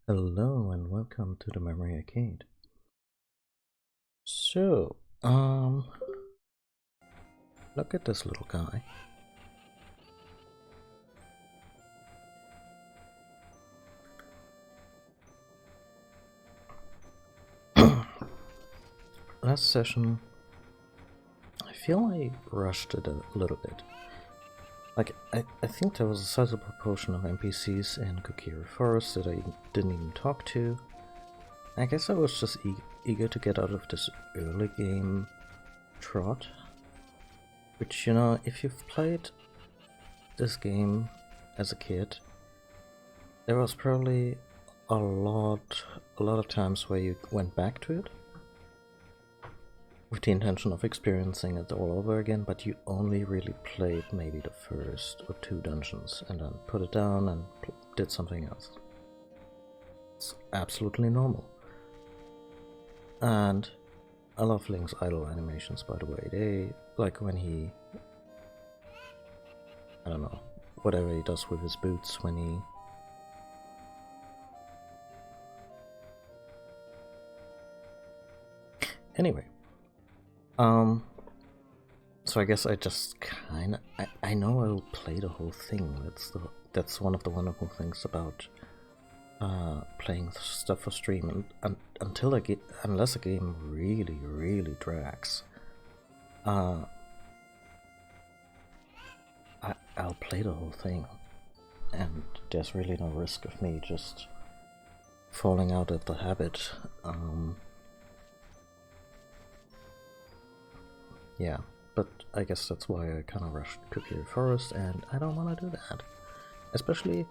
Hello and welcome to the Memory Arcade. So, look at this little guy. Last session, I feel I rushed it a little bit. Like, I think there was a sizable portion of NPCs in Kokiri Forest that I didn't even talk to. I guess I was just eager to get out of this early game trot. Which, you know, if you've played this game as a kid, there was probably a lot of times where you went back to it with the intention of experiencing it all over again, but you only really played maybe the first or two dungeons and then put it down and did something else. It's absolutely normal. And I love Link's idle animations, by the way. They, like when he, I don't know, whatever he does with his boots when he anyway. So I guess I just kinda I know I'll play the whole thing. That's one of the wonderful things about playing stuff for stream, and until unless a game really drags, I'll play the whole thing, and there's really no risk of me just falling out of the habit. Yeah, but I guess that's why I kind of rushed Kokiri Forest, and I don't want to do that. Especially...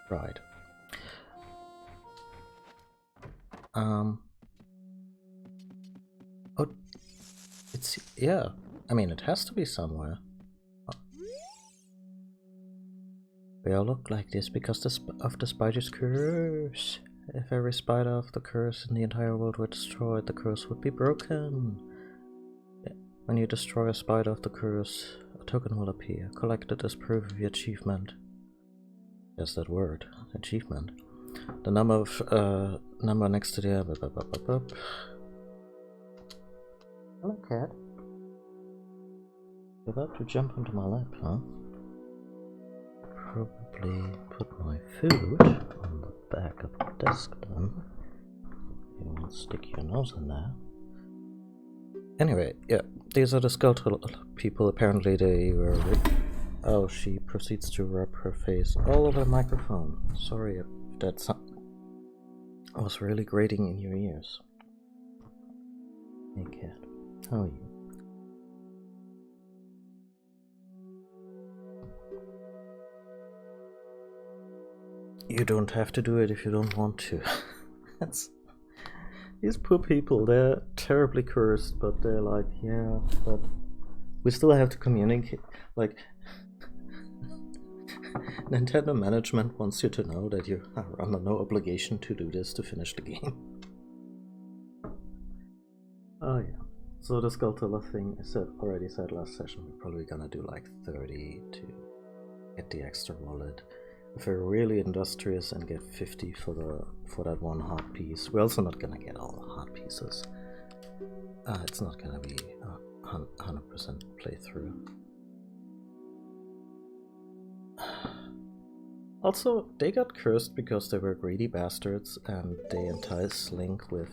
Right. Oh, it's... yeah. I mean, it has to be somewhere. We all look like this because of the spider's curse. If every spider of the curse in the entire world were destroyed, the curse would be broken. When you destroy a spider of the curse, a token will appear, collected as proof of your achievement. Yes, that word, achievement. The number next to the Hello, cat. You're about to jump onto my lap, huh? Probably put my food on the back of the desk then. You won't stick your nose in there. Anyway, yeah, these are the skeletal people. Apparently they were... Oh, she proceeds to rub her face all over the microphone. Sorry if that was really grating in your ears. Hey cat, how are you? You don't have to do it if you don't want to. These poor people, they're terribly cursed, but they're like, yeah, but we still have to communicate. Like, Nintendo management wants you to know that you are under no obligation to do this to finish the game. Oh yeah. So the Skulltiller thing, I already said last session, we're probably gonna do like 30 to get the extra wallet. If we're really industrious and get 50 for that one heart piece, we're also not gonna get all the heart pieces. It's not gonna be a 100% playthrough. Also, they got cursed because they were greedy bastards and they entice Link with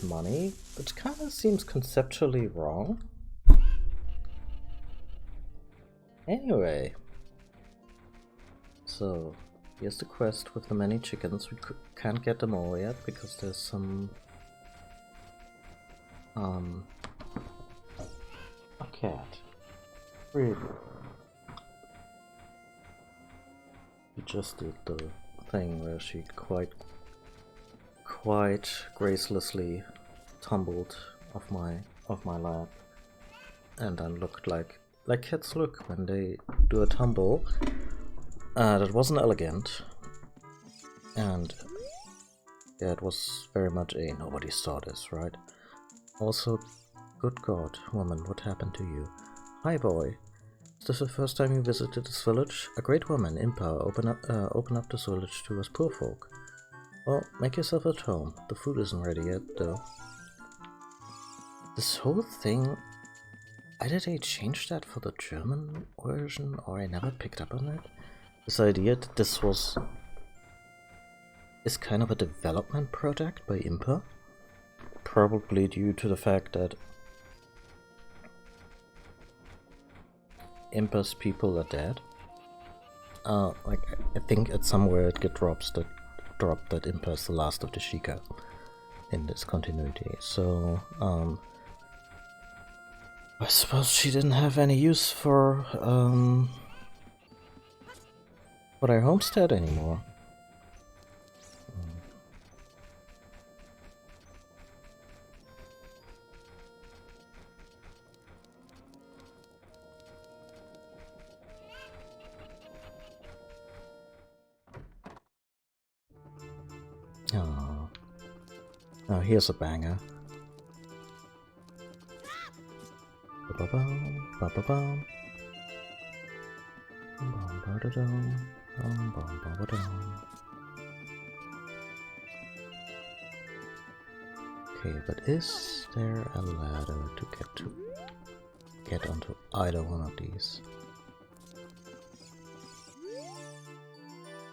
money, which kind of seems conceptually wrong. Anyway, so here's the quest with the many chickens. We can't get them all yet because there's some a cat. Really? She just did the thing where she quite gracelessly tumbled off my lap, and then looked like cats look when they do a tumble. That wasn't elegant, and yeah, it was very much a nobody saw this, right? Also, good God, woman, what happened to you? Hi, boy. Is this the first time you visited this village? A great woman, Impa, open up this village to us poor folk. Well, make yourself at home. The food isn't ready yet, though. This whole thing... Either they changed that for the German version, or I never picked up on it. This idea that this is kind of a development project by Impa. Probably due to the fact that Impa's people are dead. Like, I think at somewhere it gets dropped that Impa is the last of the Sheikah in this continuity. So, I suppose she didn't have any use for their homestead anymore. Oh. Now here's a banger. Ba-ba-bum, ba-ba-bum. Bum-ba-da-dum, bum-bum-ba-ba-dum. Okay, but is there a ladder to get onto either one of these?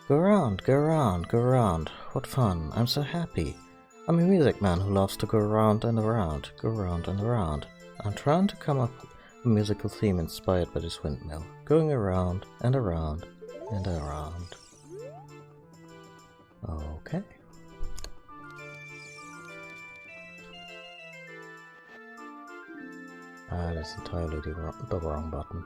Go around, go around, go around. What fun, I'm so happy. I'm a music man who loves to go around and around, go around and around. I'm trying to come up with a musical theme inspired by this windmill, going around and around and around. Okay. That's entirely the wrong button.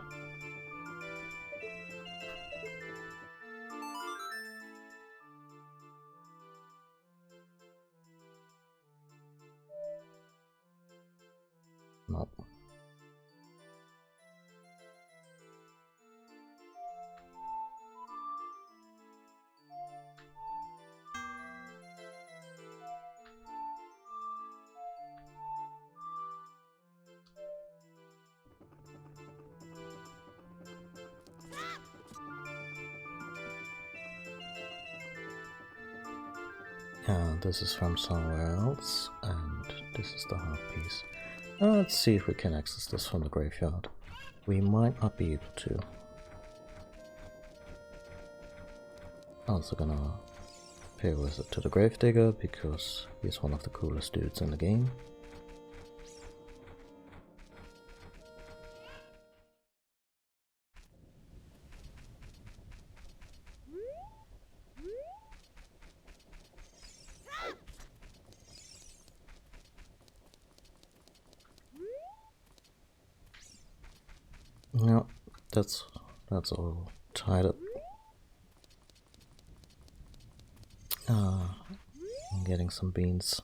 And this is from somewhere else, and this is the half piece. Let's see if we can access this from the graveyard. We might not be able to. Also gonna pay a visit to the Gravedigger because he's one of the coolest dudes in the game. No, that's all tied up. I'm getting some beans.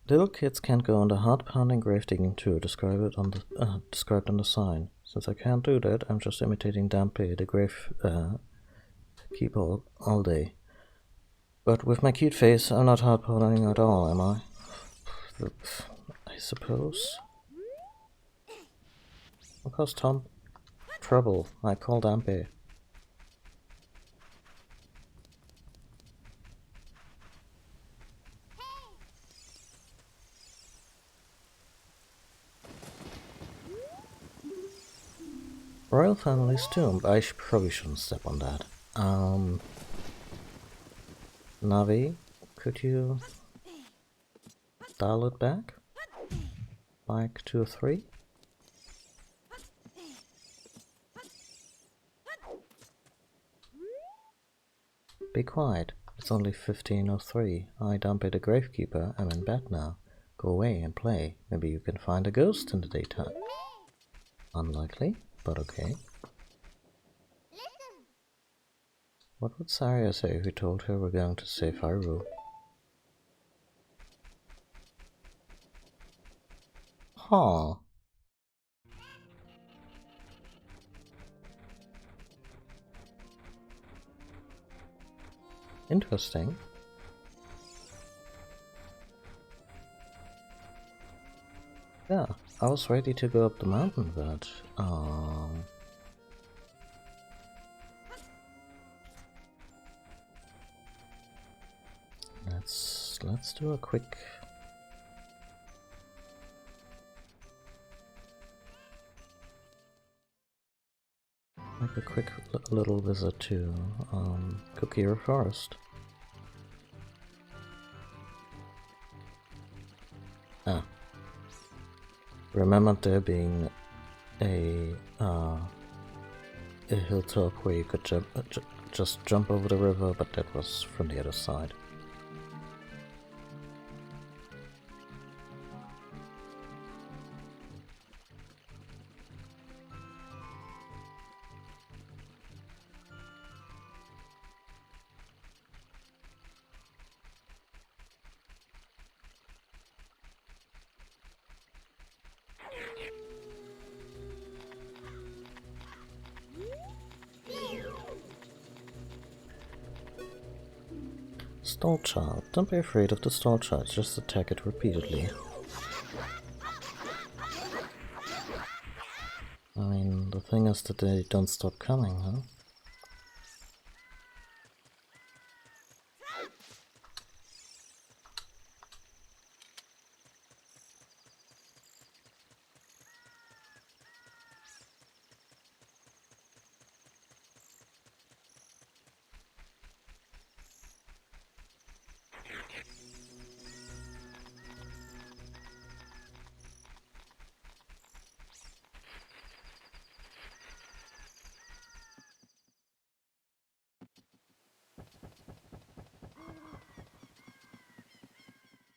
Little kids can't go on the heart-pounding grave digging tour described on the sign. Since I can't do that, I'm just imitating Dampe, the grave keeper, all day. But with my cute face, I'm not heart-pounding at all, am I? I suppose. What caused Tom trouble? I called Dampe. Royal family's tomb. I probably shouldn't step on that. Navi, could you dial it back? Like 2 or 3? Be quiet. It's only 15:03. I Dumpy the Gravekeeper. I'm in bed now. Go away and play. Maybe you can find a ghost in the daytime. Unlikely, but okay. What would Saria say if we told her we're going to save Hyrule? Huh. Interesting. Yeah, I was ready to go up the mountain, but let's do a quick little visit to Cookier Forest. Remember there being a hilltop where you could just jump over the river, but that was from the other side. Stall child. Don't be afraid of the stall child, just attack it repeatedly. I mean, the thing is that they don't stop coming, huh?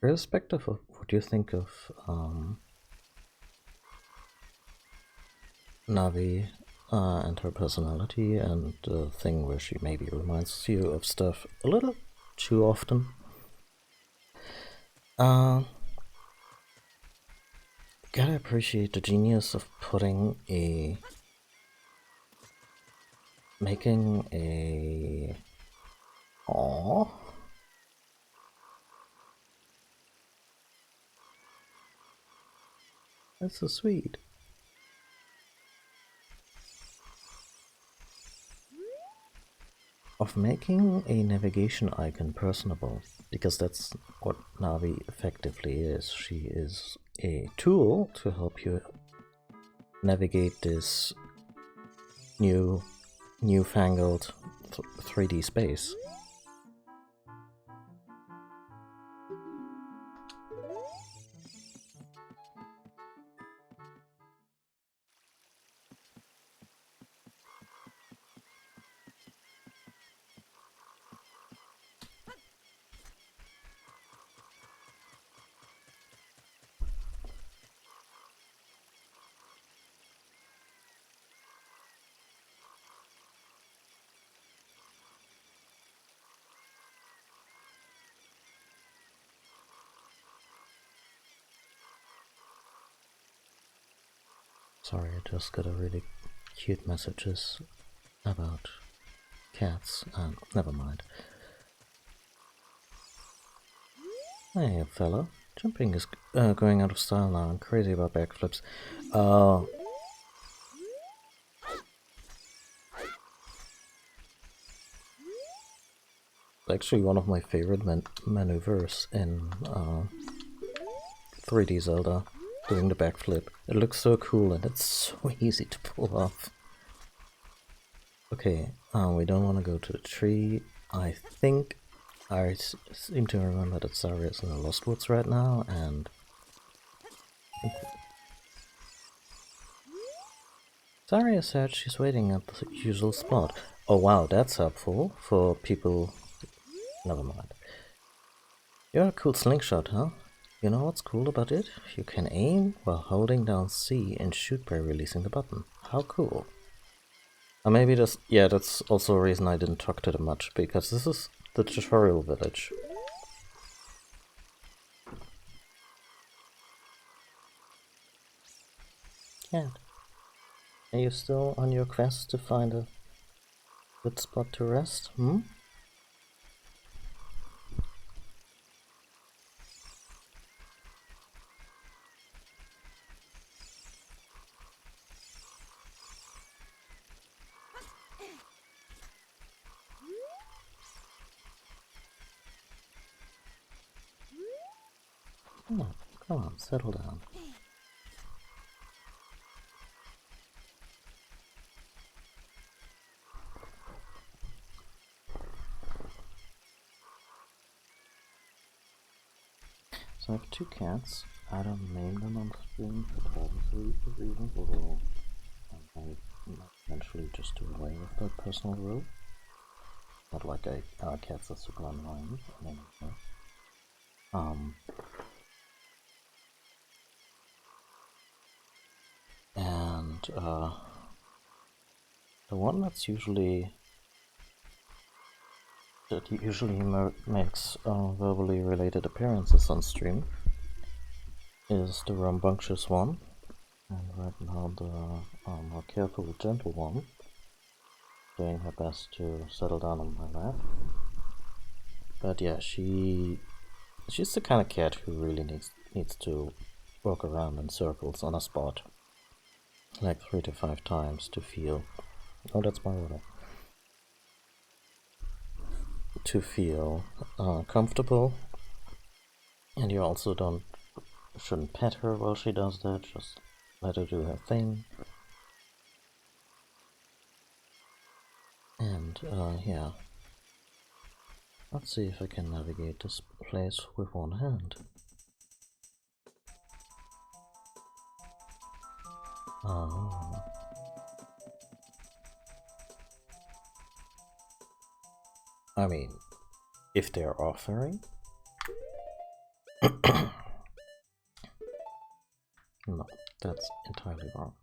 Irrespective of what you think of Navi and her personality and the thing where she maybe reminds you of stuff a little too often, gotta appreciate the genius of making a aww. That's so sweet. of making a navigation icon personable, because that's what Navi effectively is. She is a tool to help you navigate this newfangled 3D space. Sorry, I just got a really cute messages about cats. Never mind. Hey, fella. Jumping is going out of style now. I'm crazy about backflips. Actually, one of my favorite maneuvers in 3D Zelda, doing the backflip. It looks so cool and it's so easy to pull off. Okay, we don't want to go to the tree. I think I seem to remember that Zarya is in the Lost Woods right now, and Zarya said she's waiting at the usual spot. Oh wow, that's helpful for people. Never mind. You're a cool slingshot, huh? You know what's cool about it? You can aim while holding down C and shoot by releasing the button. How cool. Or maybe just, yeah, that's also a reason I didn't talk to them much, because this is the tutorial village. Cat, are you still on your quest to find a good spot to rest, hmm? Come on, settle down. So I have two cats. I don't name them on screen for privacy reasons, although I might eventually just do away with that personal rule. Not like our cats are super annoying. And the one that usually makes verbally related appearances on stream is the rambunctious one, and right now the more careful, gentle one, doing her best to settle down on my lap. But yeah, she's the kind of cat who really needs to walk around in circles on a spot, like 3 to 5 times to feel. Oh, that's my order. To feel comfortable, and you also shouldn't pet her while she does that. Just let her do her thing. And yeah, let's see if I can navigate this place with one hand. I mean, if they're offering. No, that's entirely wrong.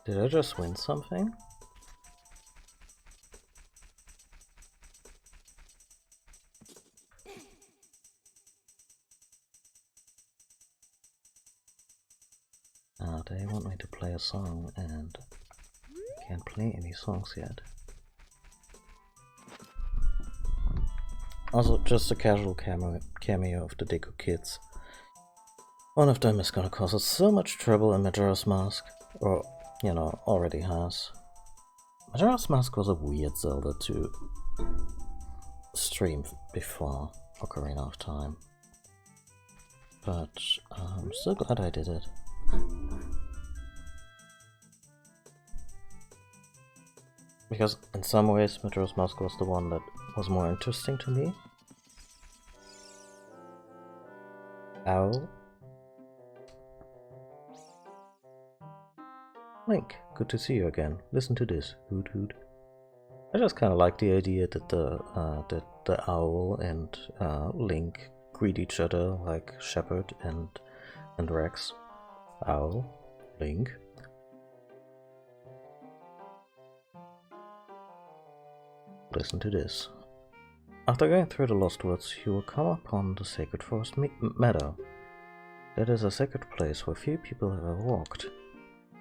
Did I just win something? They want me to play a song, and can't play any songs yet. Also, just a casual cameo of the Deku Kids. One of them is gonna cause us so much trouble in Majora's Mask. Or, you know, already has. Majora's Mask was a weird Zelda to stream before Ocarina of Time. But I'm so glad I did it. Because in some ways Majora's Mask was the one that was more interesting to me. Owl. Link, good to see you again. Listen to this. Hoot hoot. I just kind of like the idea that the owl and Link greet each other like Shepard and Rex. Owl, Link. Listen to this. After going through the Lost Woods, you will come upon the Sacred Forest Meadow. That is a sacred place where few people have ever walked.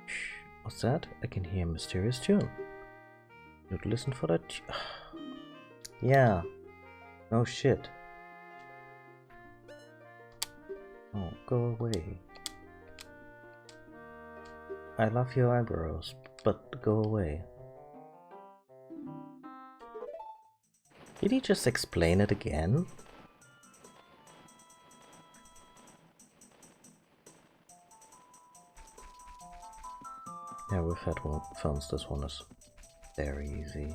Shh, what's that? I can hear a mysterious tune. You'd listen for that. Yeah. No shit. Oh, go away. I love your eyebrows, but go away. Did he just explain it again? Yeah, with headphones, this one is very easy.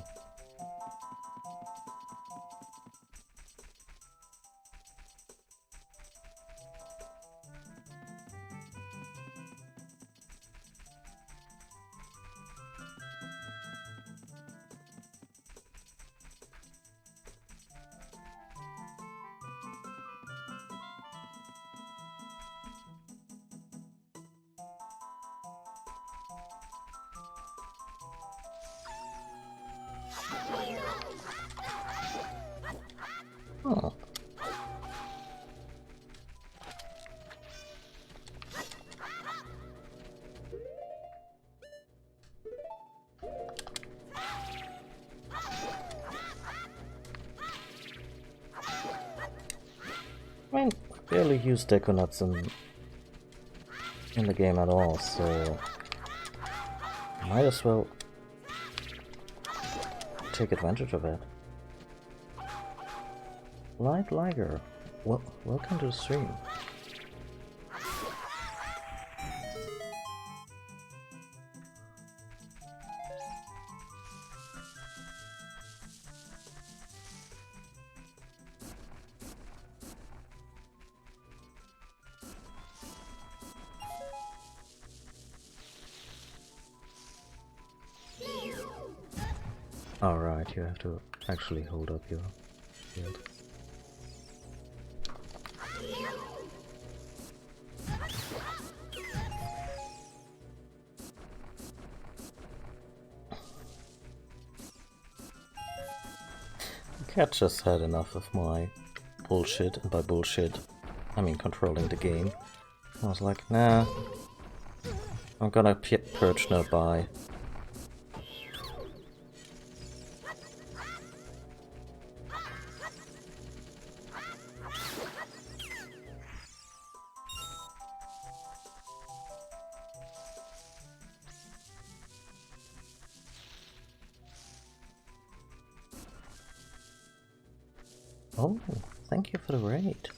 Oh. I mean, I barely use Deku Nuts in the game at all, so might as well take advantage of it. Light Liger, welcome to the stream. Alright, you have to actually hold up your shield. Cat just had enough of my bullshit, and by bullshit I mean controlling the game. I was like, nah, I'm gonna perch nearby. Oh, thank you for the raid.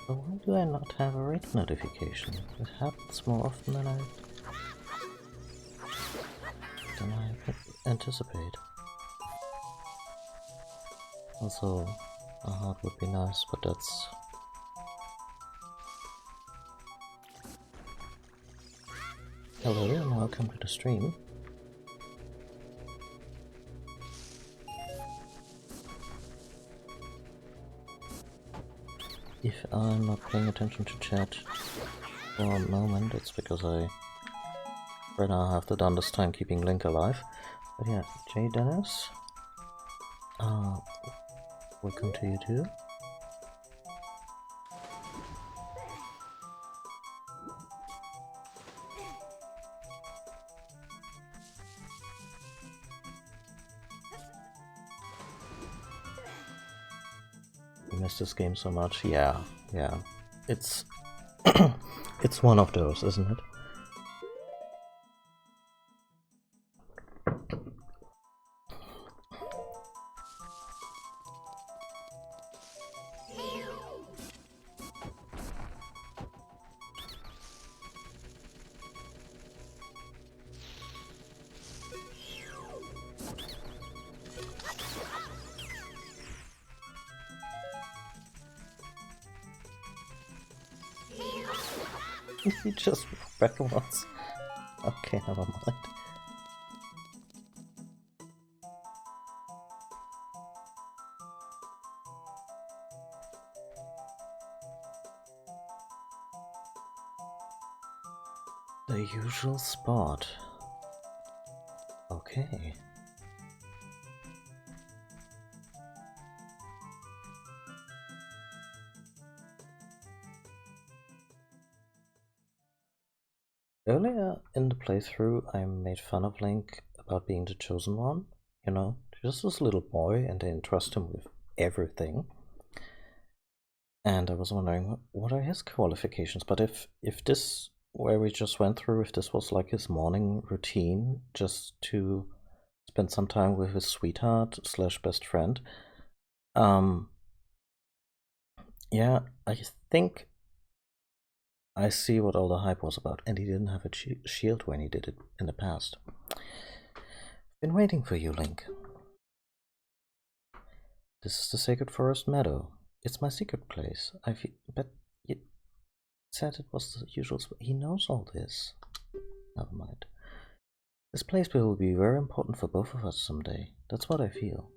But why do I not have a raid notification? It happens more often than I anticipate. Also, a heart would be nice, but that's... Hello and welcome to the stream. If I'm not paying attention to chat for a moment, it's because I right now have the darndest time keeping Link alive. But yeah, J Dennis, welcome to you too. You missed this game so much. Yeah, yeah. It's it's one of those, isn't it? You just backwards. Okay, never mind. The usual spot. Okay. Earlier in the playthrough, I made fun of Link about being the chosen one. You know, just this little boy, and they entrust him with everything. And I was wondering, what are his qualifications? But if this, where we just went through, if this was like his morning routine, just to spend some time with his sweetheart slash best friend, yeah, I think I see what all the hype was about, and he didn't have a shield when he did it in the past. Been waiting for you, Link. This is the Sacred Forest Meadow. It's my secret place. But you said it was the usual. He knows all this. Never mind. This place will be very important for both of us someday. That's what I feel.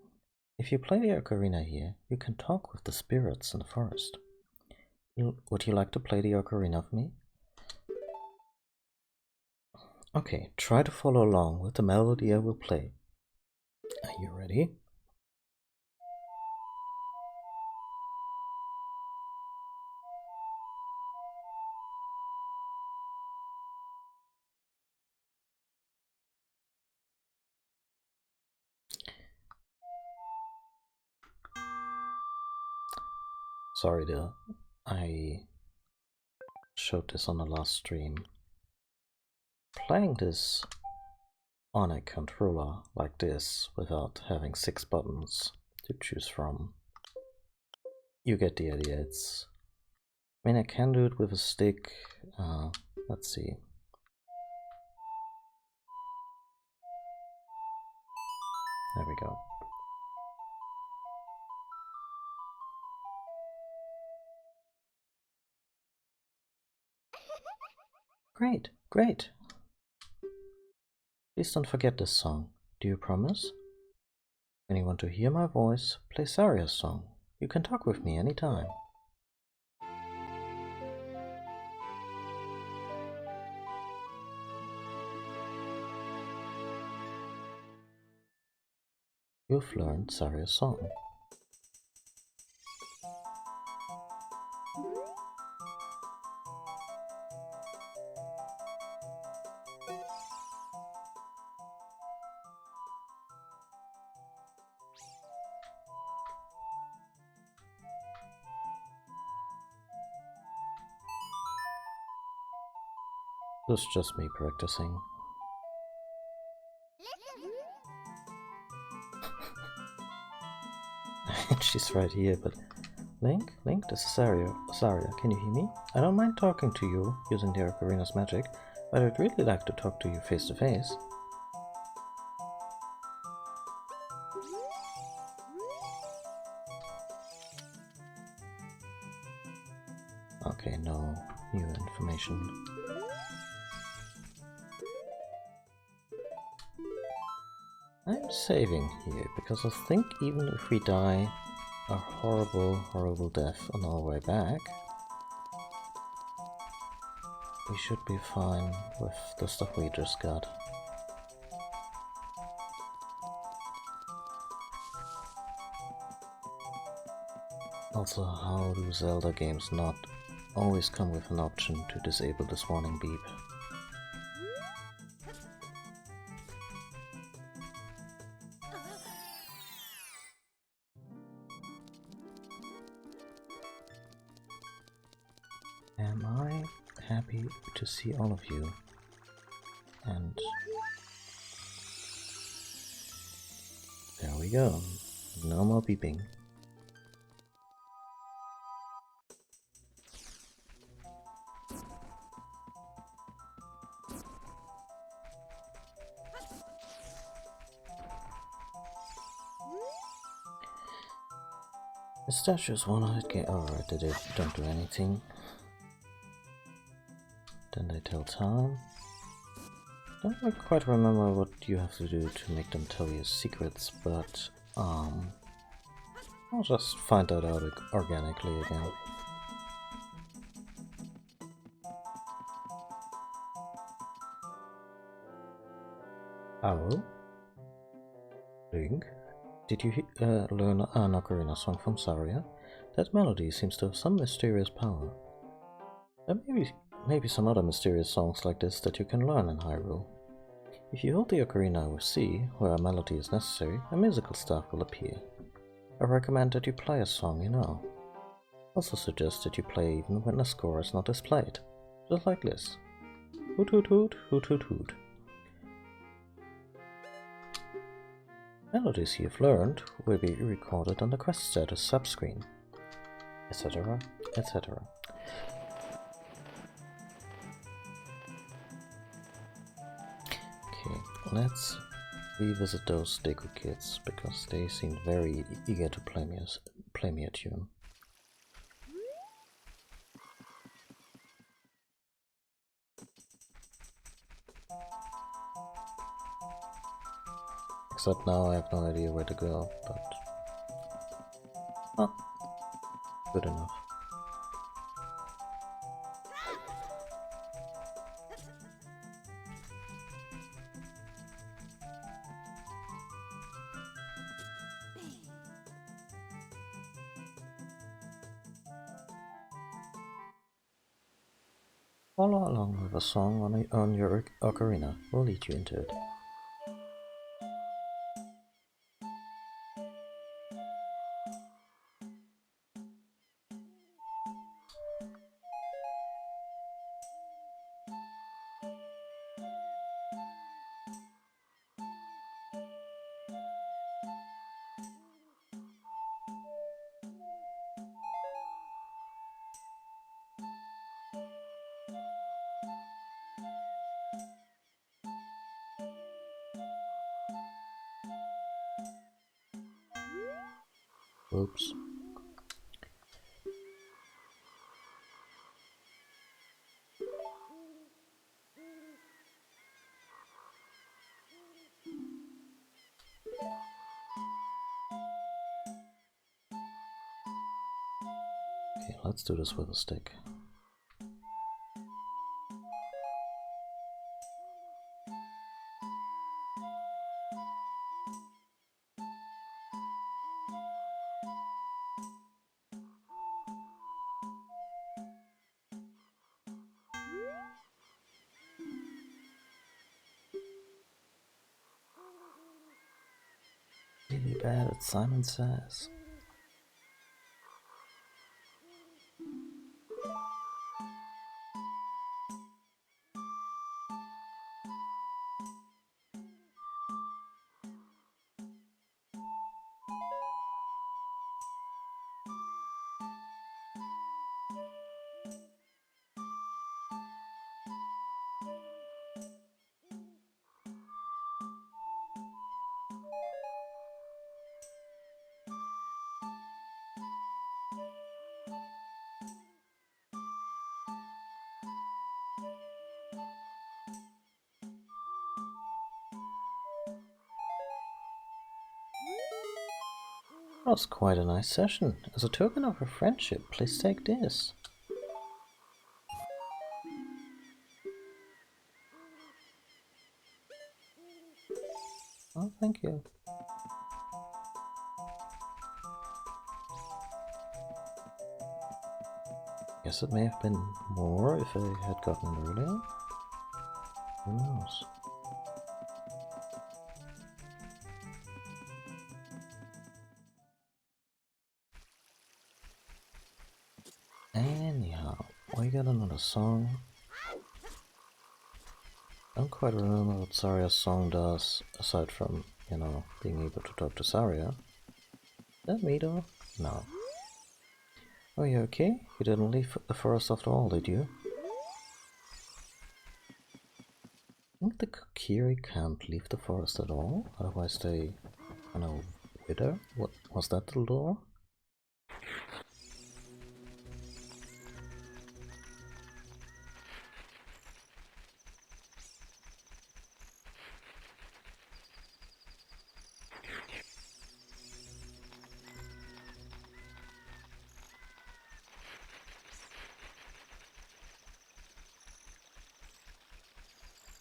If you play the ocarina here, you can talk with the spirits in the forest. Would you like to play the ocarina with me? Okay, try to follow along with the melody I will play. Are you ready? Sorry, I showed this on the last stream. Playing this on a controller like this without having 6 buttons to choose from, you get the idea. I mean, I can do it with a stick. Let's see. There we go. Great, great. Please don't forget this song. Do you promise? When you want to hear my voice, play Saria's song. You can talk with me anytime. You've learned Saria's song. This is just me practicing. She's right here, but Link, this is Saria, can you hear me? I don't mind talking to you using the ocarina's magic, but I'd really like to talk to you face to face. Okay, no new information. I'm saving here, because I think even if we die a horrible death on our way back, we should be fine with the stuff we just got. Also, how do Zelda games not always come with an option to disable this warning beep? Am I happy to see all of you? And there we go. No more beeping. The statue's one-eyed get over it, they don't do anything. Then they tell time. Don't quite remember what you have to do to make them tell you secrets, but I'll just find that out organically again. Owl? Link? Did you learn an ocarina song from Saria? That melody seems to have some mysterious power. There may be some other mysterious songs like this that you can learn in Hyrule. If you hold the ocarina with C, where a melody is necessary, a musical staff will appear. I recommend that you play a song you know. Also suggest that you play even when the score is not displayed, just like this. Hoot hoot hoot, hoot hoot hoot. Melodies you've learned will be recorded on the quest status subscreen, etc., etc. Okay, let's revisit those Deku kids, because they seemed very eager to play me a tune. Except now I have no idea where to go, but... oh, good enough. Follow along with a song on your ocarina, we'll lead you into it. Oops. Okay, let's do this with a stick. Really bad at Simon Says. That was quite a nice session. As a token of our friendship, please take this. Oh, thank you. Guess it may have been more if I had gotten it earlier. Who knows? Anyhow, We got another song. I don't quite remember what Saria's song does, aside from, you know, being able to talk to Saria. Is that me though? No. Oh, you okay? You didn't leave the forest after all, did you? I think the Kokiri can't leave the forest at all, otherwise they, you know, wither? What was that the lore?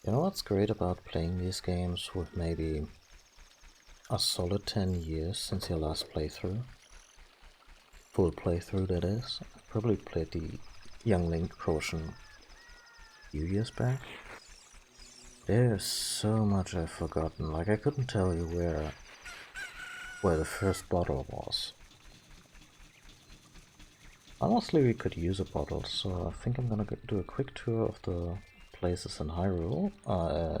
You know what's great about playing these games with maybe a solid 10 years since your last playthrough? Full playthrough, that is. I probably played the Young Link portion a few years back. There's so much I've forgotten, like I couldn't tell you where the first bottle was. Honestly, we could use a bottle, so I think I'm gonna do a quick tour of the places in Hyrule,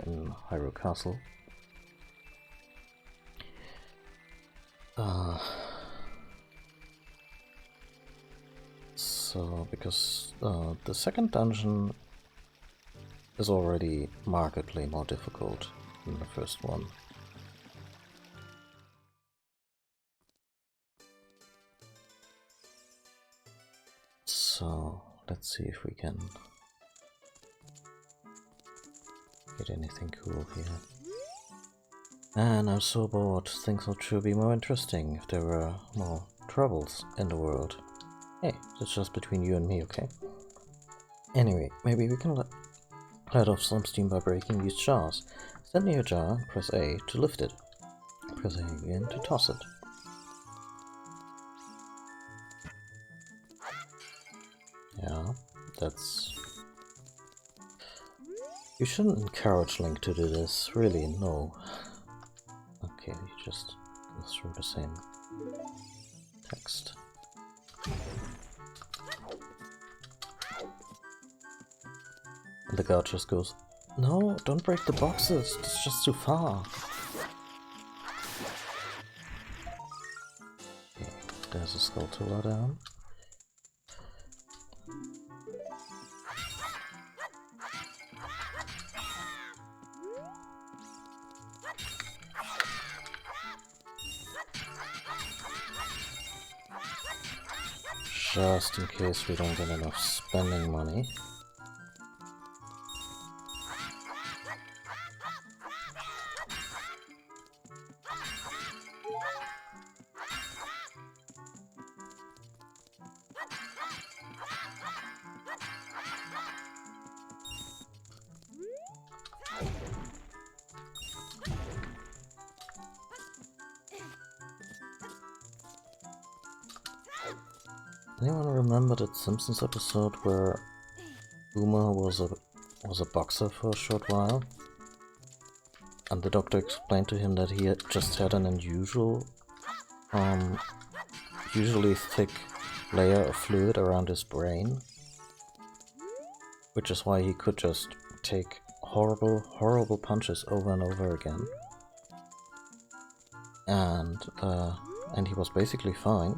in Hyrule Castle. So, because the second dungeon is already markedly more difficult than the first one. So, let's see if we can get anything cool here. And I'm so bored. Things would sure be more interesting if there were more troubles in the world. Hey, that's just between you and me, okay? Anyway, maybe we can let off some steam by breaking these jars. Stand near a jar and press A to lift it. Press A again to toss it. Yeah, that's... You shouldn't encourage Link to do this, really, no. Okay, you just go through the same text. And the guard just goes, no, don't break the boxes, it's just too far. Okay, there's a Skulltula down. Just in case we don't get enough spending money. Anyone remember that Simpsons episode where Boomer was a boxer for a short while? And the doctor explained to him that he had just had an unusual, usually thick layer of fluid around his brain, which is why he could just take horrible punches over and over again. And he was basically fine.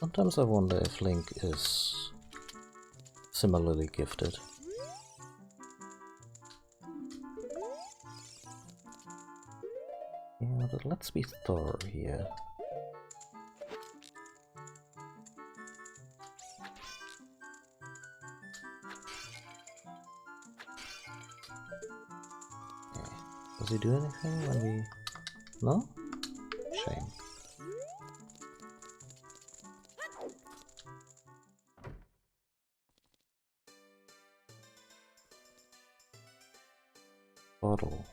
Sometimes I wonder if Link is similarly gifted. Yeah, but let's be thorough here. Okay. Does he do anything when we... No? Shame. Bottle.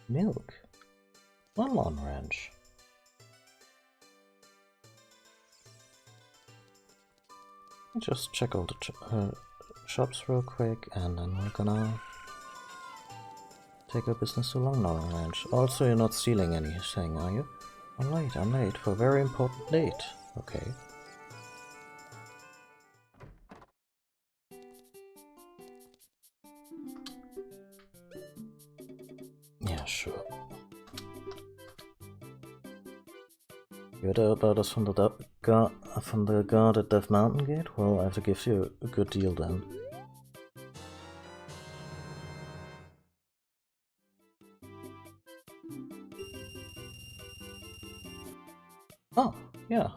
Milk. Lon Ranch. Just check all the shops real quick, and then we're gonna take our business to Lon Ranch. Also, you're not stealing anything, are you? I'm late for a very important date. Okay. heard about us from the guard at Death Mountain Gate? Well, I have to give you a good deal then. Oh, yeah,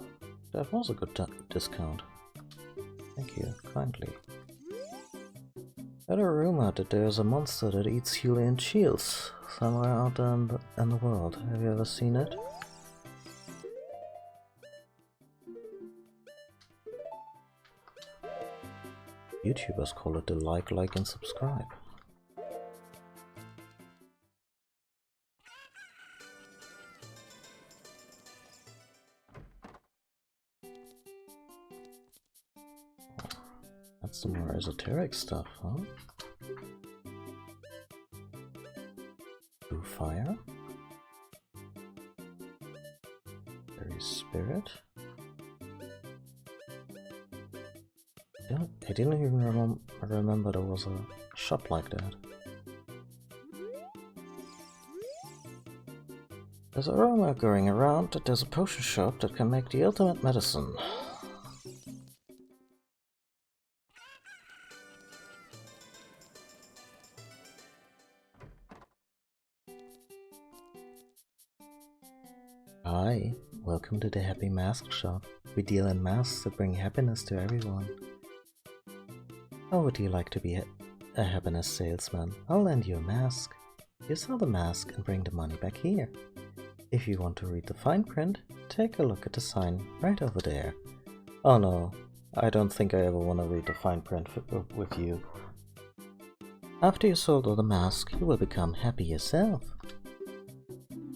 that was a good discount. Thank you, kindly. I heard a rumor that there's a monster that eats Hylian shields somewhere out there in the world. Have you ever seen it? YouTubers call it the like, and subscribe. That's the more esoteric stuff, huh? Blue fire. Fairy spirit. Yeah, I didn't even remember there was a shop like that. There's a rumor going around that there's a potion shop that can make the ultimate medicine. Hi, welcome to the Happy Mask Shop. We deal in masks that bring happiness to everyone. How would you like to be a happiness salesman? I'll lend you a mask. You sell the mask and bring the money back here. If you want to read the fine print, take a look at the sign right over there. Oh no, I don't think I ever want to read the fine print with you. After you sold all the masks, you will become happy yourself.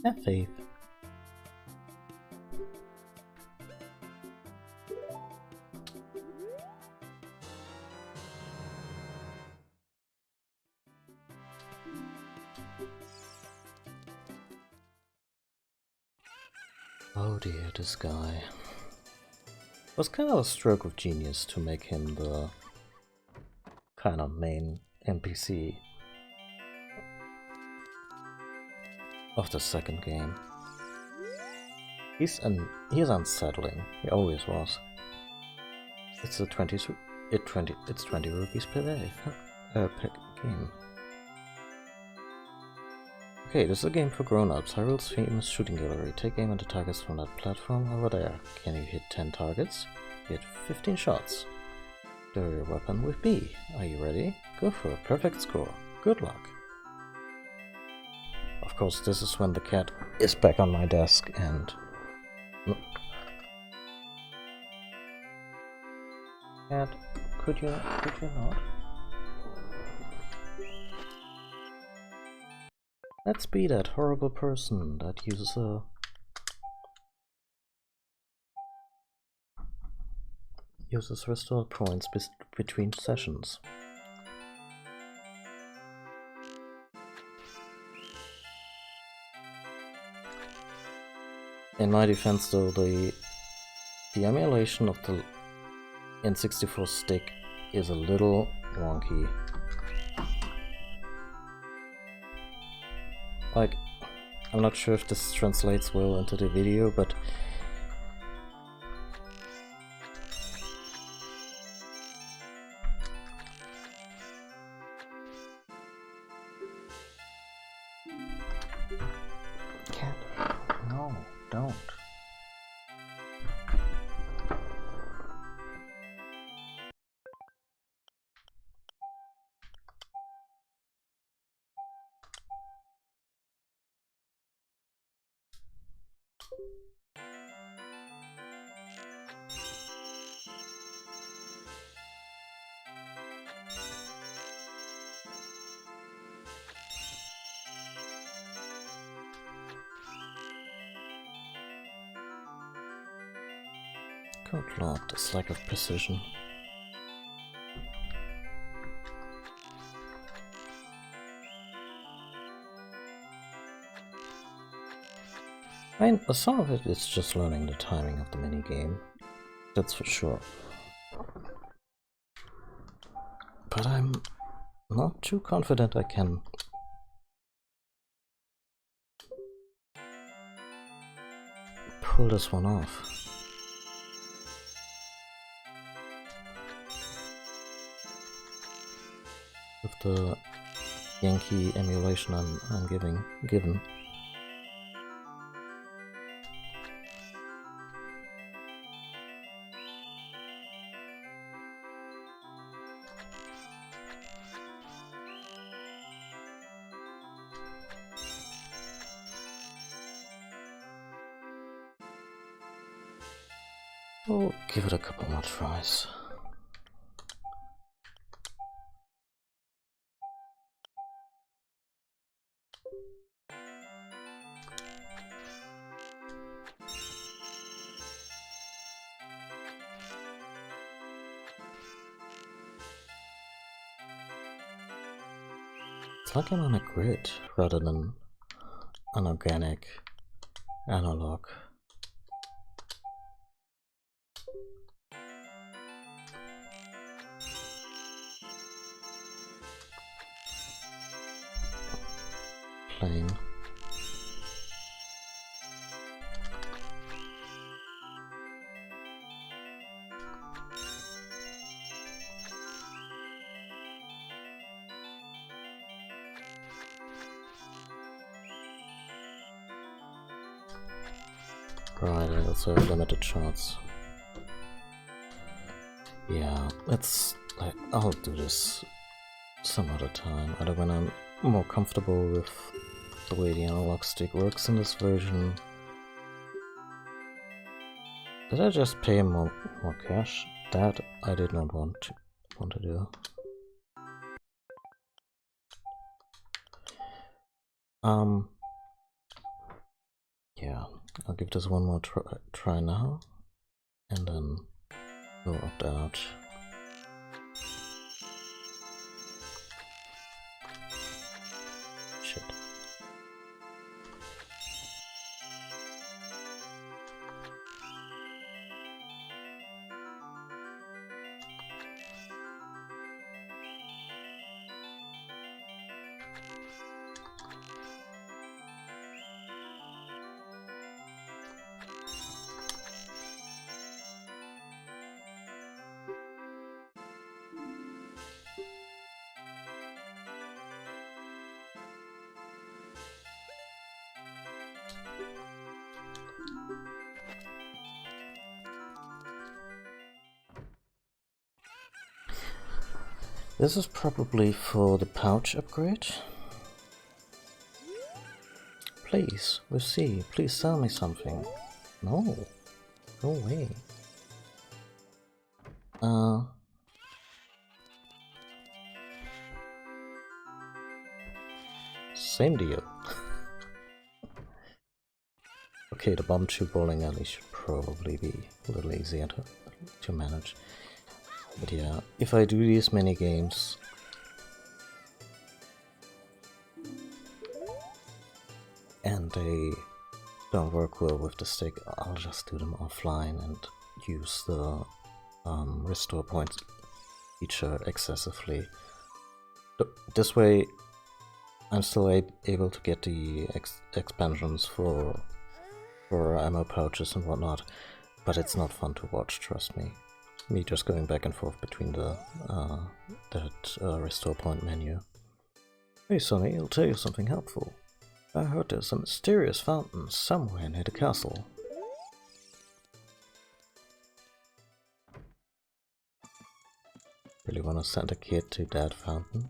Have faith. Oh dear, this guy. It was kind of a stroke of genius to make him the kind of main NPC of the second game. He's unsettling. He always was. It's a 20 rupees per day per game. Okay, this is a game for grown-ups. Hyrule's famous shooting gallery. Take aim at the targets from that platform over there. Can you hit 10 targets? Hit 15 shots. Do your weapon with B. Are you ready? Go for a perfect score. Good luck. Of course, this is when the cat is back on my desk and... Cat, could you not? Let's be that horrible person that uses restore points between sessions. In my defense though, the emulation of the N64 stick is a little wonky. Like, I'm not sure if this translates well into the video, but cat, no, don't. Good lord, this lack of precision. I mean, some of it is just learning the timing of the minigame, that's for sure. But I'm not too confident I can pull this one off. With the Yankee emulation I'm given. We'll give it a couple more tries. It's like I'm on a grid rather than an organic analog. Plane. Right, I also have limited shots. Yeah, I'll do this some other time, either when I'm more comfortable with the way the analog stick works in this version. Did I just pay more cash? That I did not want to do. Yeah, I'll give this one more try now, and then we'll opt out. Shit. This is probably for the pouch upgrade. Please, with C, please sell me something. No, go away. Same deal. Okay, the bomb tube bowling alley should probably be a little easier to manage. But yeah, if I do these mini games, and they don't work well with the stick, I'll just do them offline and use the restore points feature excessively. This way, I'm still able to get the expansions for ammo pouches and whatnot, but it's not fun to watch, trust me. Me just going back and forth between the restore point menu. Hey Sonny, I'll tell you something helpful. I heard there's a mysterious fountain somewhere near the castle. Really wanna send a kid to that fountain?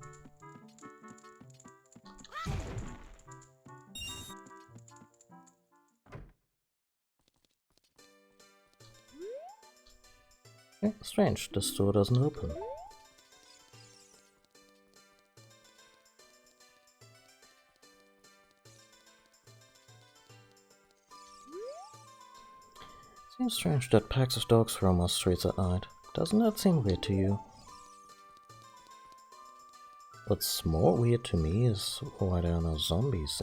Strange, the store doesn't open. Seems strange that packs of dogs roam our streets at night. Doesn't that seem weird to you? What's more weird to me is why there are no zombies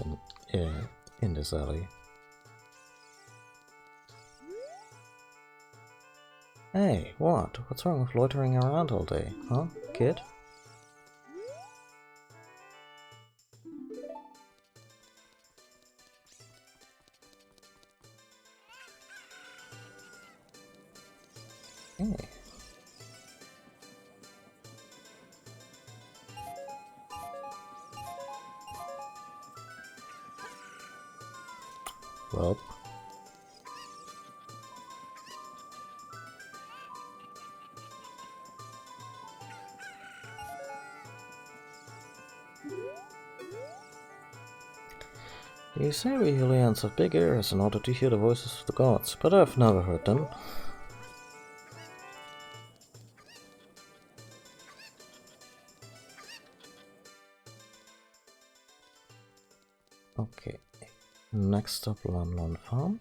in this alley. Hey, what? What's wrong with loitering around all day, huh, kid? Okay. Well. You say we Hylians have big ears in order to hear the voices of the gods, but I've never heard them. Okay, next up, Lon Farm.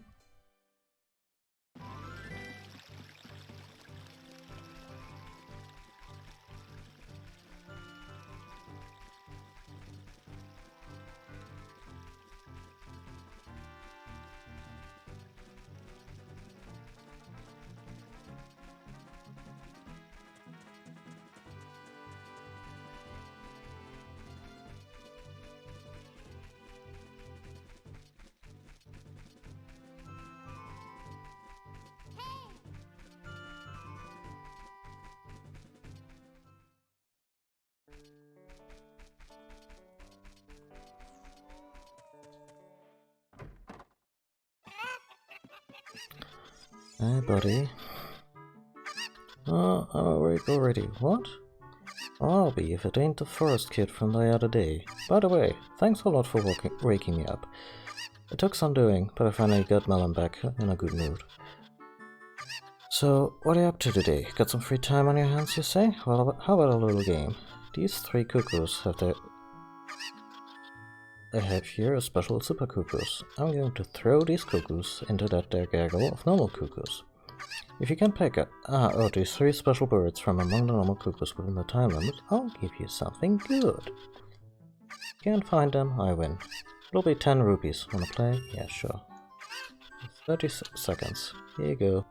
Hey, buddy. I'm awake already. What? I'll be if it ain't the first kid from the other day. By the way, thanks a lot for waking me up. It took some doing, but I finally got Melon back in a good mood. So, what are you up to today? Got some free time on your hands, you say? Well, how about a little game? These three cuckoos have their... I have here a special super cuckoos. I'm going to throw these cuckoos into that there gaggle of normal cuckoos. If you can pick these three special birds from among the normal cuckoos within the time limit, I'll give you something good. Can't find them, I win. It'll be 10 rupees. Wanna play? Yeah, sure. 30 seconds. Here you go.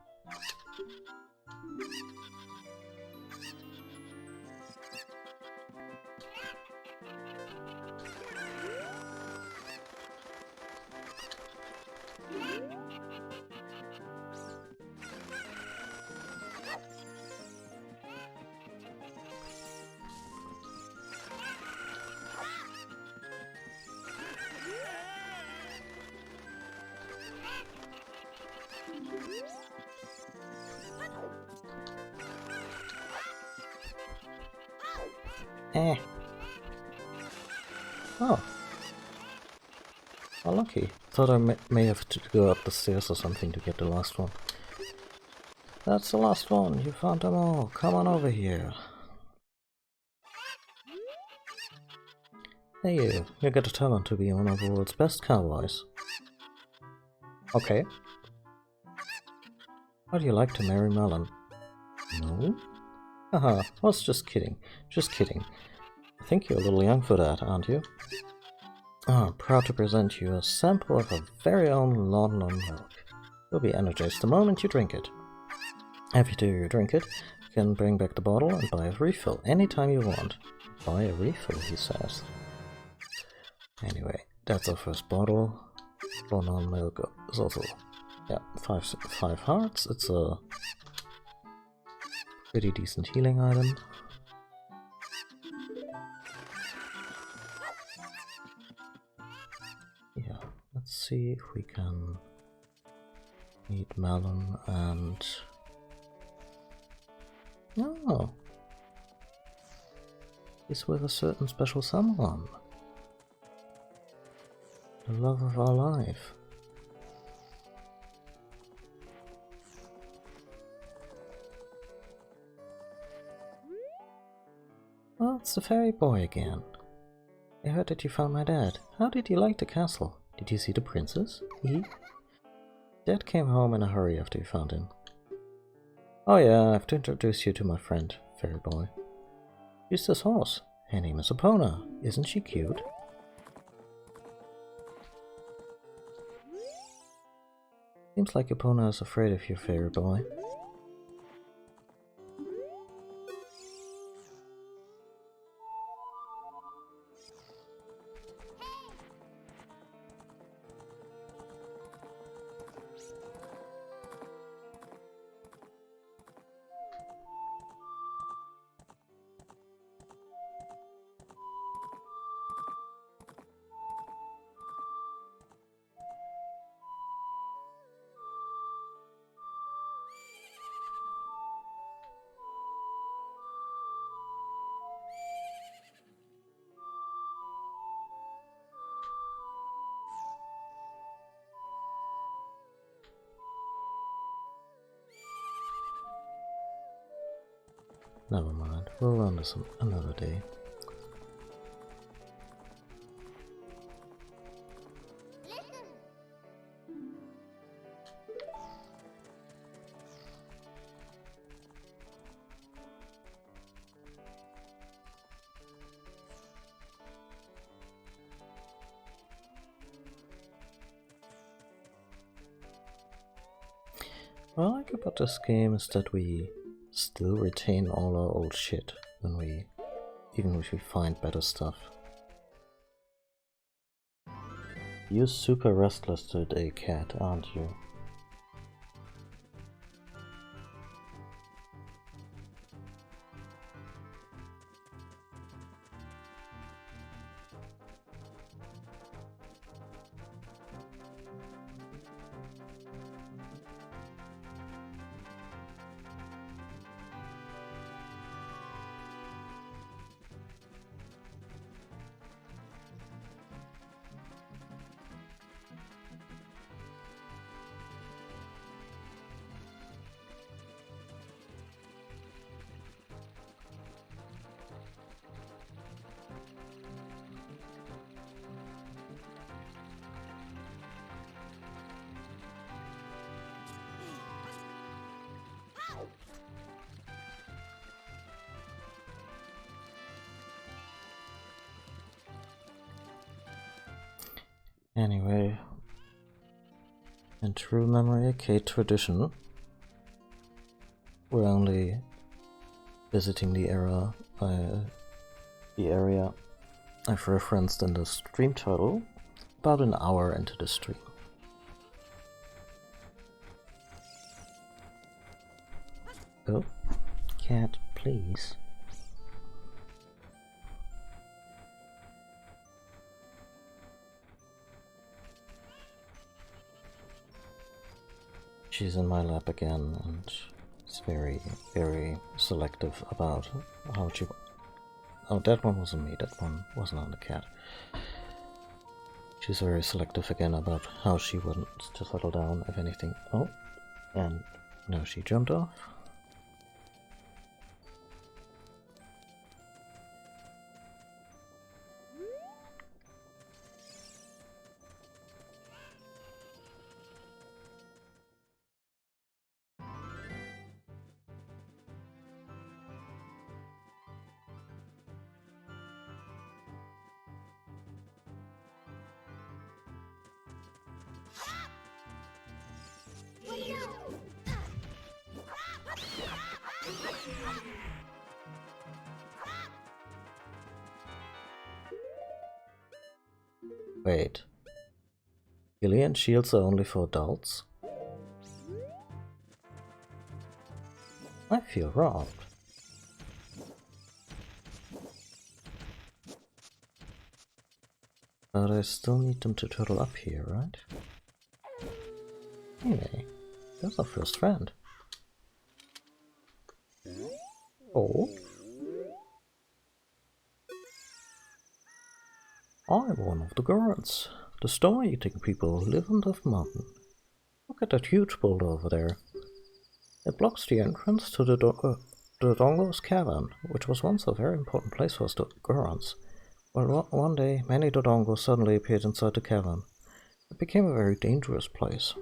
Oh. Oh, lucky. Thought I may have to go up the stairs or something to get the last one. That's the last one. You found them all. Come on over here. Hey you. You got a talent to be one of the world's best cowboys. Okay. Would you like to marry Melon? No? Haha, I was just kidding. Just kidding. I think you're a little young for that, aren't you? I'm proud to present you a sample of our very own Lon milk. You'll be energized the moment you drink it. After you drink it, you can bring back the bottle and buy a refill anytime you want. Buy a refill, he says. Anyway, that's our first bottle. Lon milk is also, yeah, five hearts. It's a pretty decent healing item. Yeah, let's see if we can meet Melon and... Oh! He's with a certain special someone. The love of our life. Oh, it's the fairy boy again. I heard that you found my dad. How did you like the castle? Did you see the princess? Dad came home in a hurry after you found him. Oh yeah, I have to introduce you to my friend, fairy boy. She's this horse. Her name is Epona. Isn't she cute? Seems like Epona is afraid of you, fairy boy. Never mind, we'll learn this another day. What I like about this game is that we still retain all our old shit even if we find better stuff. You're super restless today, cat, aren't you? Anyway, in true Memory Arcade tradition, we're only visiting the area I've referenced in the stream title about an hour into the stream. Oh, cat, please. She's in my lap again, and it's very, very selective about how she... Oh, that one wasn't me, that one wasn't on the cat. She's very selective again about how she wants to settle down, if anything. Oh, and now she jumped off. Wait. Alien shields are only for adults? I feel robbed. But I still need them to turtle up here, right? Anyway, there's our first friend. Oh. I'm one of the Gorons, the stone-eating people who live on the mountain. Look at that huge boulder over there. It blocks the entrance to the Dodongo's cavern, which was once a very important place for the Gorons. Well, one day, many Dodongos suddenly appeared inside the cavern. It became a very dangerous place.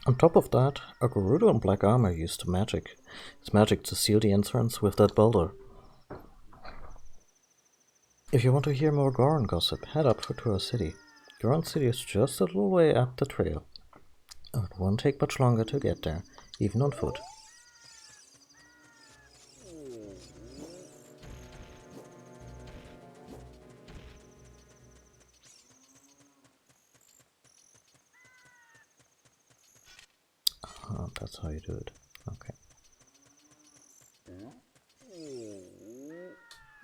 On top of that, a Gerudo in black armor used his magic to seal the entrance with that boulder. If you want to hear more Goron gossip, head up to our city. Goron City is just a little way up the trail. It won't take much longer to get there, even on foot. Oh, that's how you do it. Okay.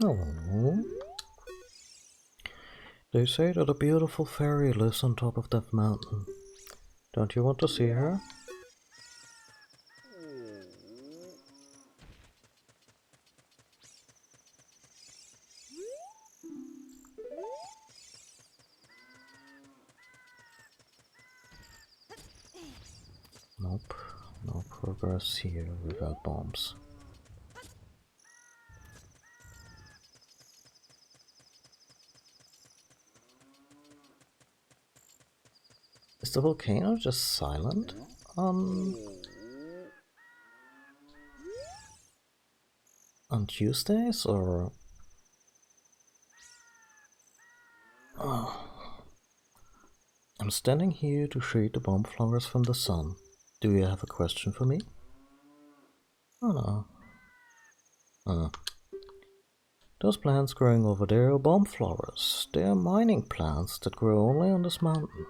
Oh. They say that a beautiful fairy lives on top of that mountain. Don't you want to see her? Nope. No progress here without bombs. Is the volcano just silent on Tuesdays, or... Oh. I'm standing here to shade the bomb flowers from the sun. Do you have a question for me? Oh no. Those plants growing over there are bomb flowers. They are mining plants that grow only on this mountain.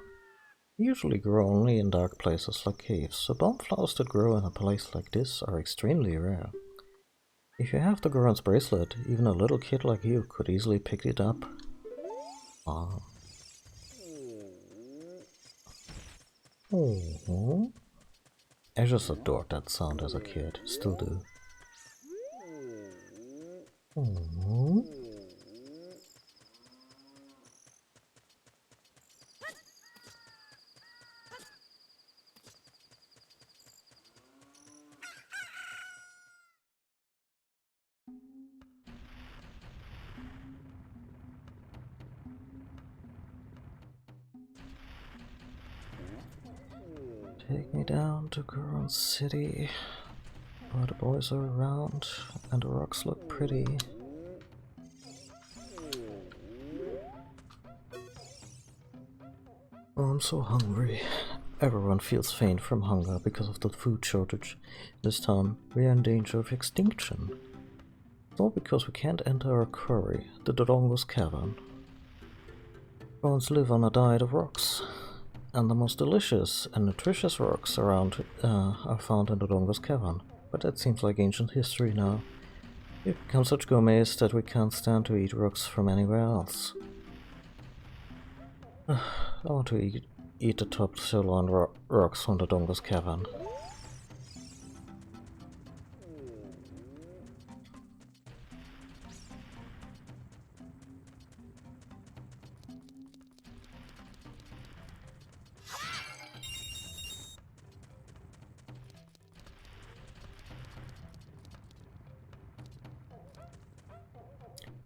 They usually grow only in dark places like caves, so bomb flowers that grow in a place like this are extremely rare. If you have the Goron's bracelet, even a little kid like you could easily pick it up. Ah. Oh. I just adored that sound as a kid, still do. Oh. Take me down to Goron City, where the boys are around and the rocks look pretty. Oh, I'm so hungry. Everyone feels faint from hunger because of the food shortage. This time, we are in danger of extinction. It's all because we can't enter our quarry, the Dodongo's Cavern. Gorons live on a diet of rocks, and the most delicious and nutritious rocks around are found in the Dodongo's Cavern. But that seems like ancient history now. We've become such gourmets that we can't stand to eat rocks from anywhere else. I want to eat the top Ceylon rocks from the Dodongo's Cavern.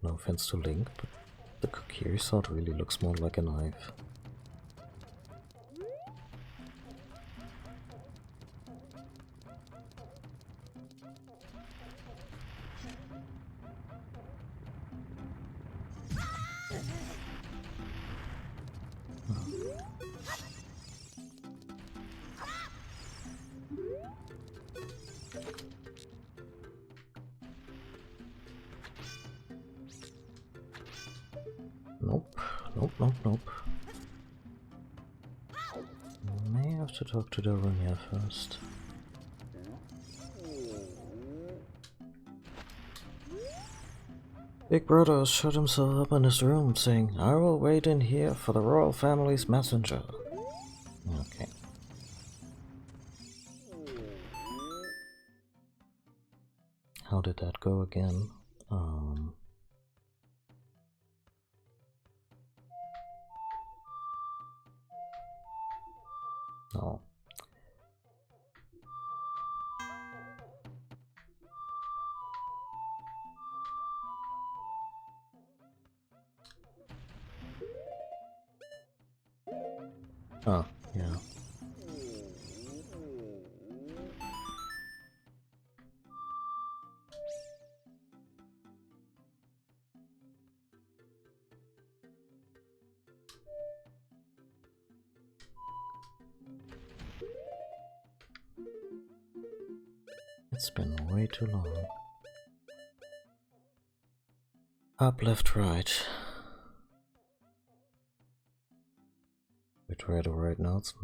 No offense to Link, but the Kokiri sword really looks more like a knife. Nope. May have to talk to Darunia first. Big Brother shut himself up in his room, saying, "I will wait in here for the royal family's messenger." Okay. How did that go again? No. Oh, yeah. It's been way too long. Up, left, right. Which way to write notes?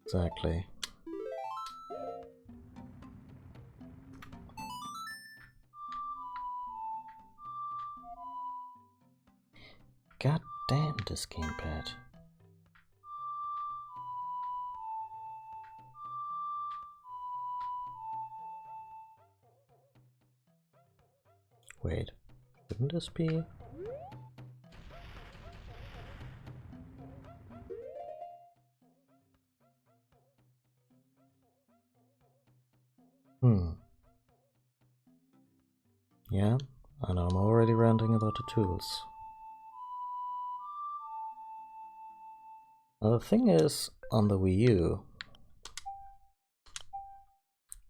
Exactly. God damn this gamepad. Wait, shouldn't this be? Yeah, and I'm already ranting about the tools. Now the thing is, on the Wii U,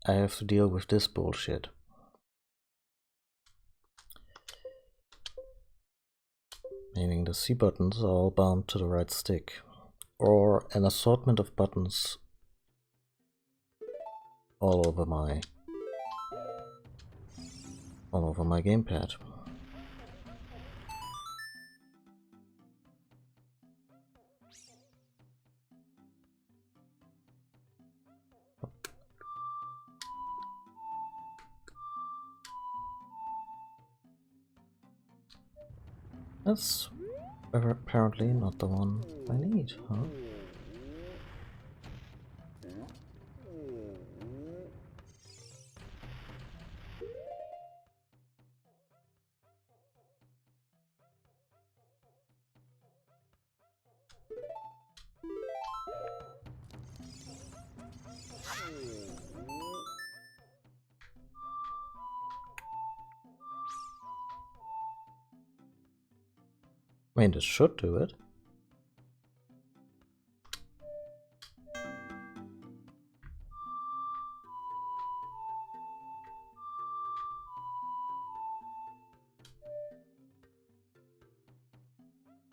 I have to deal with this bullshit. Meaning the C buttons are all bound to the right stick, or an assortment of buttons all over my gamepad. That's apparently not the one I need, huh? I mean, this should do it.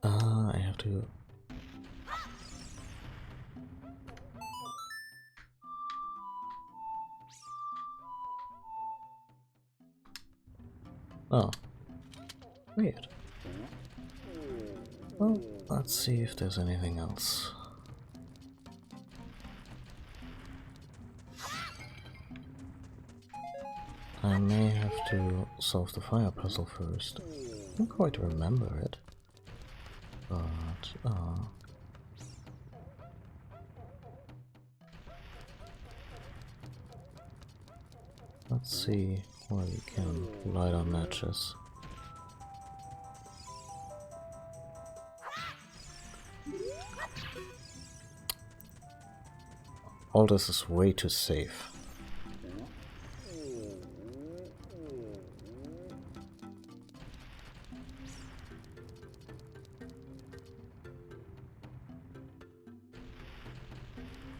I have to... Oh. Weird. Well, let's see if there's anything else. I may have to solve the fire puzzle first. I don't quite remember it. But, let's see where we can light our matches. All this is way too safe.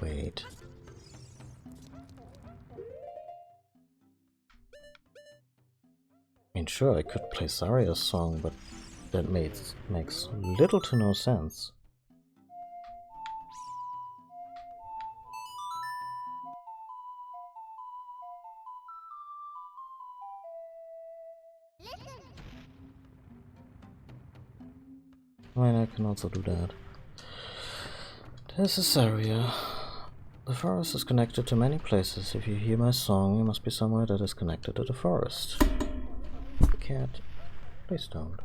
Wait. I mean, sure, I could play Zarya's song, but that makes little to no sense. I mean, I can also do that. This is Zarya. The forest is connected to many places. If you hear my song, you must be somewhere that is connected to the forest. Cat, please don't.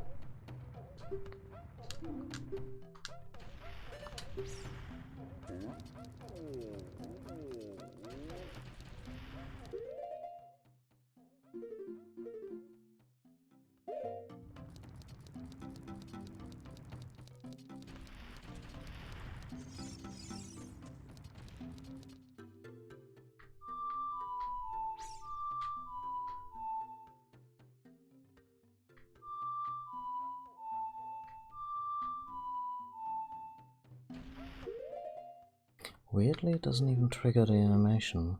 Weirdly, it doesn't even trigger the animation.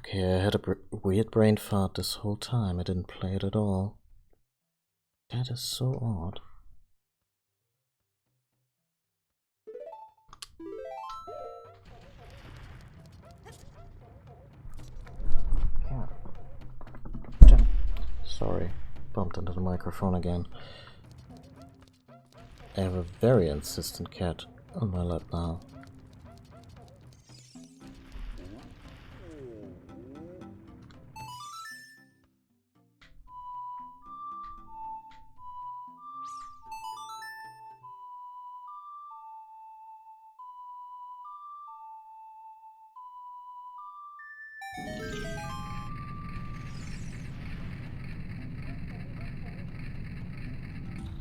Okay, I had a weird brain fart this whole time. I didn't play it at all. That is so odd. Sorry, bumped into the microphone again. I have a very insistent cat on my lap now.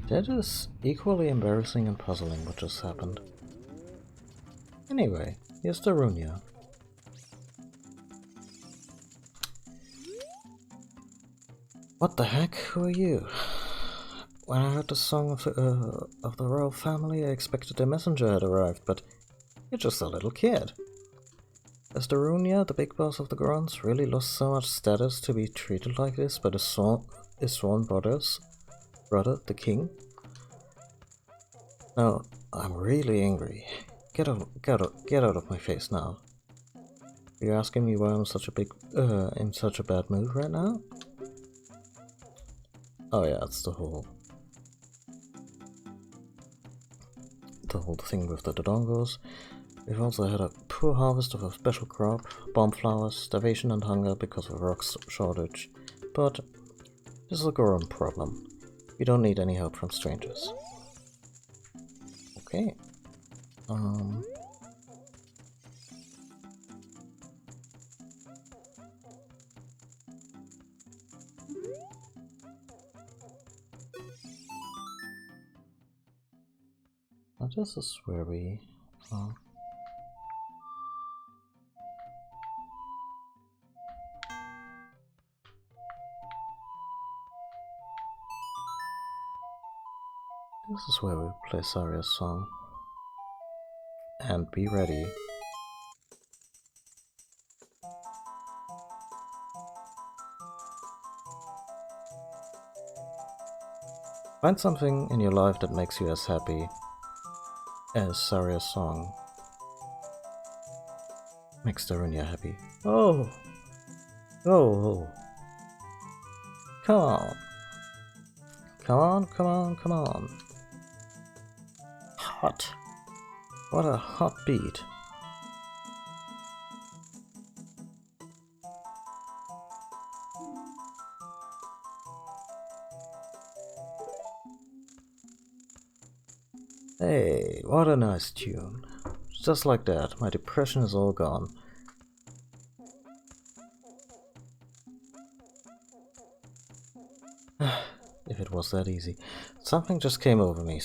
That is equally embarrassing and puzzling what just happened. Anyway, here's Darunia. What the heck? Who are you? When I heard the song of the royal family, I expected a messenger had arrived, but you're just a little kid. Has Darunia, the big boss of the Gorons, really lost so much status to be treated like this by his sworn brother, the king? No, I'm really angry. Get out of my face now. Are you asking me why I'm in such a bad mood right now? Oh yeah, it's the whole thing with the Dodongos. We've also had a poor harvest of a special crop, bomb flowers, starvation and hunger because of a rock shortage. But this is a Goron problem. We don't need any help from strangers. Okay. Now this is where we this is where we play Saria's song. And be ready. Find something in your life that makes you as happy as Saria's song makes Darunia happy. Oh! Oh! Come on! Come on, come on, come on! Hot! What a hot beat! Hey, what a nice tune. Just like that, my depression is all gone. If it was that easy. Something just came over me. I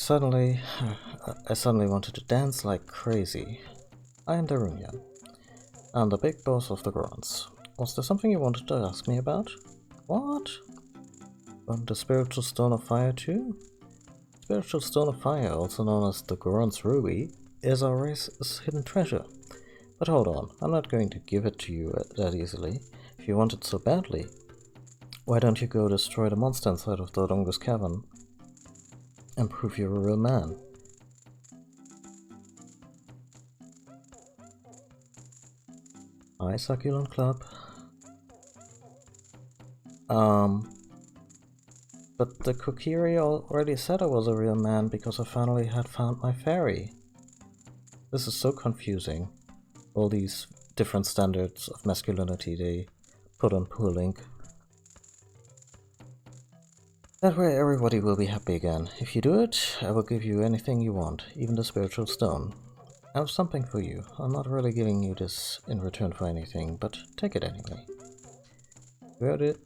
suddenly wanted to dance like crazy. I am Darunia. I'm the big boss of the Gorons. Was there something you wanted to ask me about? What? Want the spiritual stone of fire too? Spiritual stone of fire, also known as the Goron's ruby, is our race's hidden treasure. But hold on, I'm not going to give it to you that easily. If you want it so badly, why don't you go destroy the monster inside of the Dodongo's cavern and prove you're a real man? Hi, Succulent Club. But the Kokiri already said I was a real man because I finally had found my fairy. This is so confusing. All these different standards of masculinity they put on poor Link. That way everybody will be happy again. If you do it, I will give you anything you want, even the spiritual stone. I have something for you. I'm not really giving you this in return for anything, but take it anyway.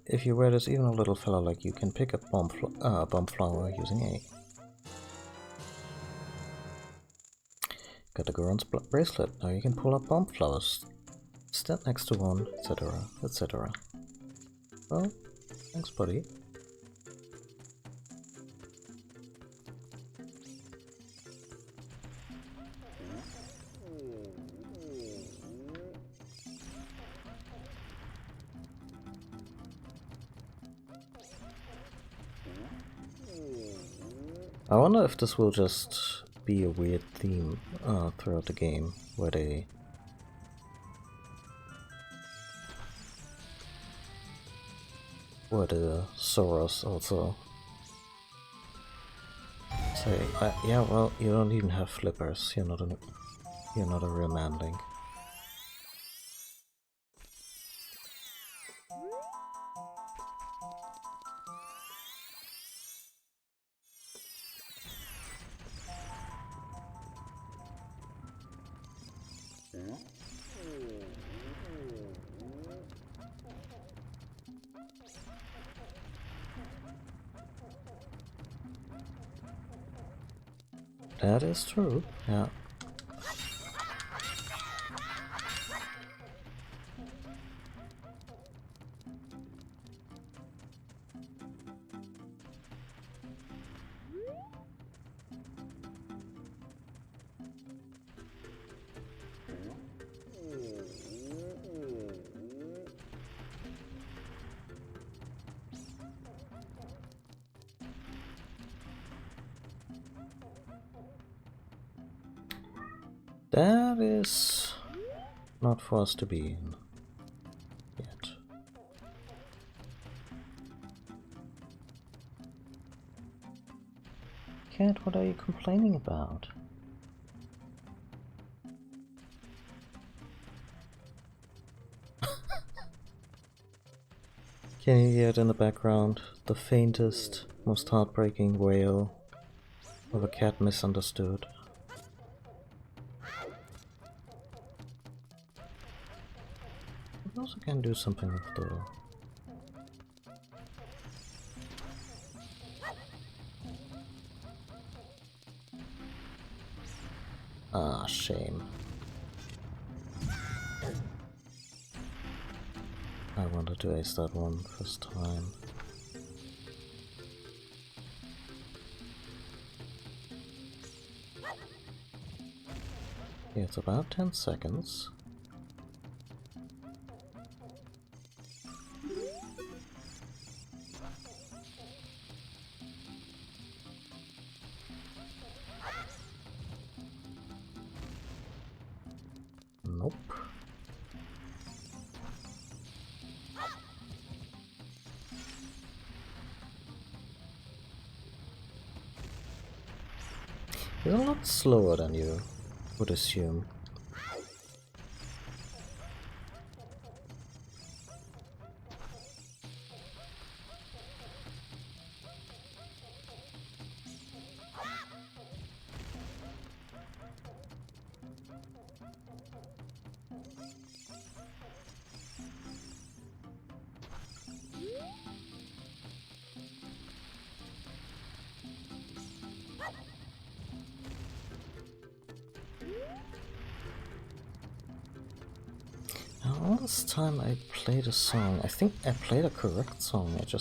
If you wear this, even a little fella like you can pick up bomb flower using A. Got the Goron's bracelet. Now you can pull up bomb flowers. Stand next to one, etc., etc. Well, thanks, buddy. I wonder if this will just be a weird theme throughout the game, where the Soros also say, yeah, well, you don't even have flippers. You're not a real man, Link. That is true, yeah. That is not for us to be in yet. Cat, what are you complaining about? Can you hear it in the background? The faintest, most heartbreaking wail of a cat misunderstood. I also can do something with the... Ah, shame. I wanted to ace that one first time. Okay, it's about 10 seconds. Nope. He's a lot slower than you would assume. All this time I played a song. I think I played a correct song. Did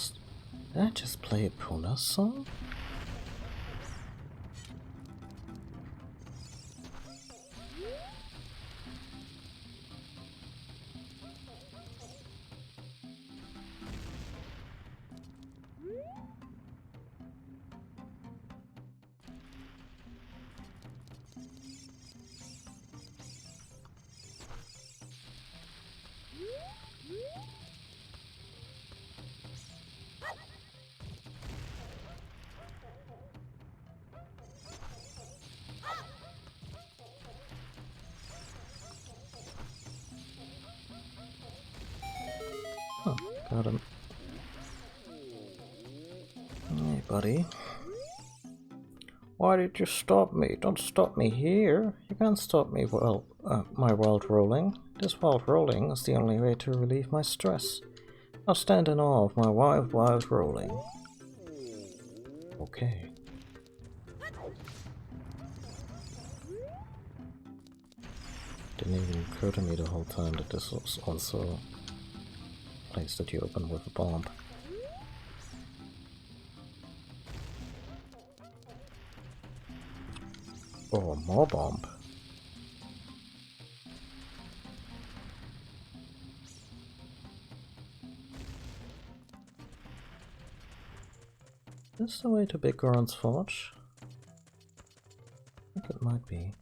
I just play a Puna song? Oh, got him. Hey, buddy. Why did you stop me? Don't stop me here. You can't stop me my world rolling. This world rolling is the only way to relieve my stress. I'll stand in awe of my wild, wild rolling. Okay. Didn't even occur to me the whole time that this was also a place that you open with a bomb. Oh, more bomb. Is this the way to Big Goron's Forge? I think it might be.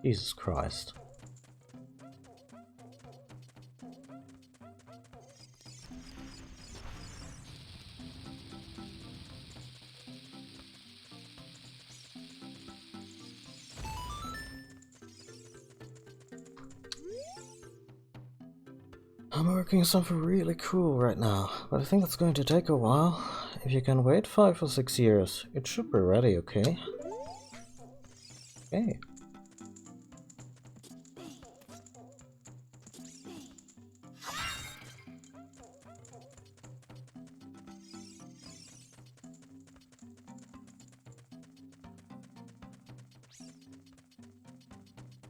Jesus Christ. I'm working on something really cool right now, but I think it's going to take a while. If you can wait 5 or 6 years, it should be ready, okay? Okay.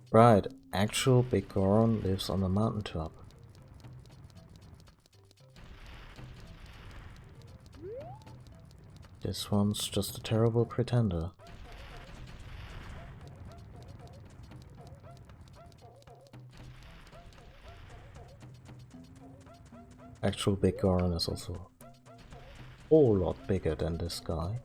Right, actual Big Goron lives on the mountaintop. This one's just a terrible pretender. actual big Goron is also a whole lot bigger than this guy.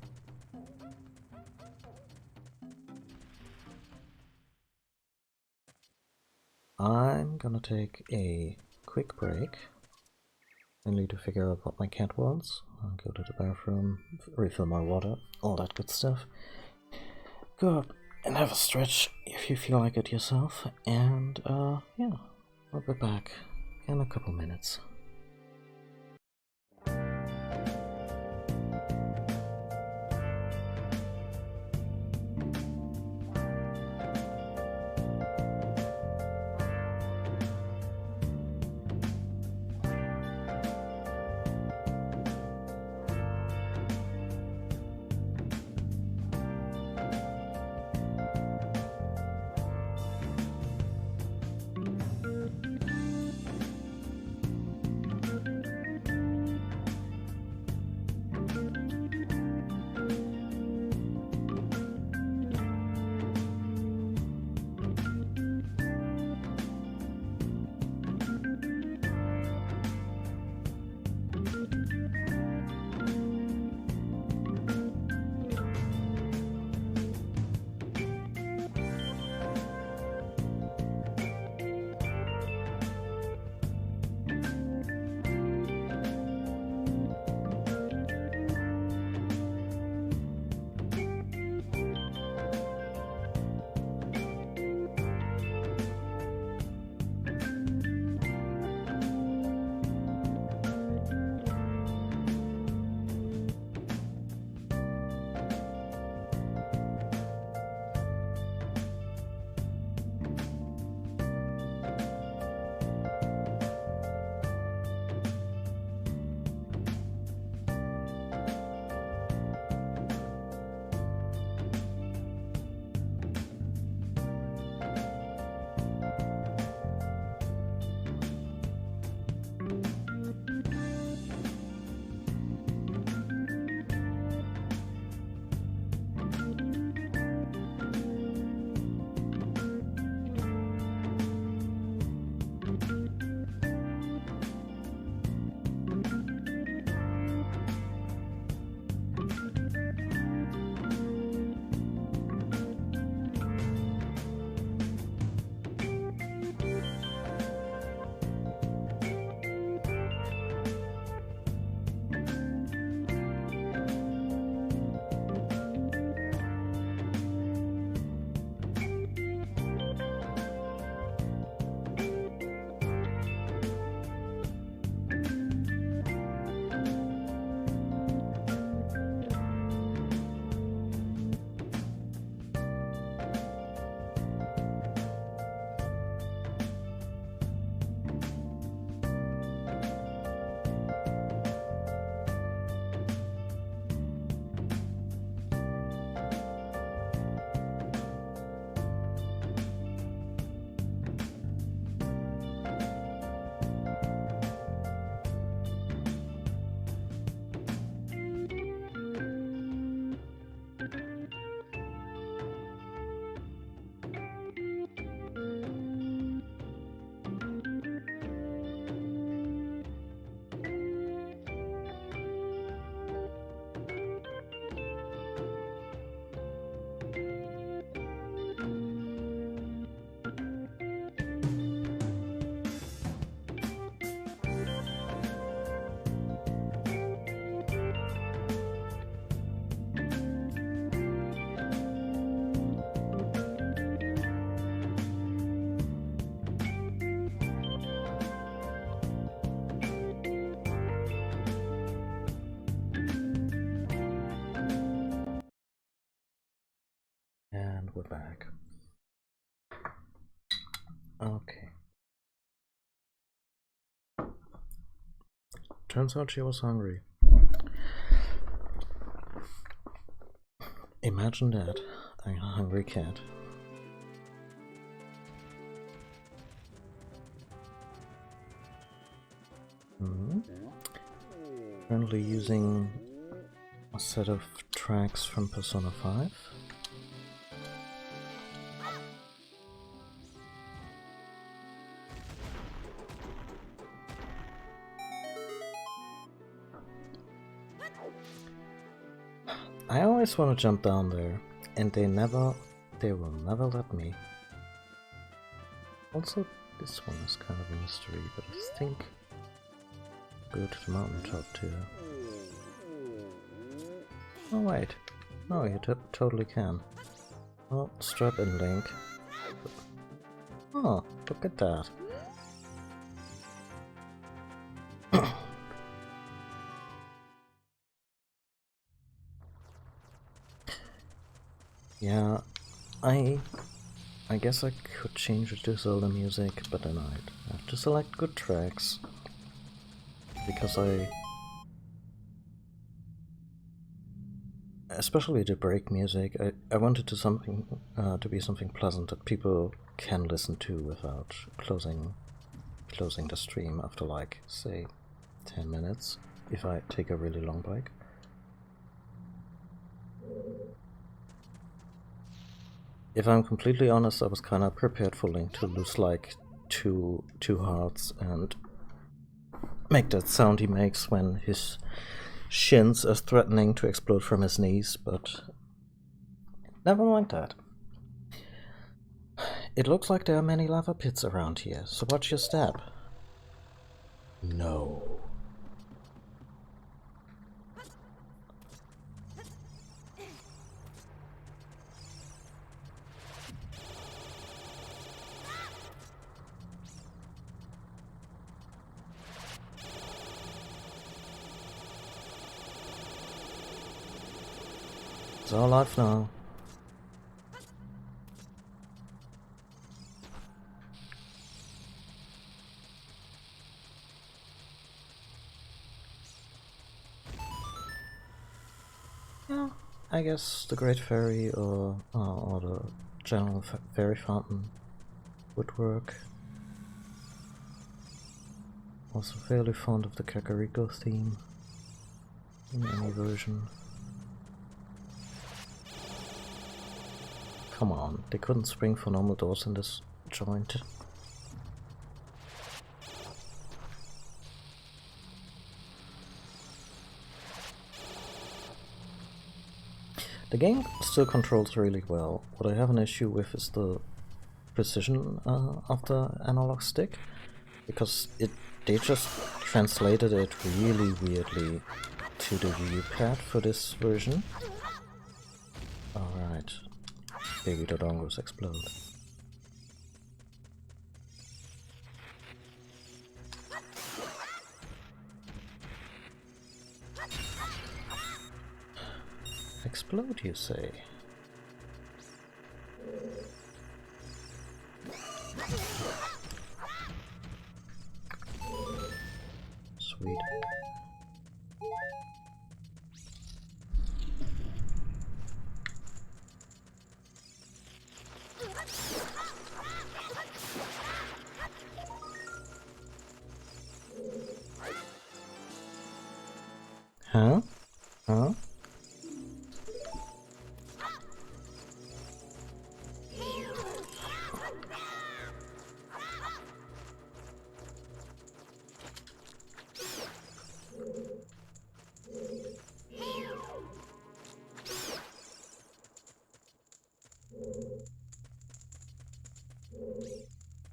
I'm gonna take a quick break. I need to figure out what my cat wants. I'll go to the bathroom, refill my water, all that good stuff. Go up and have a stretch if you feel like it yourself, and yeah, I'll be back in a couple minutes. And we're back. Okay. Turns out she was hungry. Imagine that, a hungry cat. Currently using a set of tracks from Persona 5. always want to jump down there, and they will never let me. Also, this one is kind of a mystery, but I think I'll go to the mountaintop too. Oh wait, no, you totally can. Oh, strap in, Link. Oh, look at that. Yeah, I guess I could change it to Zelda music, but then I'd have to select good tracks. Because especially the break music, I wanted to be something pleasant that people can listen to without closing the stream after, like, say 10 minutes if I take a really long break. If I'm completely honest, I was kinda prepared for Link to lose like two hearts and make that sound he makes when his shins are threatening to explode from his knees, but never mind that. It looks like there are many lava pits around here, so watch your step. No. It's all life now. Yeah, I guess the Great Fairy or the General Fairy Fountain would work. Also fairly fond of the Kakariko theme in any version. Come on, they couldn't spring for normal doors in this joint. The game still controls really well. What I have an issue with is the precision of the analog stick, because they just translated it really weirdly to the Wii pad for this version. Alright, baby dodongos explode. Explode, you say? Sweet. Huh? Huh?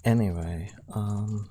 Anyway, oh.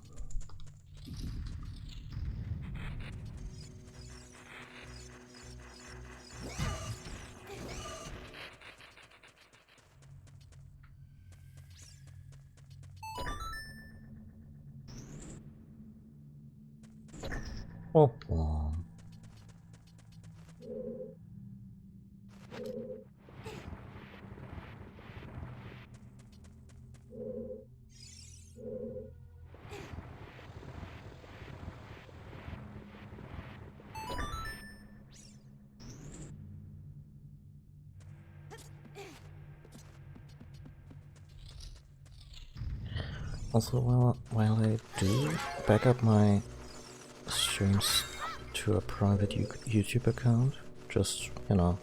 Also, while I do back up my streams to a private YouTube account, just, you know,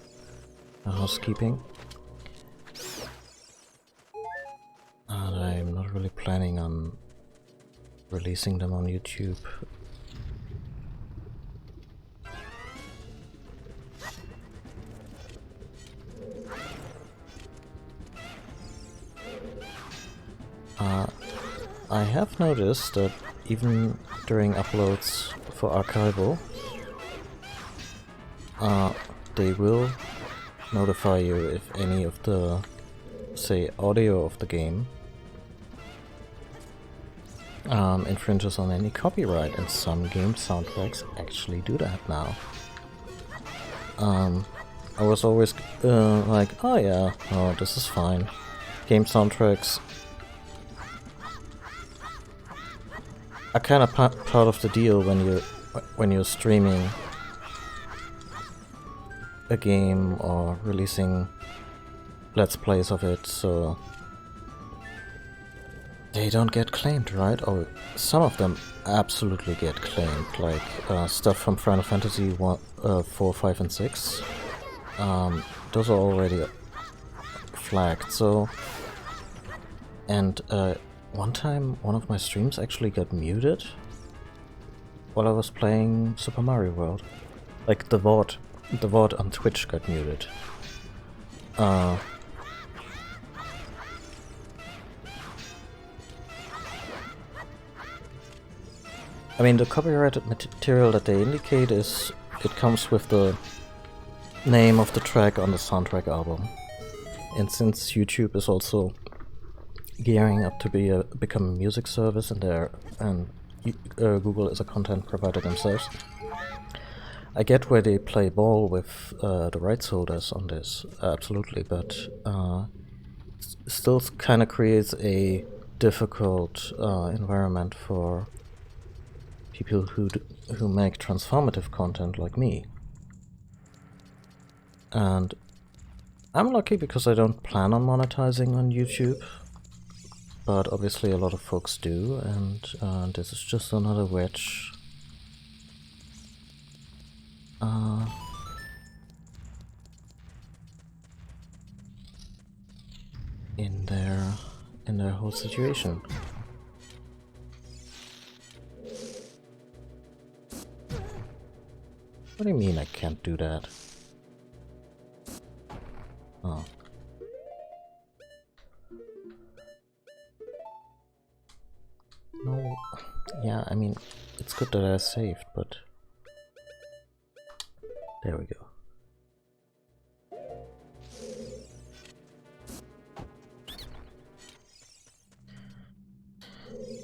a housekeeping. And I'm not really planning on releasing them on YouTube. I have noticed that even during uploads for archival, they will notify you if any of the, say, audio of the game infringes on any copyright, and some game soundtracks actually do that now. I was always like, oh yeah, oh, this is fine. Game soundtracks are kind of part of the deal when you're streaming a game or releasing let's plays of it, so they don't get claimed, right? Or some of them absolutely get claimed, like stuff from Final Fantasy 4, 5, and 6. Those are already flagged. So, and one time, one of my streams actually got muted while I was playing Super Mario World. Like the VOD on Twitch got muted. I mean, the copyrighted material that they indicate is, it comes with the name of the track on the soundtrack album. And since YouTube is also gearing up to become a music service and Google is a content provider themselves, I get where they play ball with the rights holders on this, absolutely, but still kind of creates a difficult environment for people who make transformative content like me. And I'm lucky because I don't plan on monetizing on YouTube, but obviously a lot of folks do, and this is just another wedge in their whole situation. What do you mean I can't do that? Oh. No, yeah, I mean, it's good that I saved, but there we go.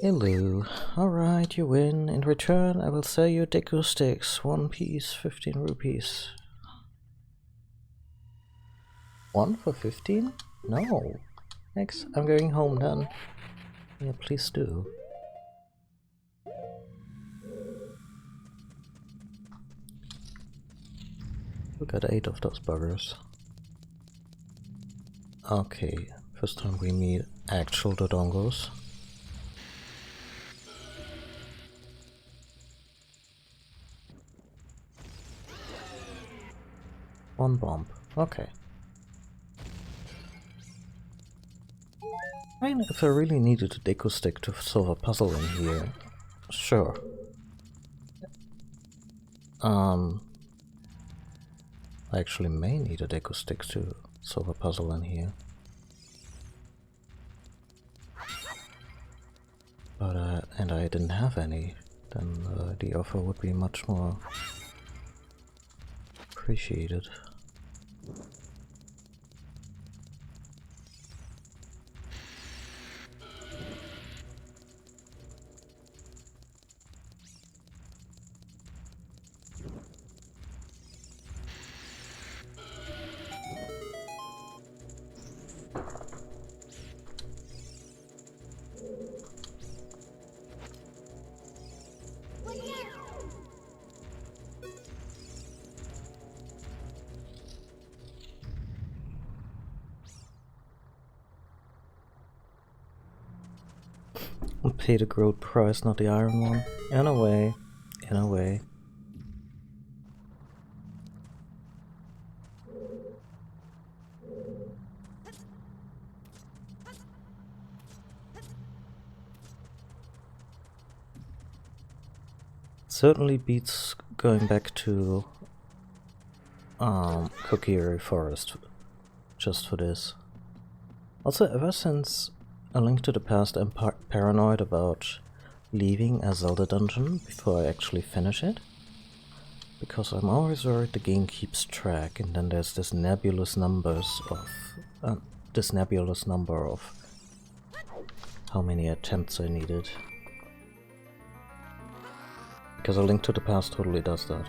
Hello. Alright, you win. In return, I will sell you Deku sticks. 1 piece, 15 rupees. 1 for 15? No. Thanks, I'm going home then. Yeah, please do. We got 8 of those buggers. Okay, first time we meet actual Dodongos. One bomb. Okay. I mean, if I really needed a Deku stick to solve a puzzle in here, sure. I actually may need a Deku stick to solve a puzzle in here. But, and I didn't have any, then the offer would be much more appreciated. Pay the gold price, not the iron one. In a way. In a way. Certainly beats going back to Kokiri Forest just for this. Also, ever since A Link to the Past, I'm paranoid about leaving a Zelda dungeon before I actually finish it. Because I'm always worried the game keeps track, and then there's this nebulous number of how many attempts I needed. Because A Link to the Past totally does that.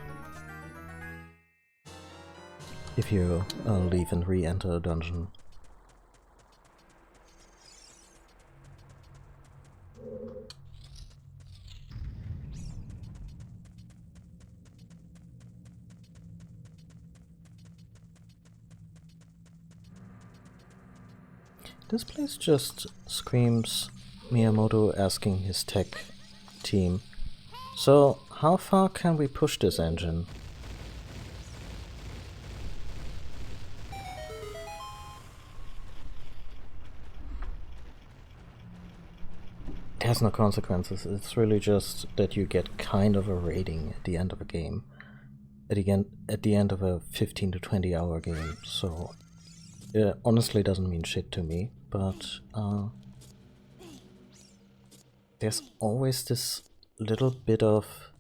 If you leave and re-enter a dungeon. This place just screams Miyamoto asking his tech team, so how far can we push this engine? It has no consequences, it's really just that you get kind of a rating at the end of a game. At the end of a 15 to 20 hour game, so it honestly doesn't mean shit to me, but there's always this little bit of,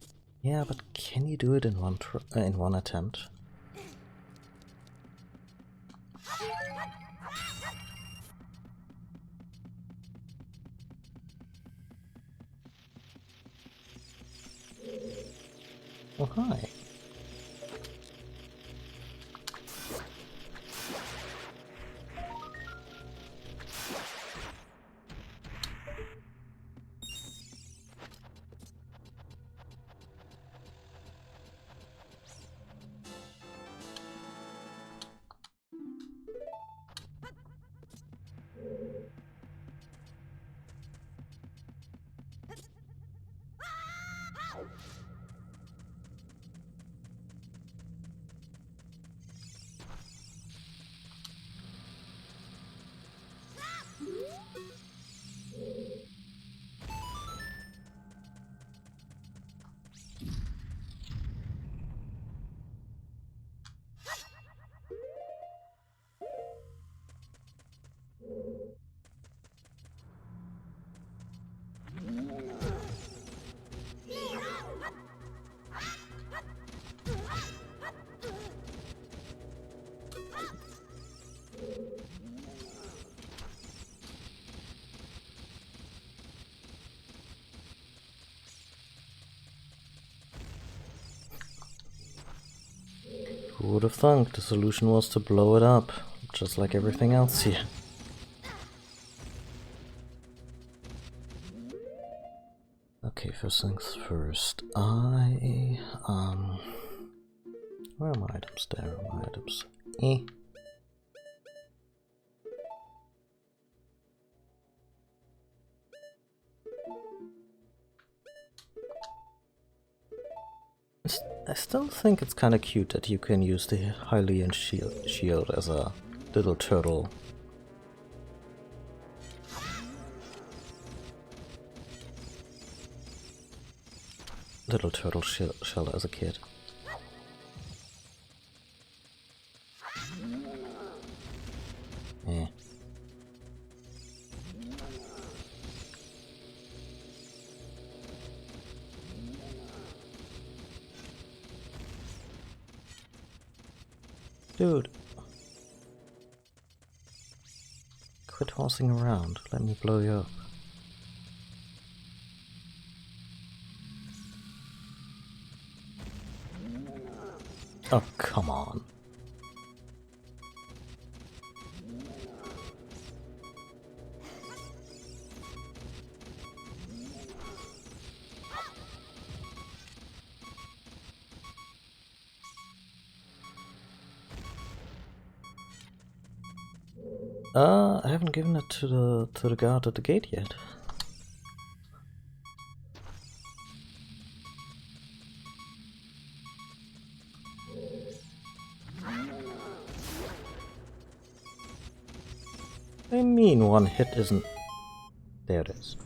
yeah, but can you do it in one attempt? Oh, hi. Who would have thunk the solution was to blow it up, just like everything else here. Okay, first things first, where are my items? There are my items. I still think it's kinda cute that you can use the Hylian shield as a little turtle. Little turtle shell as a kid. Eh. Dude. Quit horsing around. Let me blow you up. Oh, come on. I haven't given it to the guard at the gate yet. I mean, one hit isn't... There it is.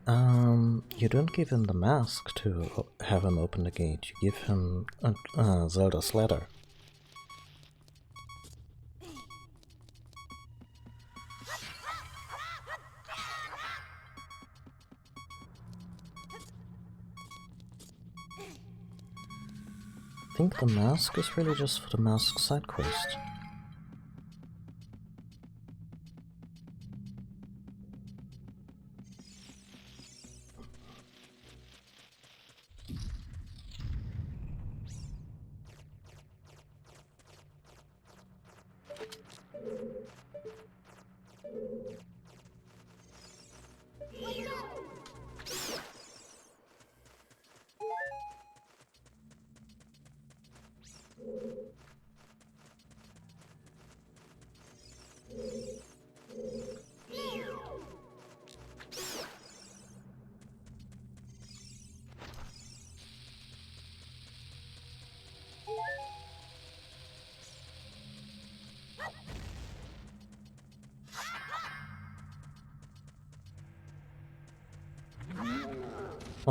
You don't give him the mask to have him open the gate. You give him Zelda's letter. I think the mask is really just for the mask side quest.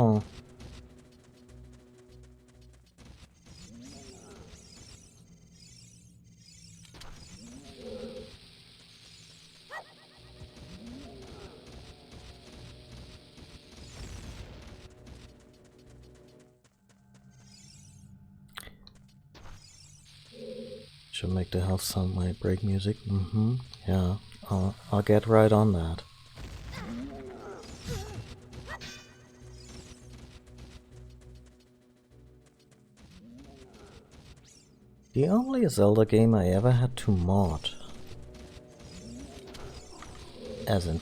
Oh. Should make the health sound my break music. Yeah, I'll get right on that. The only Zelda game I ever had to mod, as in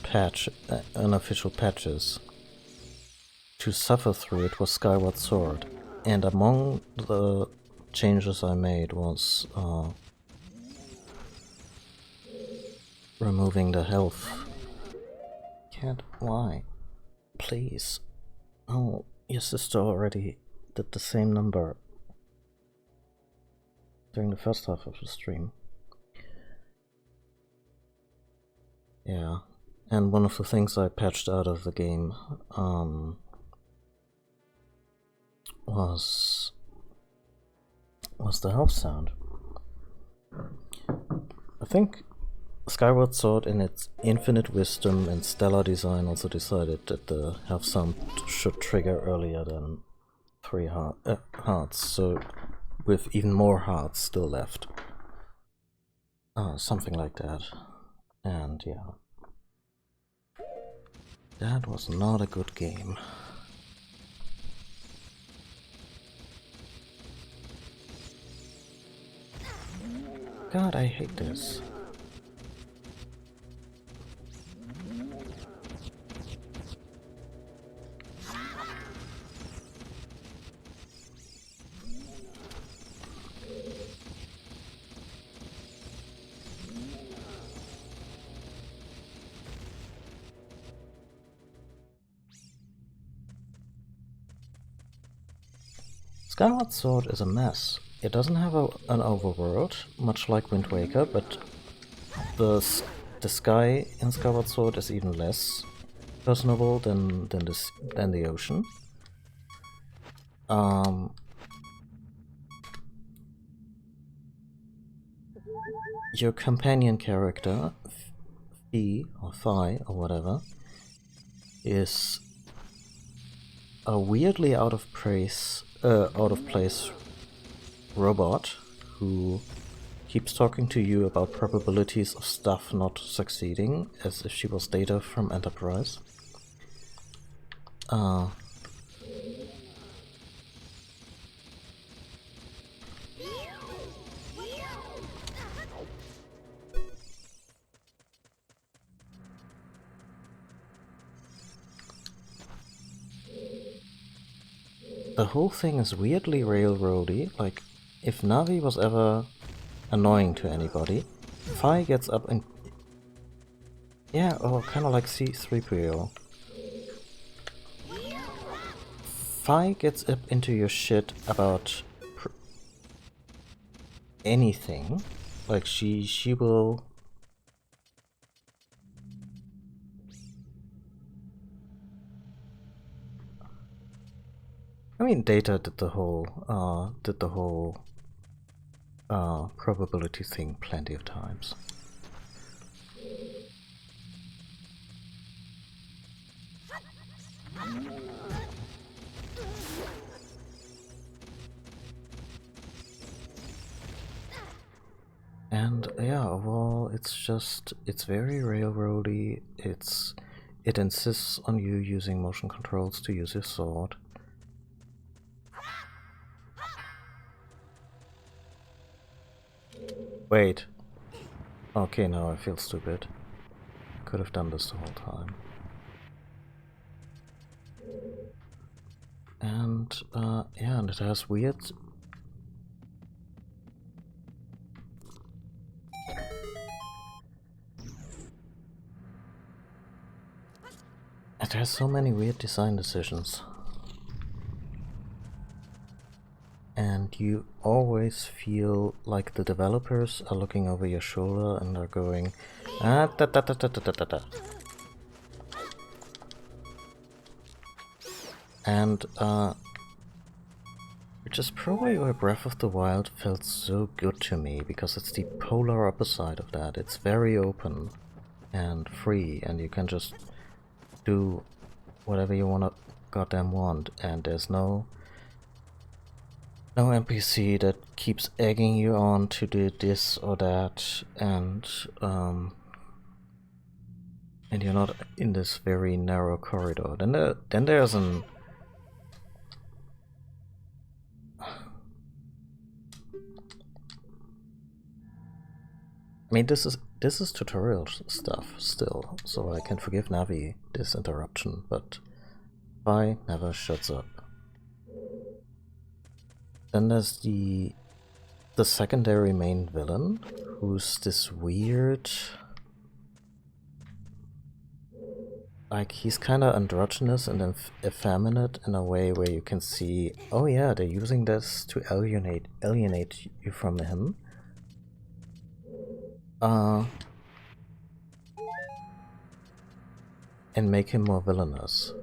unofficial patches, to suffer through it was Skyward Sword. And among the changes I made was removing the health. Cat, why? Please. Oh, your sister already did the same number during the first half of the stream. Yeah, and one of the things I patched out of the game was the health sound. I think Skyward Sword, in its infinite wisdom and stellar design, also decided that the health sound should trigger earlier than 3 hearts, so with even more hearts still left. Something like that. And yeah. That was not a good game. God, I hate this. Skyward Sword is a mess. It doesn't have an overworld, much like Wind Waker, but the sky in Skyward Sword is even less personable than the ocean. Your companion character, Fi or Phi or whatever, is a weirdly out of place robot who keeps talking to you about probabilities of stuff not succeeding, as if she was Data from Enterprise. The whole thing is weirdly railroady. Like, if Navi was ever annoying to anybody, Phi gets up and... Yeah, or kinda like C-3PO. Phi gets up into your shit about anything. Like, she will... I mean, Data did the whole probability thing plenty of times. And yeah, overall, it's very railroady. It insists on you using motion controls to use your sword. Wait. Okay, now I feel stupid. Could have done this the whole time. And yeah, and it has weird. It has so many weird design decisions. And you always feel like the developers are looking over your shoulder and are going, ah, da da da da da da da. And which is probably why Breath of the Wild felt so good to me, because it's the polar opposite of that. It's very open and free, and you can just do whatever you goddamn want, and there's no NPC that keeps egging you on to do this or that, and you're not in this very narrow corridor. Then there's an I mean, this is tutorial stuff still, so I can forgive Navi this interruption, but Vi never shuts up. Then there's the secondary main villain, who's this weird, like, he's kind of androgynous and effeminate in a way where you can see, oh yeah, they're using this to alienate you from him. And make him more villainous.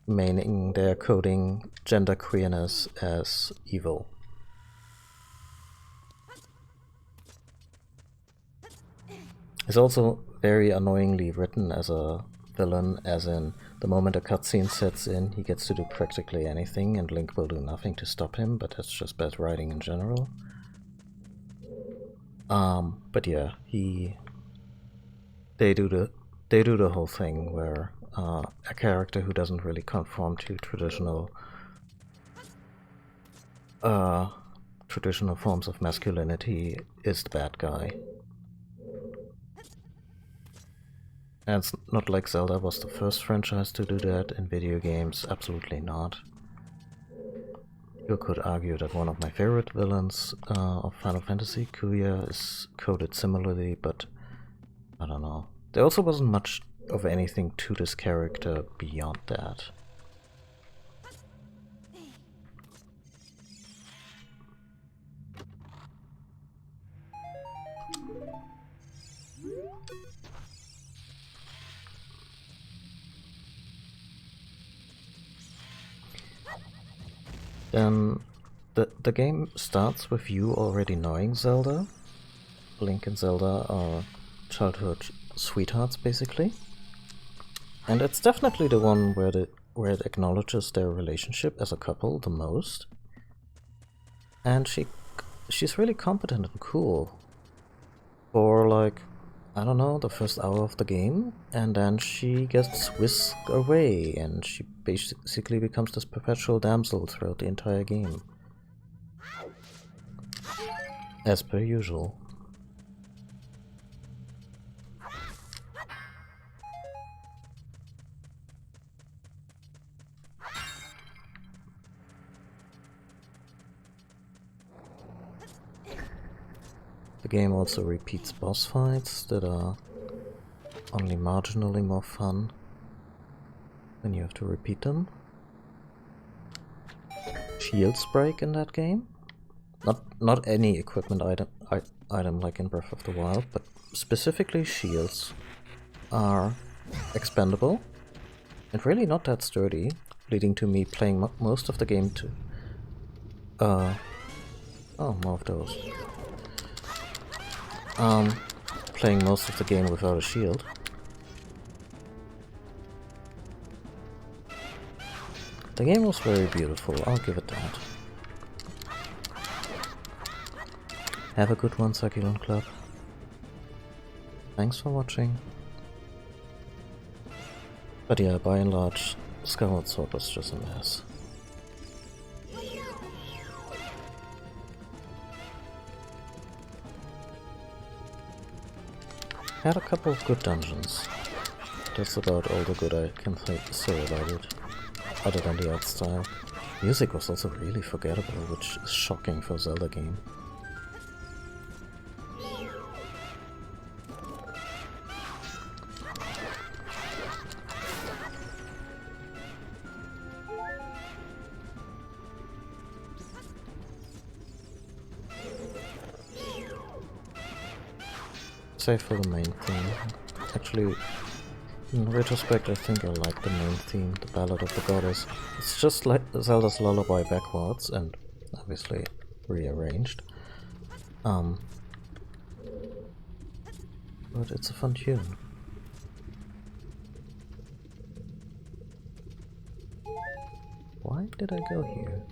Meaning they're coding genderqueerness as evil. It's also very annoyingly written as a villain, as in the moment a cutscene sets in, he gets to do practically anything and Link will do nothing to stop him, but that's just bad writing in general. But yeah, they do the whole thing where a character who doesn't really conform to traditional forms of masculinity is the bad guy. And it's not like Zelda was the first franchise to do that in video games, absolutely not. You could argue that one of my favorite villains of Final Fantasy, Kuya, is coded similarly, but I don't know. There also wasn't much of anything to this character beyond that. Then the game starts with you already knowing Zelda. Link and Zelda are childhood sweethearts, basically. And it's definitely the one where it acknowledges their relationship as a couple the most. And she's really competent and cool for, like, I don't know, the first hour of the game, and then she gets whisked away and she basically becomes this perpetual damsel throughout the entire game. As per usual. The game also repeats boss fights that are only marginally more fun when you have to repeat them. Shields break in that game. Not any equipment item like in Breath of the Wild, but specifically shields. are expendable and really not that sturdy, leading to me playing most of the game to... oh, more of those. Playing most of the game without a shield. The game was very beautiful, I'll give it that. Have a good one, Succulent Club. Thanks for watching. But yeah, by and large, Skyward Sword was just a mess. Had a couple of good dungeons. That's about all the good I can say about it, other than the art style. Music was also really forgettable, which is shocking for a Zelda game. Save for the main theme. Actually, in retrospect, I think I like the main theme, the Ballad of the Goddess. It's just like Zelda's Lullaby backwards and obviously rearranged. But it's a fun tune. Why did I go here?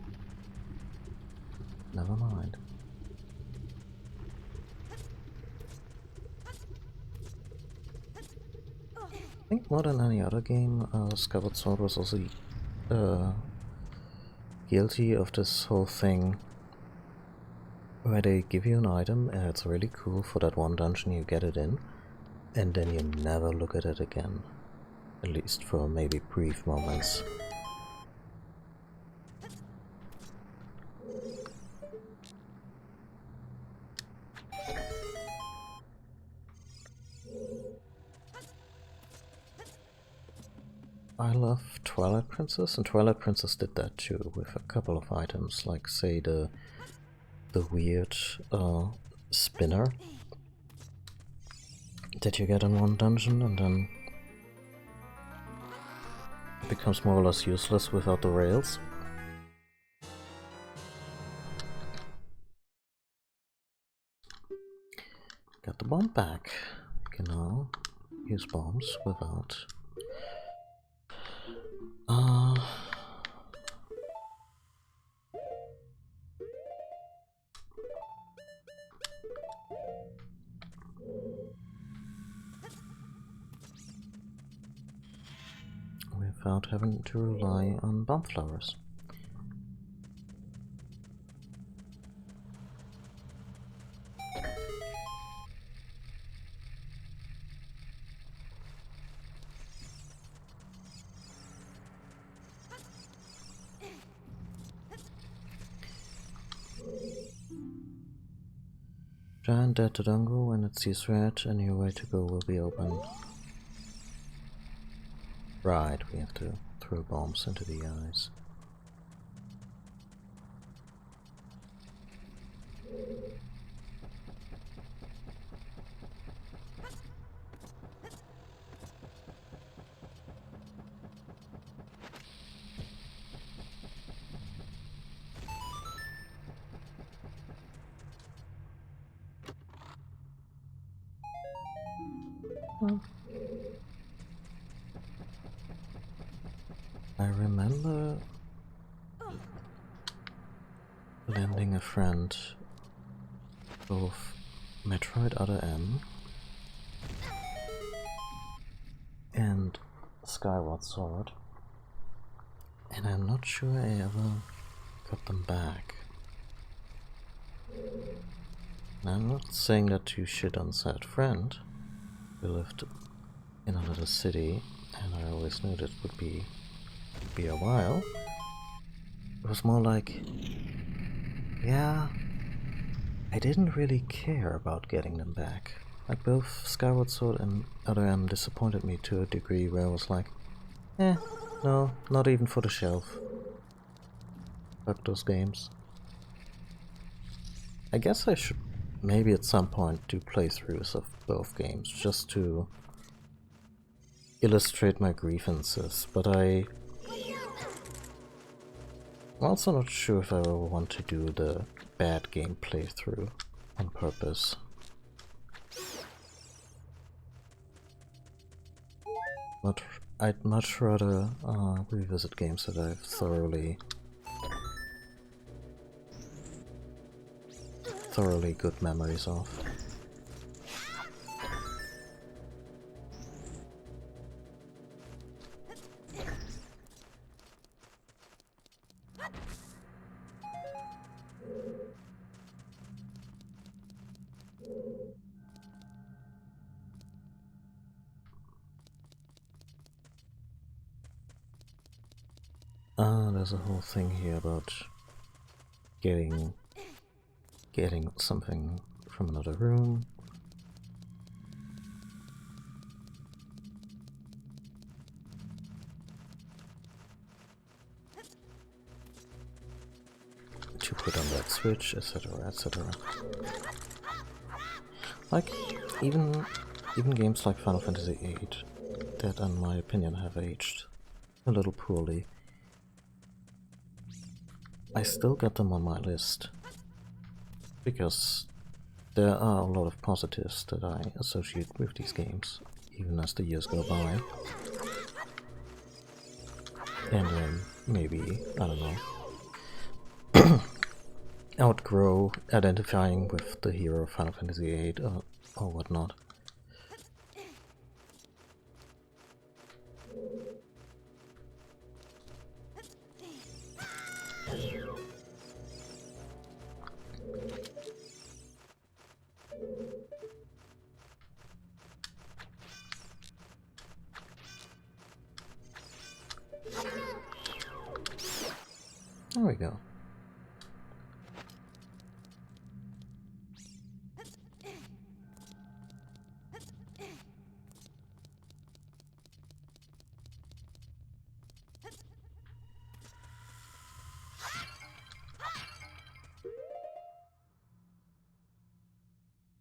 Never mind. I think more than any other game, Skyward Sword was also guilty of this whole thing where they give you an item and it's really cool for that one dungeon you get it in, and then you never look at it again, at least for maybe brief moments. I love Twilight Princess, and Twilight Princess did that too, with a couple of items, like say the weird spinner that you get in one dungeon, and then it becomes more or less useless without the rails. Got the bomb back. You can now use bombs without... without having to rely on bomb flowers. Giant dead Dodongo, when it sees red, a new way to go will be opened. Right, we have to throw bombs into the eyes. Well, I remember lending a friend both Metroid Other M and Skyward Sword, and I'm not sure I ever got them back. Now, I'm not saying that you shit on said friend. We lived in another city, and I always knew that would be a while. It was more like, yeah, I didn't really care about getting them back. Like, both Skyward Sword and Other M disappointed me to a degree where I was like, no, not even for the shelf. Fuck those games. I guess I should maybe at some point do playthroughs of both games, just to illustrate my grievances, but I'm also not sure if I ever want to do the bad game playthrough on purpose. I'd much rather revisit games that I've thoroughly good memories of. There's a whole thing here about getting something from another room. To put on that switch, etc., etc. Like, even games like Final Fantasy VIII, that in my opinion have aged a little poorly, I still got them on my list, because there are a lot of positives that I associate with these games, even as the years go by. And then maybe, I don't know, outgrow identifying with the hero of Final Fantasy VIII or whatnot. There we go.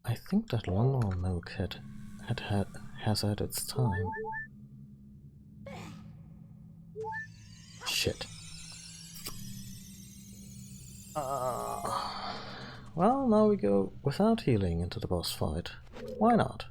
I think that Long Milk has had its time. Shit. Well, now we go without healing into the boss fight. Why not?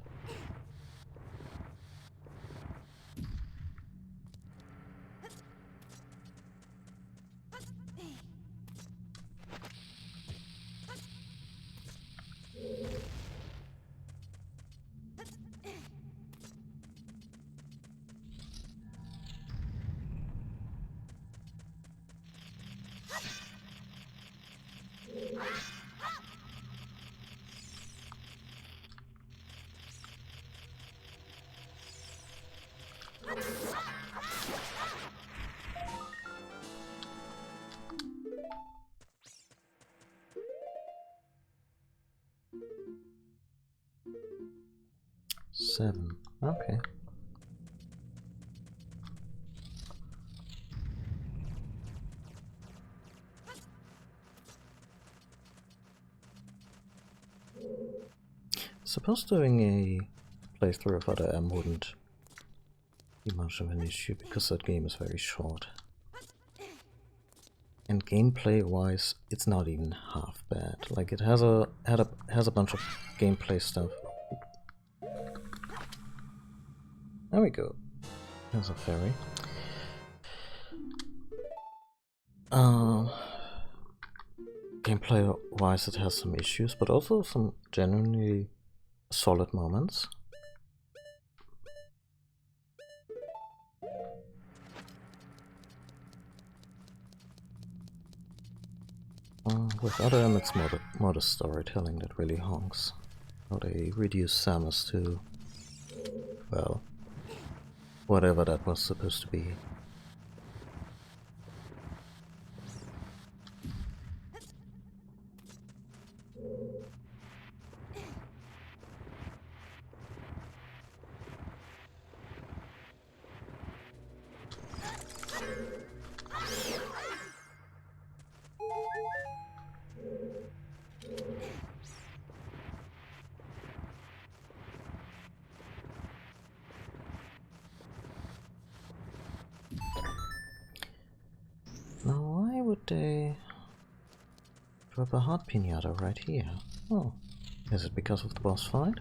Seven. Okay. Suppose doing a playthrough of Other M wouldn't be much of an issue because that game is very short. And gameplay-wise, it's not even half bad. Like, it has a bunch of gameplay stuff. There we go. There's a fairy. Gameplay-wise, it has some issues, but also some genuinely solid moments. With Other M, it's modest storytelling that really honks. How they reduce Samus to, well, whatever that was supposed to be. would they drop a hot pinata right here? Oh, is it because of the boss fight?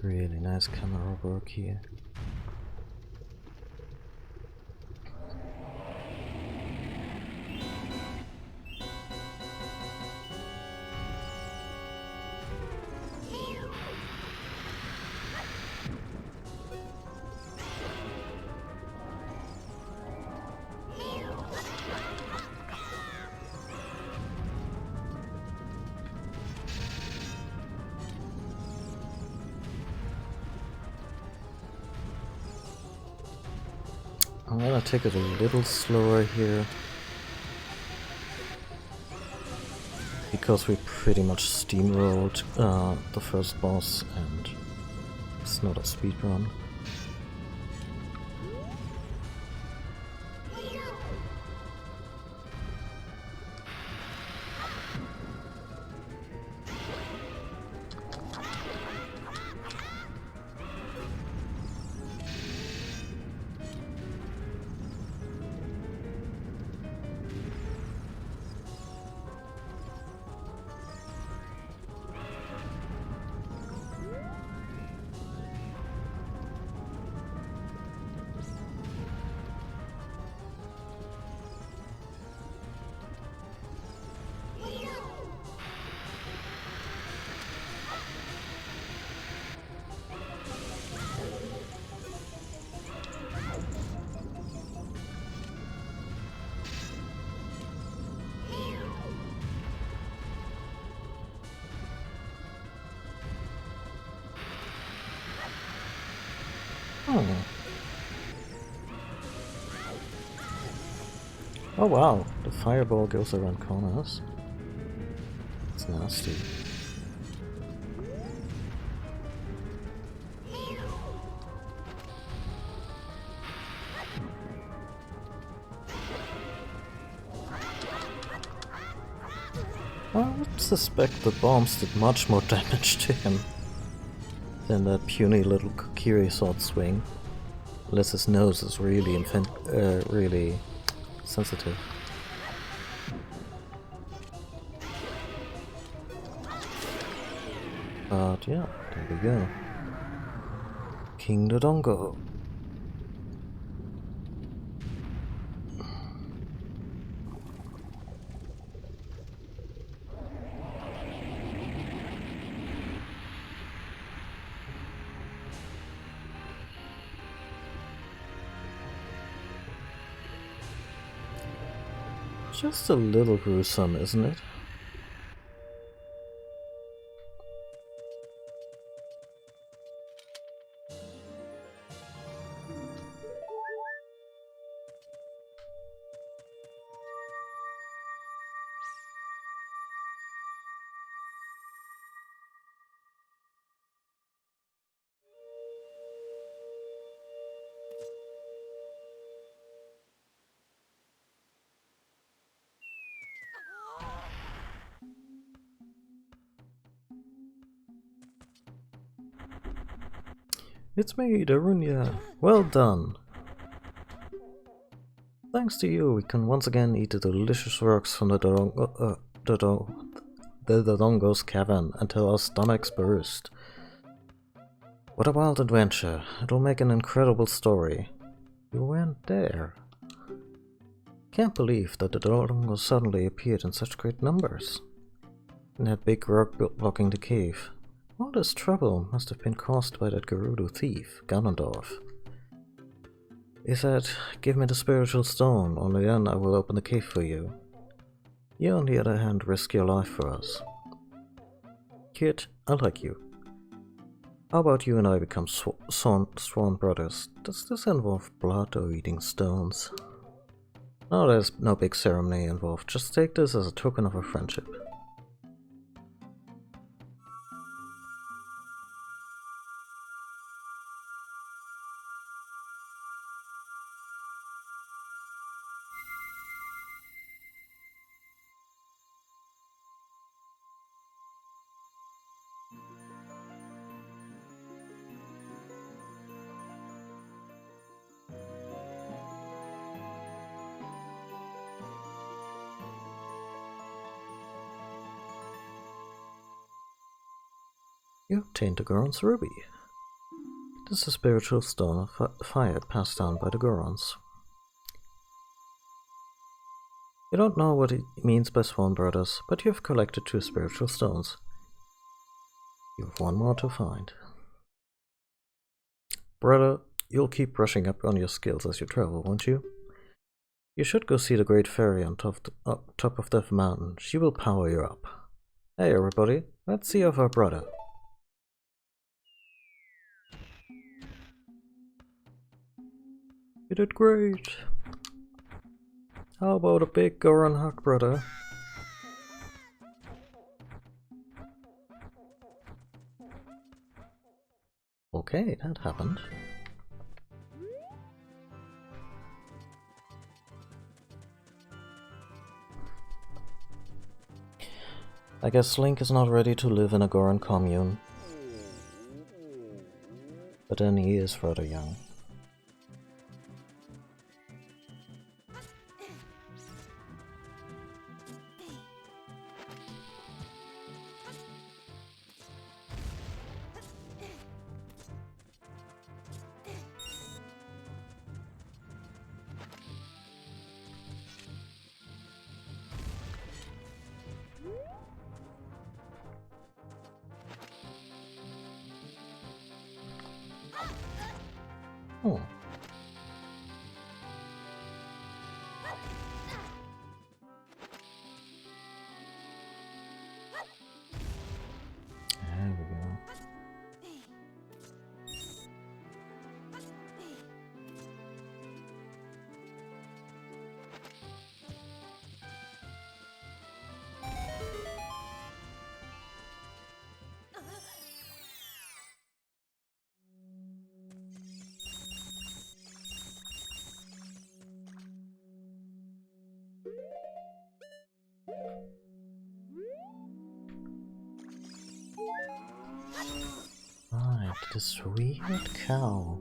Really nice camera work here. I'm gonna take it a little slower here, because we pretty much steamrolled the first boss and it's not a speed run. Oh. Oh wow, the fireball goes around corners. It's nasty. I would suspect the bombs did much more damage to him than that puny little Kokiri sword swing. Unless his nose is really really sensitive. But yeah, there we go. King Dodongo. Just a little gruesome, isn't it? It's me, Darunia. Well done. Thanks to you, we can once again eat the delicious works from the Dodongo's cavern until our stomachs burst. What a wild adventure. It'll make an incredible story. You went there. Can't believe that the Dodongo suddenly appeared in such great numbers. And that big rock blocking the cave. All this trouble must have been caused by that Gerudo thief, Ganondorf. He said, "Give me the spiritual stone, only then I will open the cave for you. You, on the other hand, risk your life for us." Kid, I like you. How about you and I become sworn brothers? Does this involve blood or eating stones? No, there's no big ceremony involved. Just take this as a token of our friendship. You obtained the Goron's ruby. This is a spiritual stone of fire passed down by the Gorons. You don't know what it means by sworn brothers, but you have collected 2 spiritual stones. You have 1 more to find. Brother, you'll keep brushing up on your skills as you travel, won't you? You should go see the Great Fairy on top of Death Mountain. She will power you up. Hey everybody, let's see of our brother. You did great. How about a big Goron hug, brother? Okay, that happened. I guess Link is not ready to live in a Goron commune. But then he is rather young. Oh. There we go. Right, this weird cow.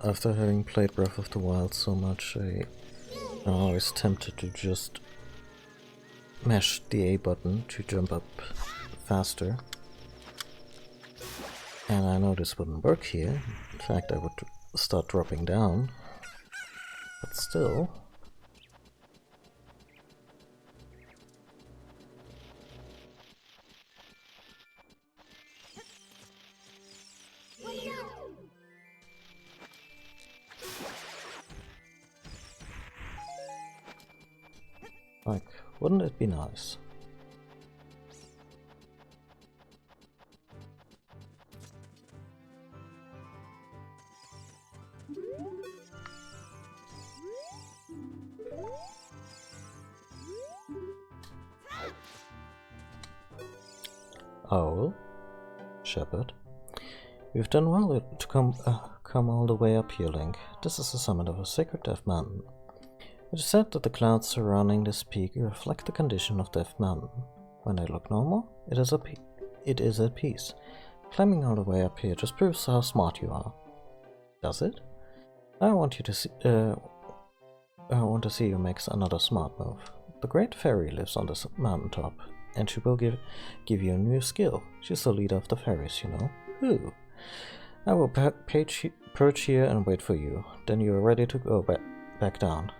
After having played Breath of the Wild so much, I'm always tempted to just mash the A button to jump up faster. And I know this wouldn't work here. In fact, I would start dropping down. But still... Like, wouldn't it be nice? Owl, Shepherd, you've done well to come all the way up here, Link. This is the summit of a sacred Death Mountain. It is said that the clouds surrounding this peak reflect the condition of Death Mountain. When they look normal, it is at peace. Climbing all the way up here just proves how smart you are. Does it? I want to see you make another smart move. The Great Fairy lives on this mountaintop, and she will give you a new skill. She's the leader of the fairies, you know. Who? I will perch here and wait for you. Then you are ready to go back down.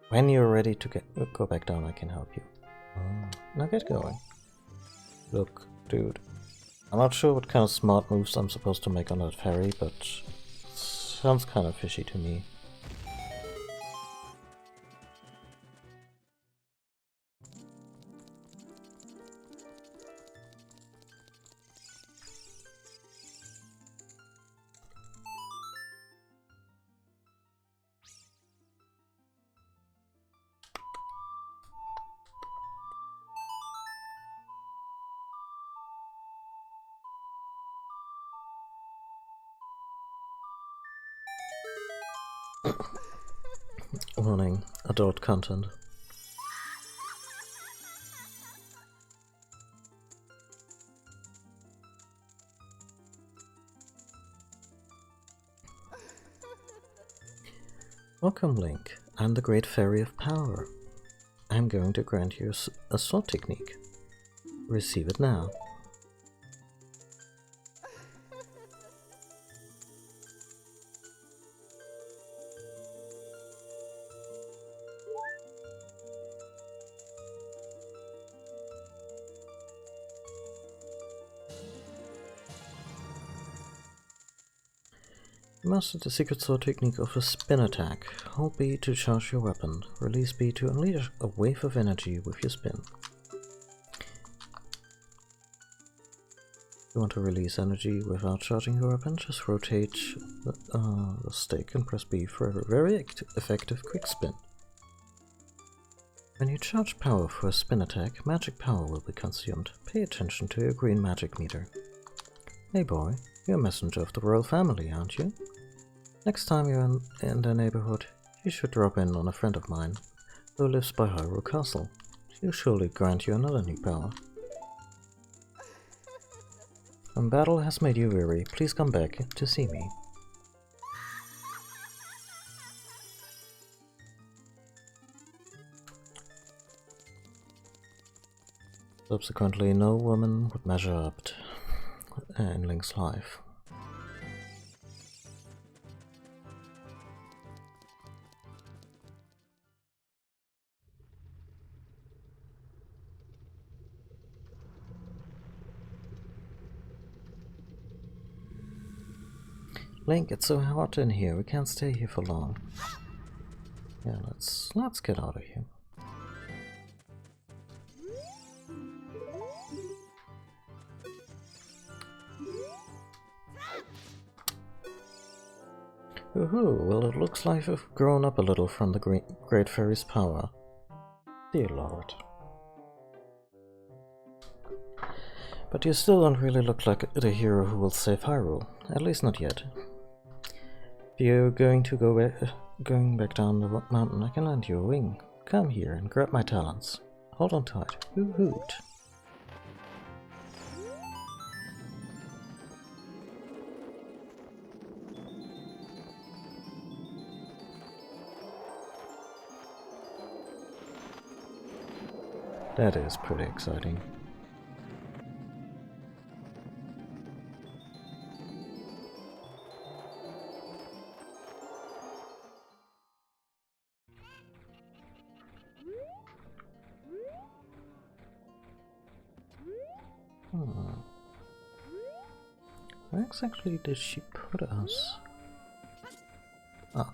When you're ready to go back down, I can help you. Now get going. Look, dude. I'm not sure what kind of smart moves I'm supposed to make on that fairy, but it sounds kind of fishy to me. Warning, adult content. Welcome, Link. I'm the Great Fairy of Power. I'm going to grant you a sword technique. Receive it now. Master the secret sword technique of a spin attack. Hold B to charge your weapon. Release B to unleash a wave of energy with your spin. If you want to release energy without charging your weapon, just rotate the stick and press B for a very effective quick spin. When you charge power for a spin attack, magic power will be consumed. Pay attention to your green magic meter. Hey boy, you're a messenger of the royal family, aren't you? Next time you're in the neighborhood, you should drop in on a friend of mine who lives by Hyrule Castle. She'll surely grant you another new power. When battle has made you weary, please come back to see me. Subsequently, no woman would measure up in Link's life. Link, it's so hot in here, we can't stay here for long. Yeah, let's get out of here. Woohoo, well it looks like we've grown up a little from the Great Fairy's power. Dear Lord. But you still don't really look like the hero who will save Hyrule, at least not yet. If you're going back down the mountain, I can lend you a wing. Come here and grab my talents. Hold on tight. Hoot hoot. That is pretty exciting. Where exactly did she put us? Ah.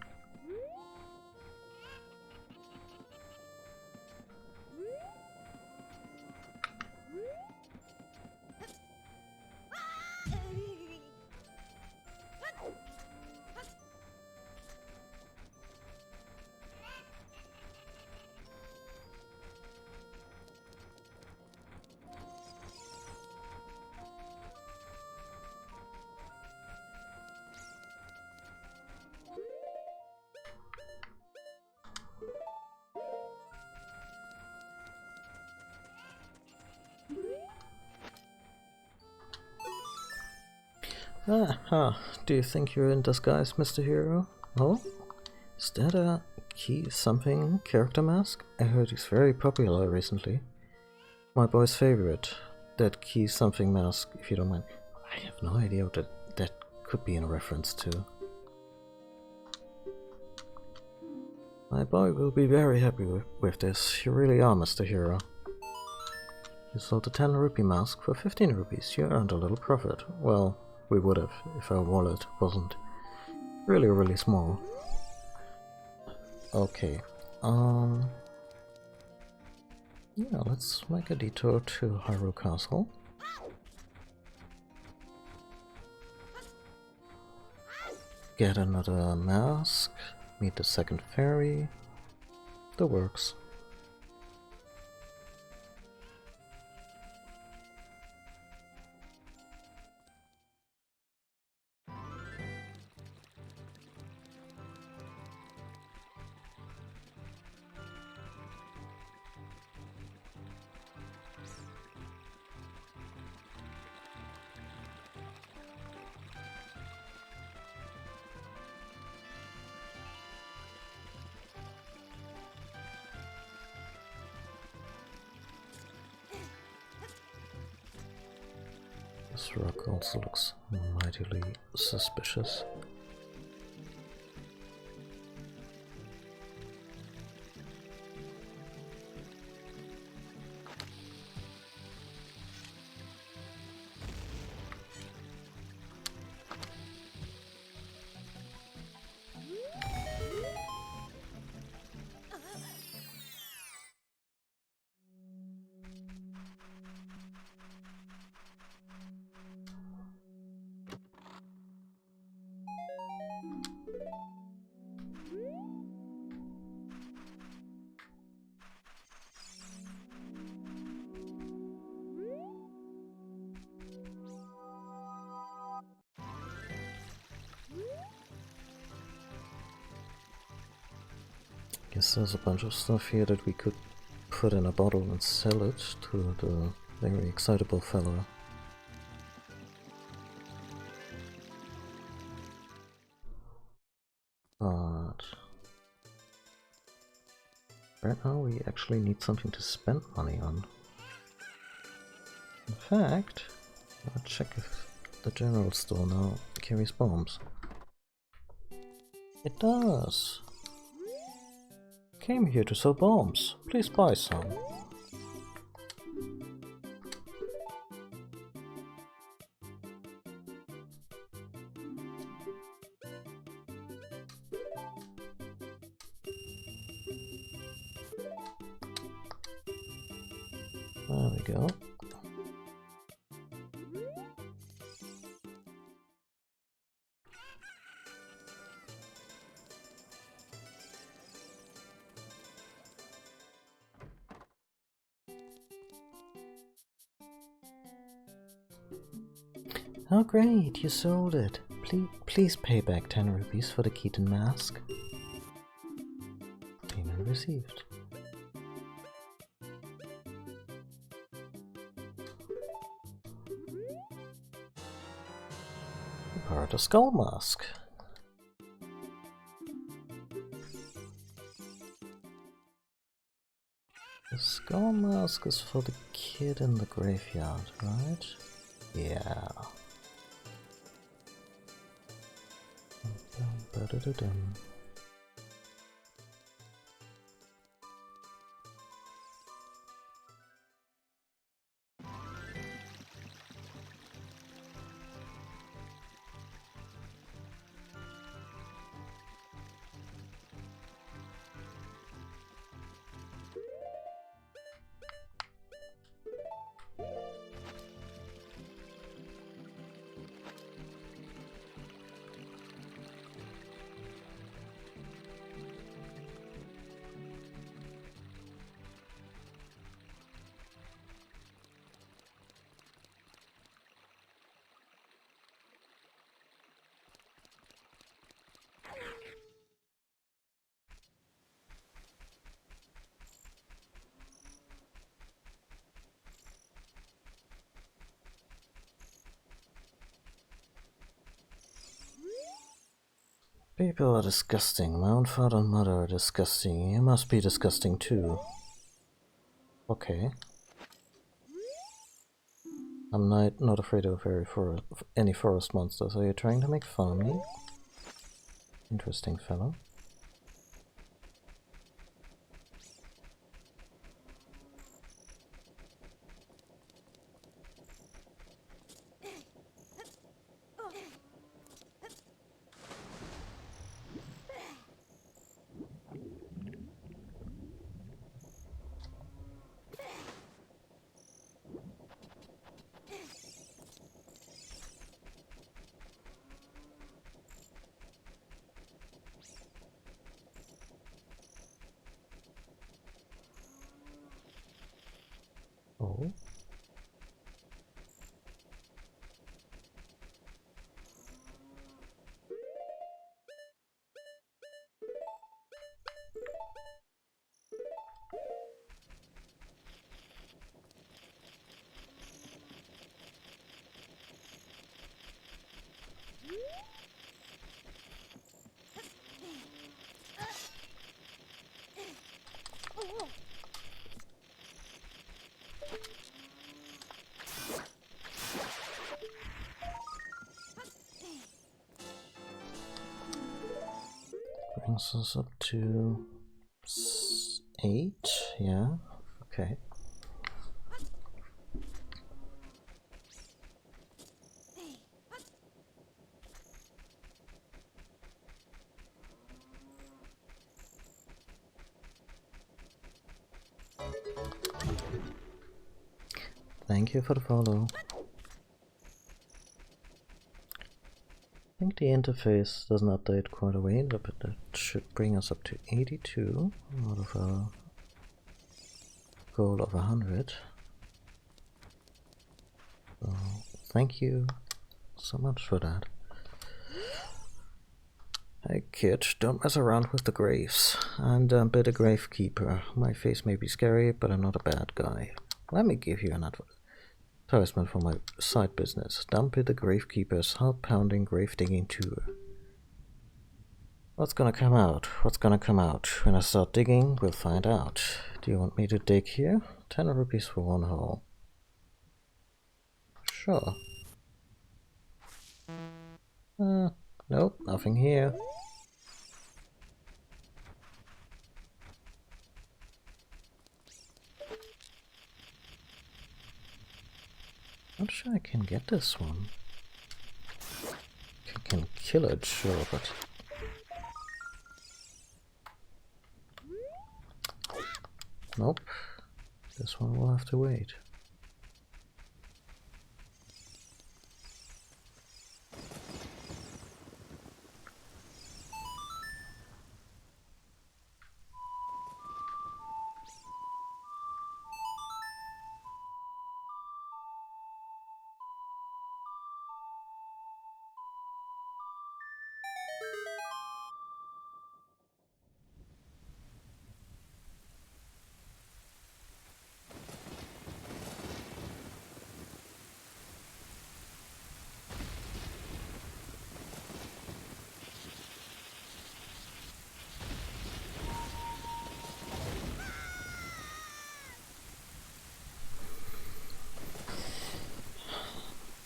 Ah, do you think you're in disguise, Mr. Hero? Oh? Is that a key something character mask? I heard he's very popular recently. My boy's favorite. That key something mask, if you don't mind. I have no idea what that could be in reference to. My boy will be very happy with this. You really are, Mr. Hero. You sold a 10 rupee mask for 15 rupees. You earned a little profit. Well, we would have if our wallet wasn't really small. Okay. Yeah, let's make a detour to Hyrule Castle. Get another mask. Meet the second fairy. The works. This rock also looks mightily suspicious. Guess there's a bunch of stuff here that we could put in a bottle and sell it to the very excitable fella. But right now we actually need something to spend money on. In fact, I'll check if the general store now carries bombs. It does! Came here to sell bombs. Please buy some. There we go. Oh great, you sold it. Please pay back 10 rupees for the Keaton mask. Payment received. Part of skull mask. The skull mask is for the kid in the graveyard, right? Yeah. Ba-da-da-dum. People are disgusting. My own father and mother are disgusting. You must be disgusting too. Okay. I'm not afraid of any forest monsters. Are you trying to make fun of me? Interesting fellow. Oh. Brings us up to 8, yeah, okay. Thank you for the follow. I think the interface doesn't update quite a way, but that should bring us up to 82 out of our goal of 100. So thank you so much for that. Hey kid, don't mess around with the graves. I'm Dumpy the Gravekeeper. My face may be scary, but I'm not a bad guy. Let me give you an advertisement for my side business. Dumpy the Gravekeeper's heart-pounding grave-digging tour. What's gonna come out? What's gonna come out? When I start digging, we'll find out. Do you want me to dig here? 10 rupees for one hole. Sure. Nope, nothing here. Not sure I can get this one. I can kill it, sure, but... Nope. This one will have to wait.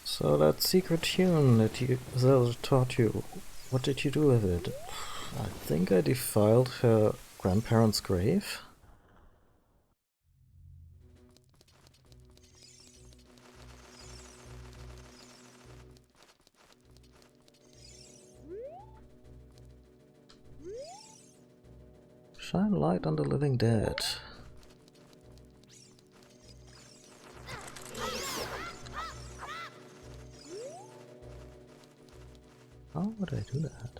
So that secret tune that Zelda taught you, what did you do with it? I think I defiled her grandparents' grave? Shine light on the living dead. How would I do that?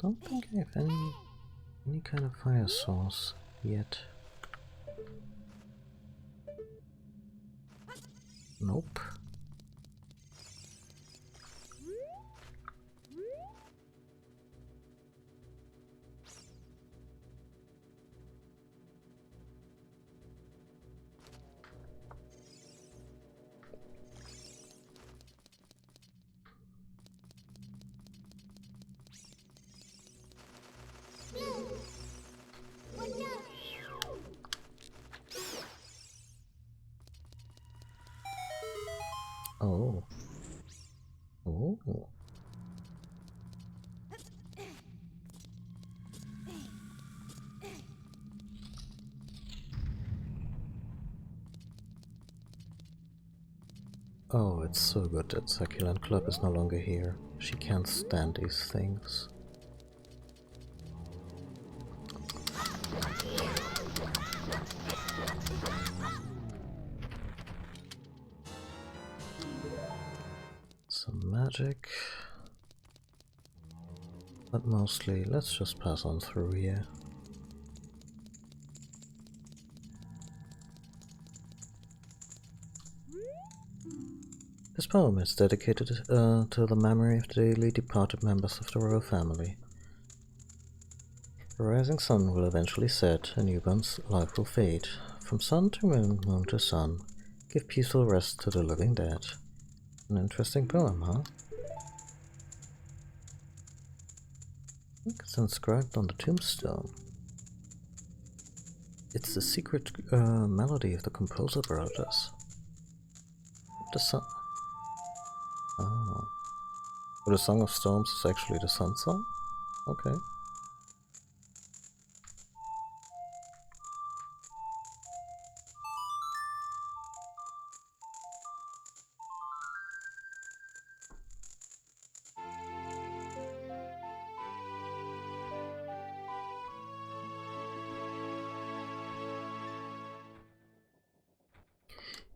Don't think I have any any kind of fire source yet. Nope. Oh. Oh. Oh, it's so good that Succulent Club is no longer here. She can't stand these things. Some magic. But mostly, let's just pass on through here. This poem is dedicated to the memory of the dearly departed members of the royal family. The rising sun will eventually set, and newborn's life will fade. From sun to moon, moon to sun, give peaceful rest to the living dead. An interesting poem, huh? I think it's inscribed on the tombstone. It's the secret melody of the composer brothers. The sun. Oh. But the Song of Storms is actually the Sun Song? Okay.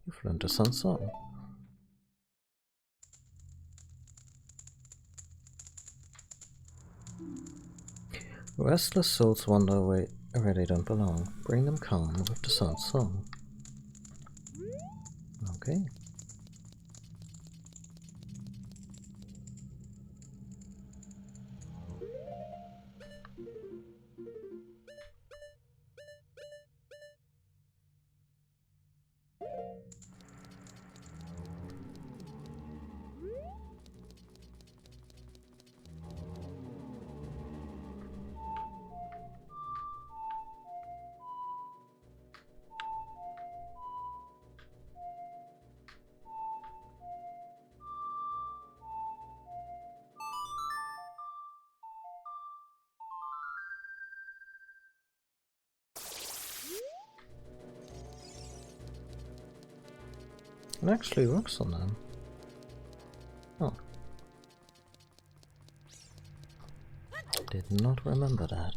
You've learned the Sun Song. Restless souls wander away where they don't belong. Bring them calm with the Sun Song. Okay. It actually works on them. Oh. Did not remember that.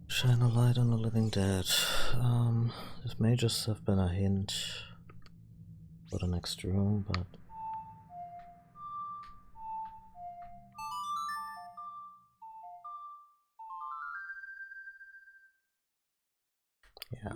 Shine a light on the living dead. This may just have been a hint for the next room, but yeah.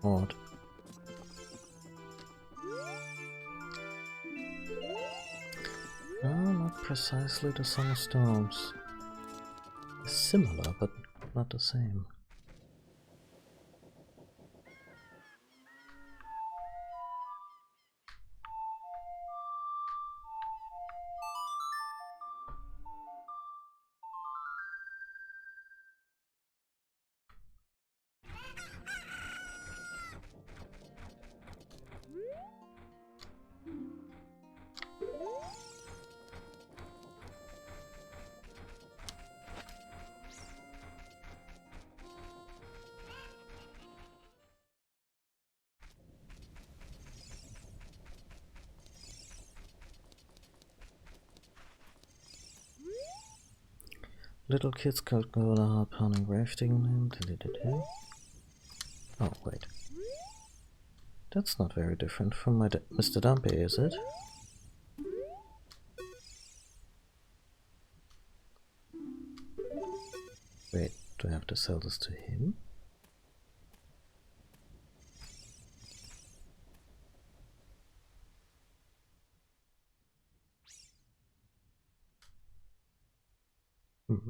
Odd. precisely the Song of Storms. Similar, but not the same. Little kids got going out pounding grave digging. Oh, wait. That's not very different from my Mr. Dumpy, is it? Wait, do I have to sell this to him? Hmm.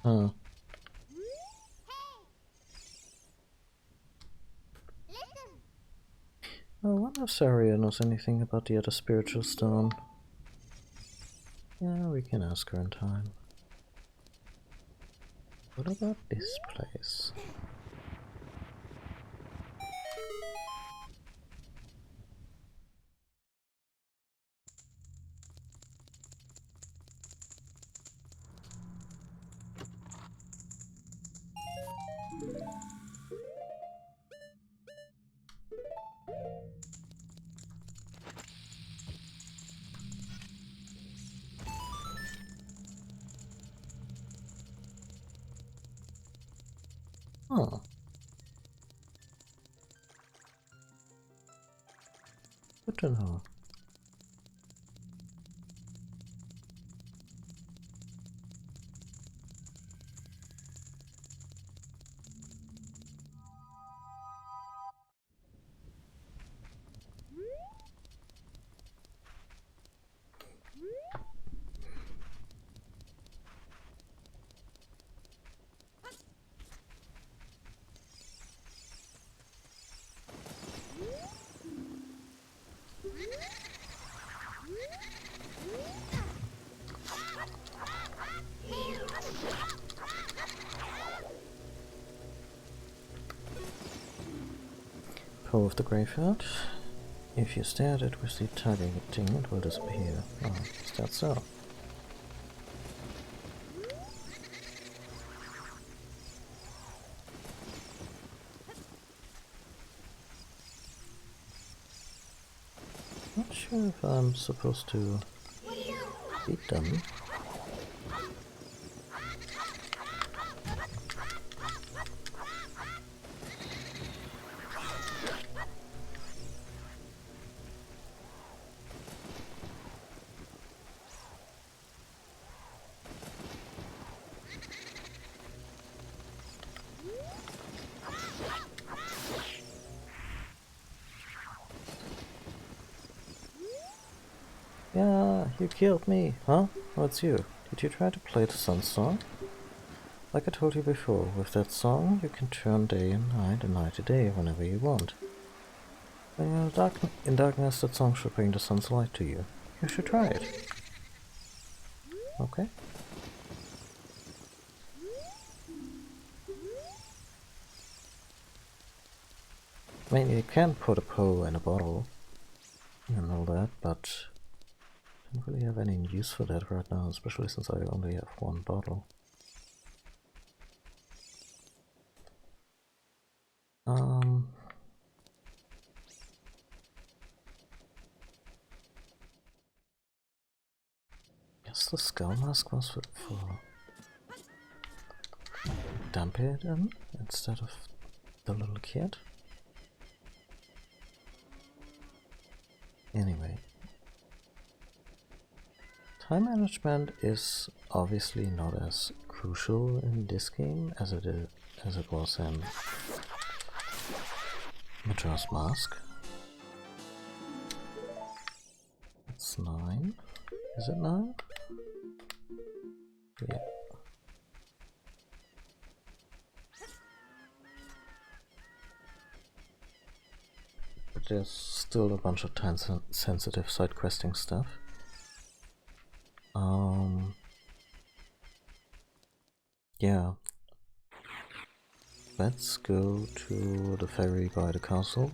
Oh. I wonder if Saria knows anything about the other spiritual stone. Yeah, we can ask her in time. What about this place? Oh. Good to know. Poe of the Graveyard. If you stare at it with the targeting, it will disappear. Oh, is that so? Not sure if I'm supposed to beat them. Yeah, you killed me, huh? What's you? Did you try to play the Sun Song? Like I told you before, with that song you can turn day and night to day whenever you want. When you're in darkness, that song should bring the sun's light to you. You should try it. Okay? I mean, you can put a Poe in a bottle and all that, but I don't really have any use for that right now, especially since I only have one bottle. Guess the skull mask was for dumping it in instead of the little kid. Anyway, time management is obviously not as crucial in this game as it was in Majora's Mask. It's 9. Is it 9? Yeah. But there's still a bunch of time-sensitive side-questing stuff. Yeah. Let's go to the ferry by the castle.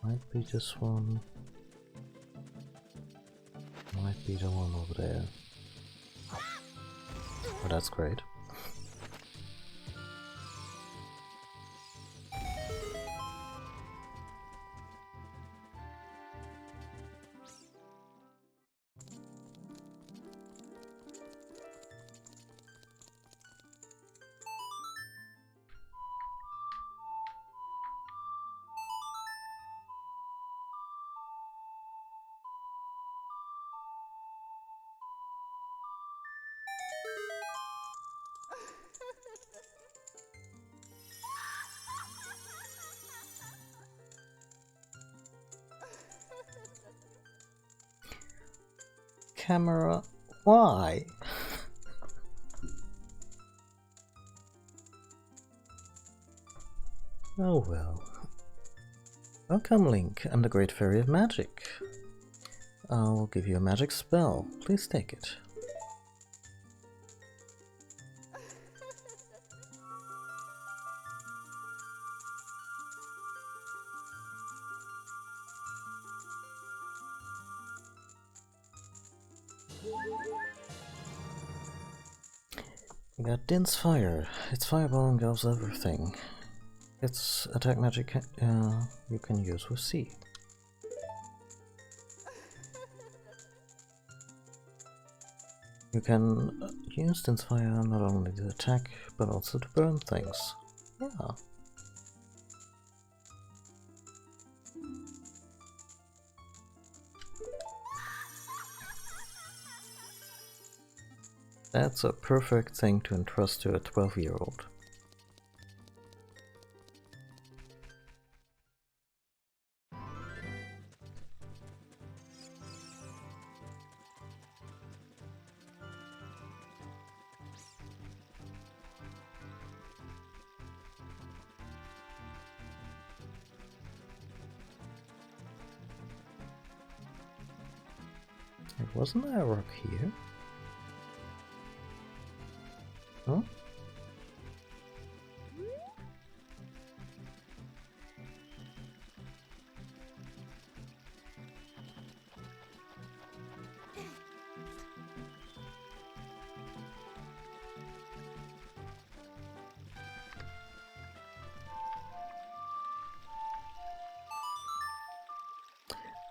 Might be this one. Might be the one over there. Oh, that's great. Camera, why? Oh well. Welcome, Link, and the Great Fairy of Magic. I'll give you a magic spell. Please take it. We got Din's Fire. Its fireball engulfs everything. It's attack magic you can use with C. You can use Din's Fire not only to attack, but also to burn things. Yeah. That's a perfect thing to entrust to a 12-year-old. Wasn't there a rock here? Hmm?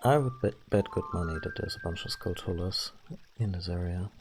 I would bet good money that there's a bunch of Skulltulas in this area.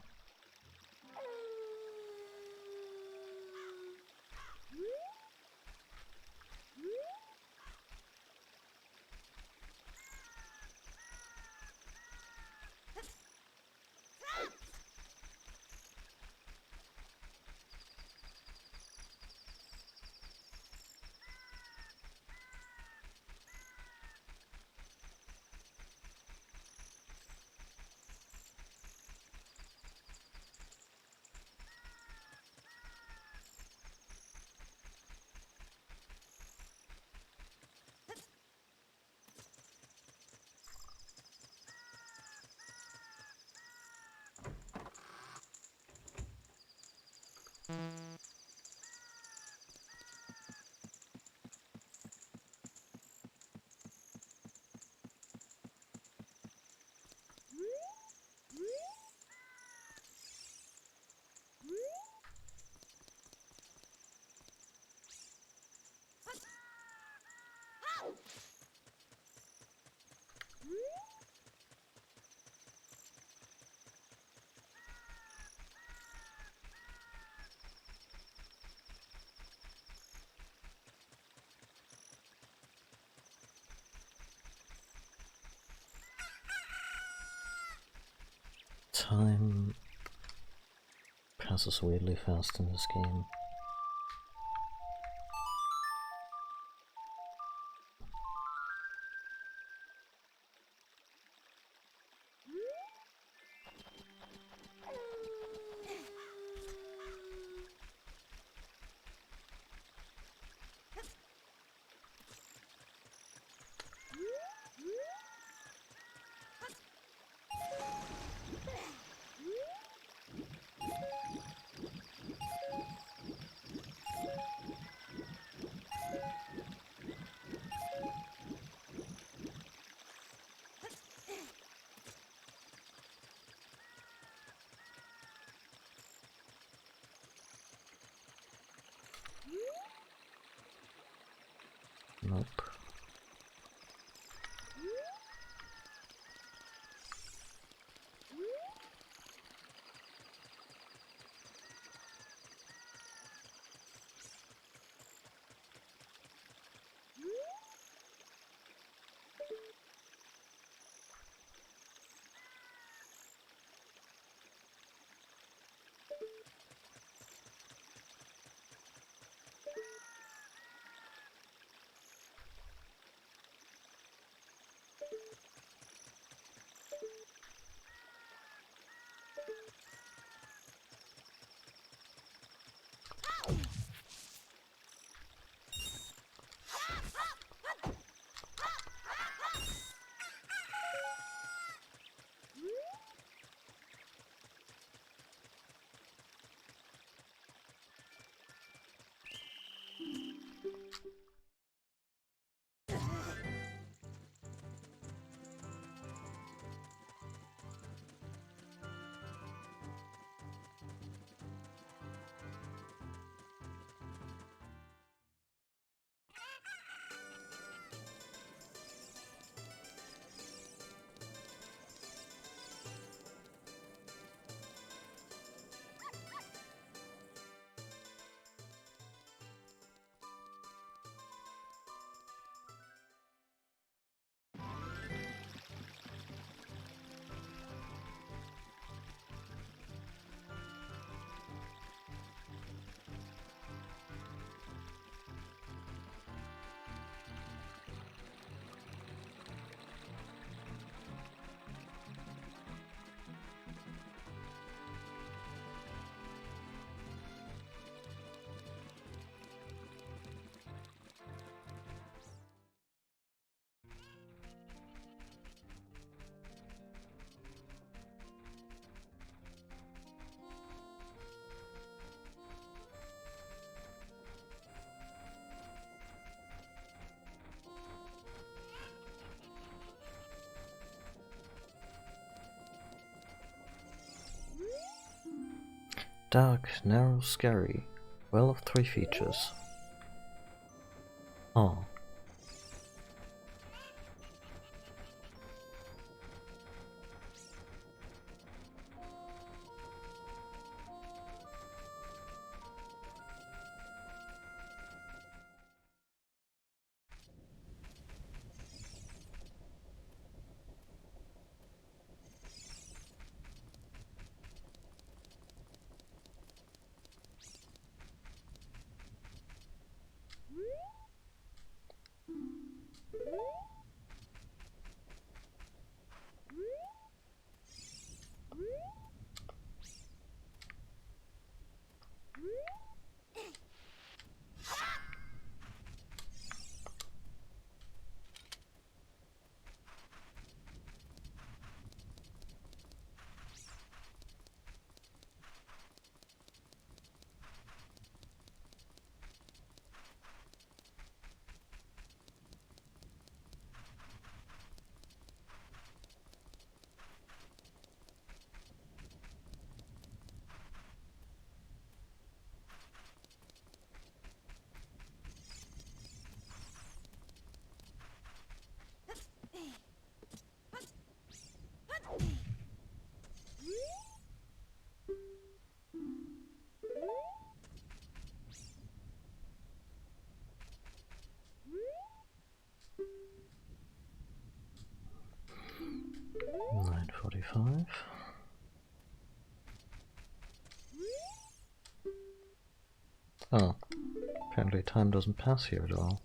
Time passes weirdly fast in this game. Dark, narrow, scary. Well of 3 features. Oh. $9.45. Oh, apparently time doesn't pass here at all.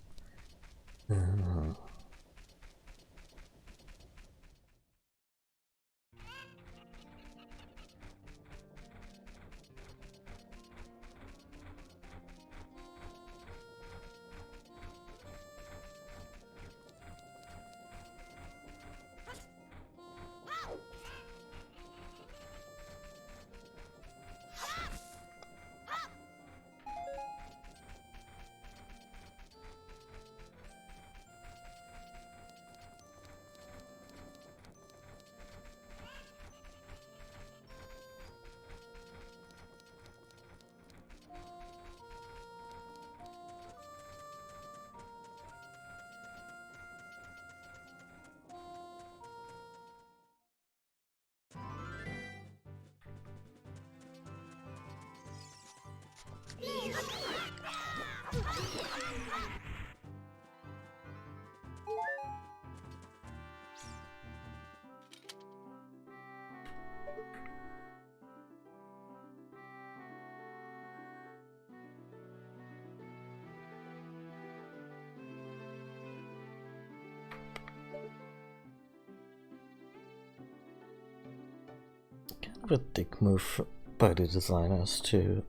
Kind of a dick move by the designers to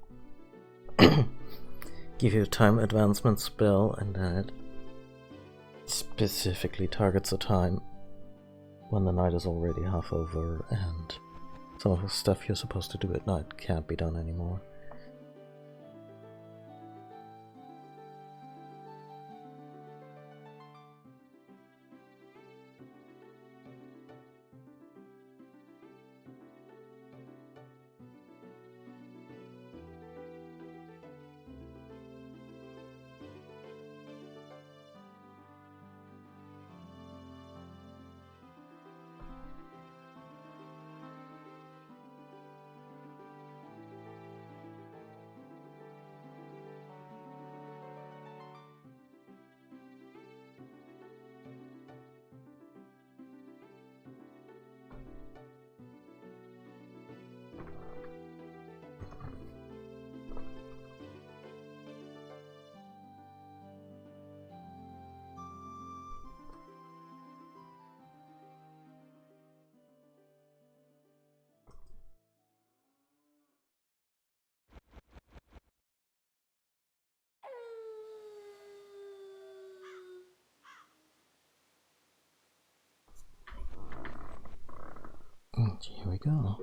give you a time advancement spell and then it specifically targets a time when the night is already half over and some of the stuff you're supposed to do at night can't be done anymore. And here we go.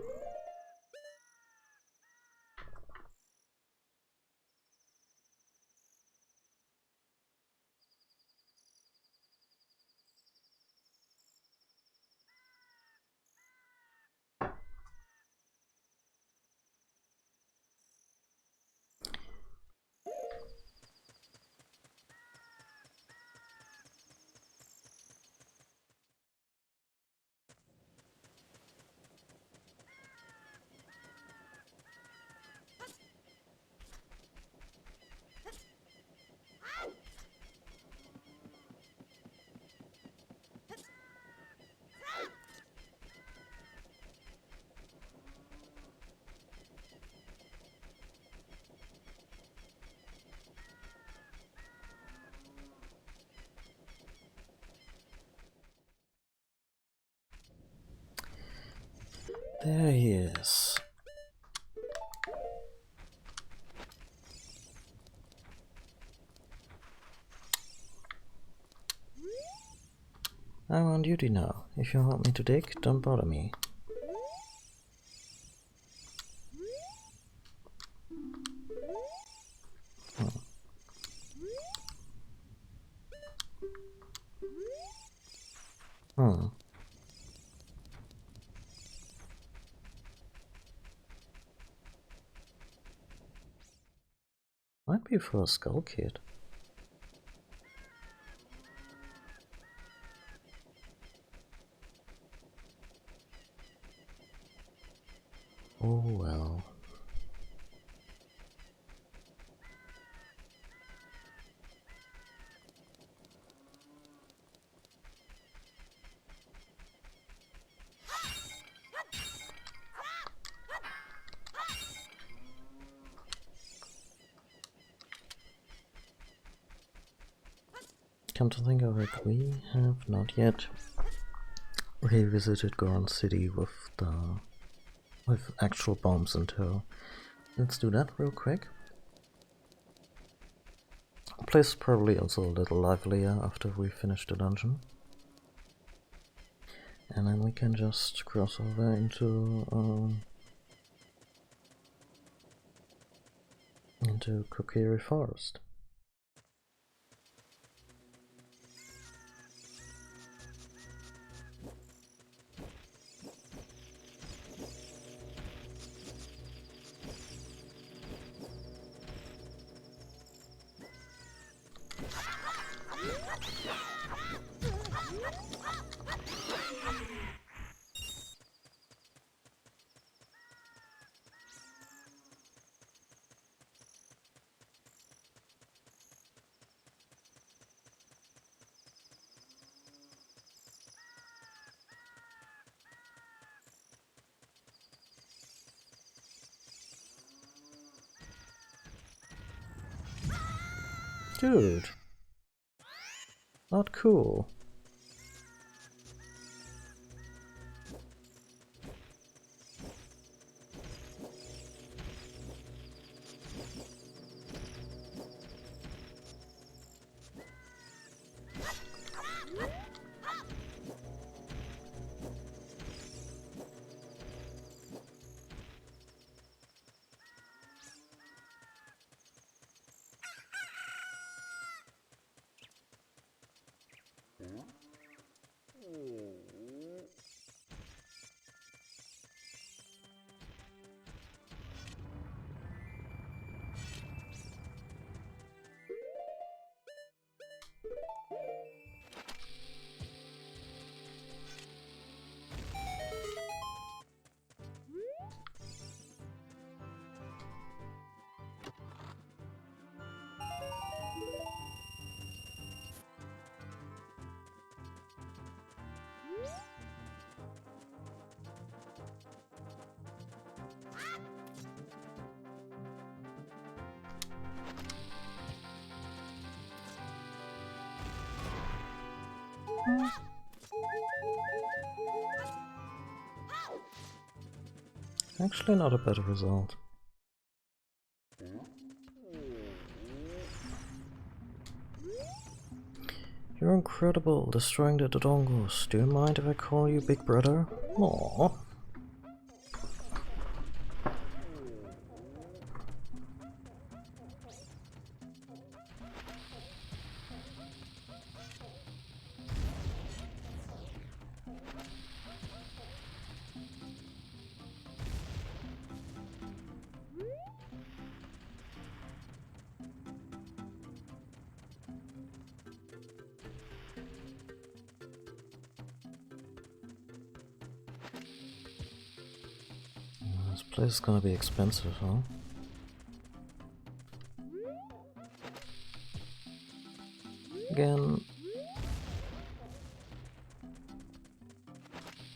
There he is. I'm on duty now. If you want me to dig, don't bother me. Hmm. Might be for a skull kit. Oh well. Come to think of it, we have not yet revisited Goron City with actual bombs in tow. Let's do that real quick. The place is probably also a little livelier after we finish the dungeon. And then we can just cross over into Kokiri Forest. Dude, not cool. Actually, not a bad result. You're incredible, destroying the Dodongos. Do you mind if I call you Big Brother? Aww. This place is gonna be expensive, huh? Again,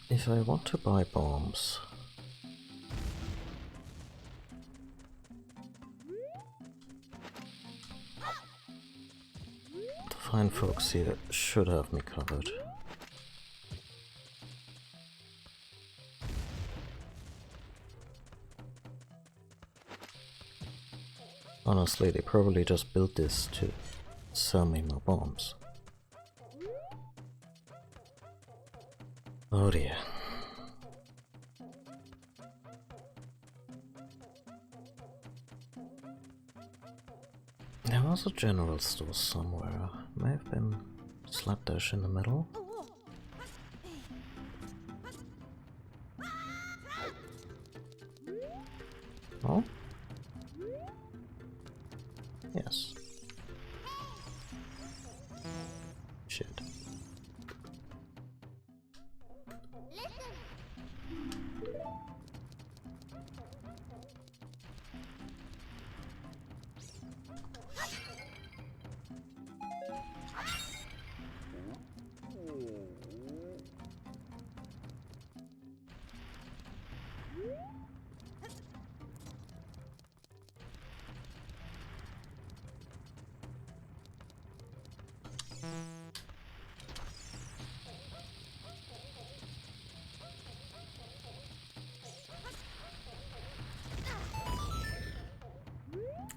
if I want to buy bombs, the fine folks here should have me covered. Honestly, they probably just built this to sell me more bombs. Oh dear. There was a general store somewhere. May have been slapdash in the middle. Oh? Yes. Shit.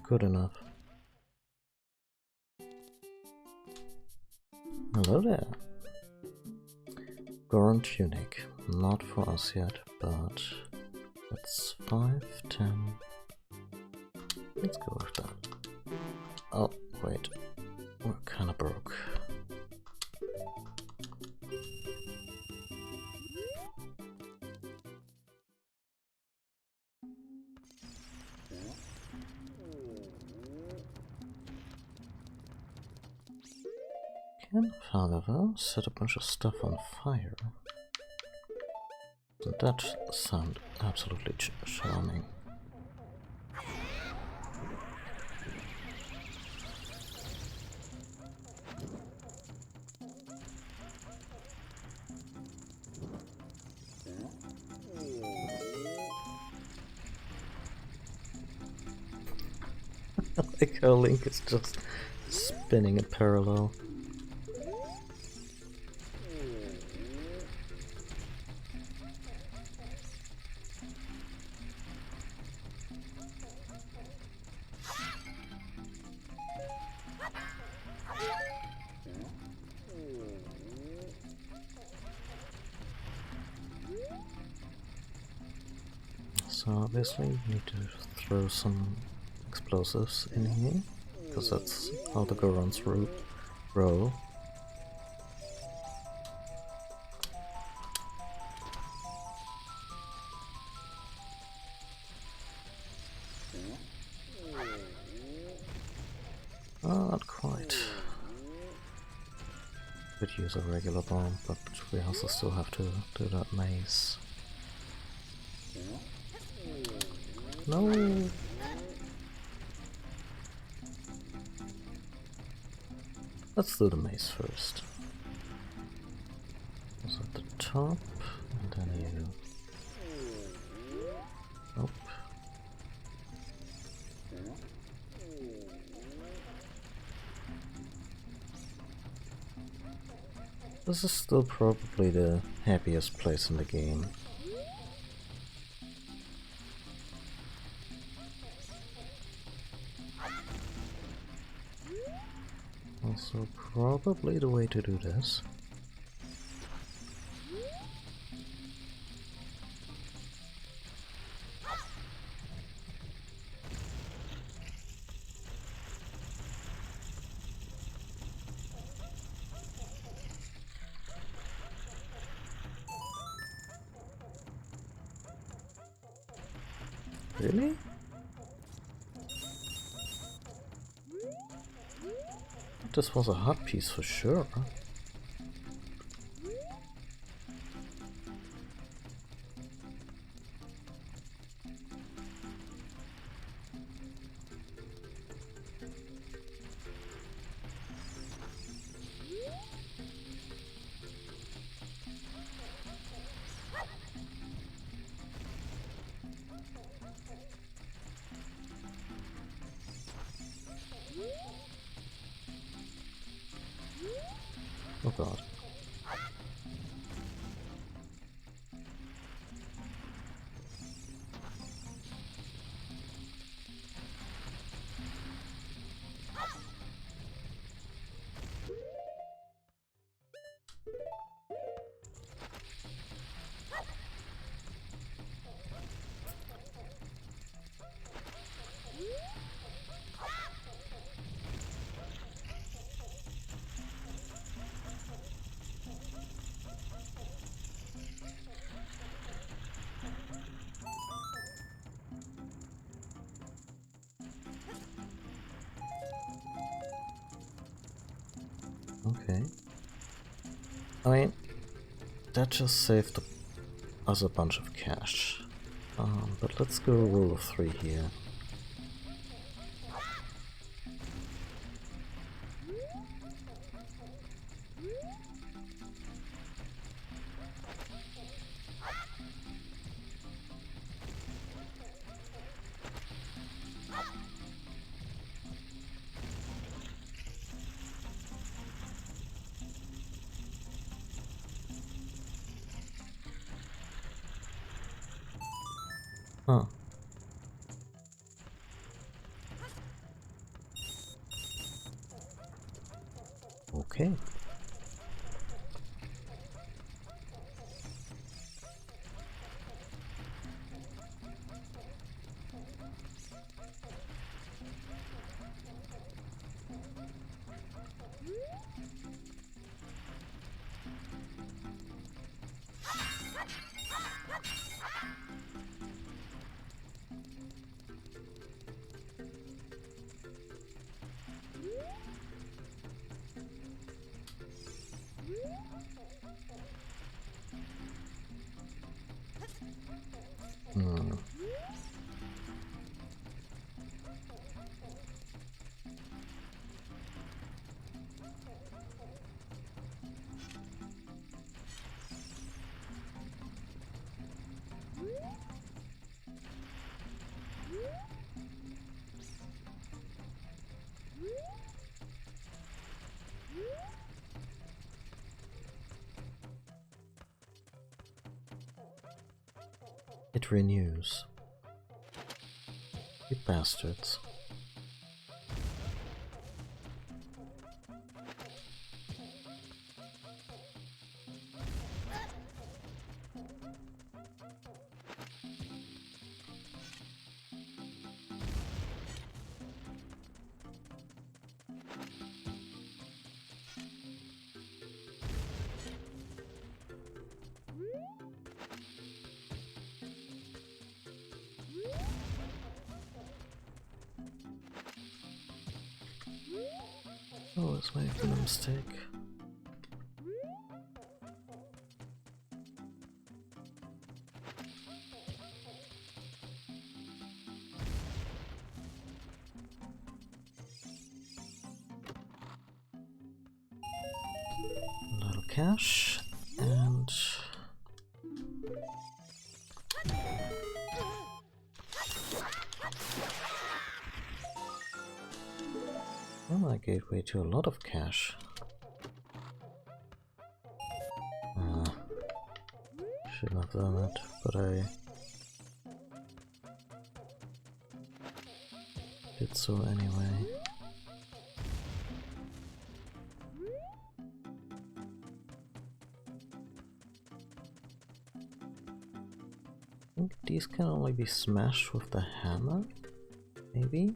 Good enough. Hello there. Goron tunic. Not for us yet, but that's 5, 10. Let's go with that. Oh, wait. We're kinda broke. Can, however, set a bunch of stuff on fire. That sounds absolutely charming. Like how Link is just spinning in parallel. So obviously we need to throw some explosives in here, because that's how the Gorons roll. Not quite. Could use a regular bomb, but we also still have to do that maze. No! Let's do the maze first. It's at the top, and then you... Nope. This is still probably the happiest place in the game. Also probably the way to do this. Really? This was a hot piece for sure. Oh god. Okay. I mean, that just saved us a bunch of cash. But let's go rule of 3 here. Huh. Okay. Hmm. It renews. You bastards. Always making a mistake. A little cash and well, I gave way to a lot of cash. Shouldn't have done that, but I did so anyway. I think these can only be smashed with the hammer, maybe?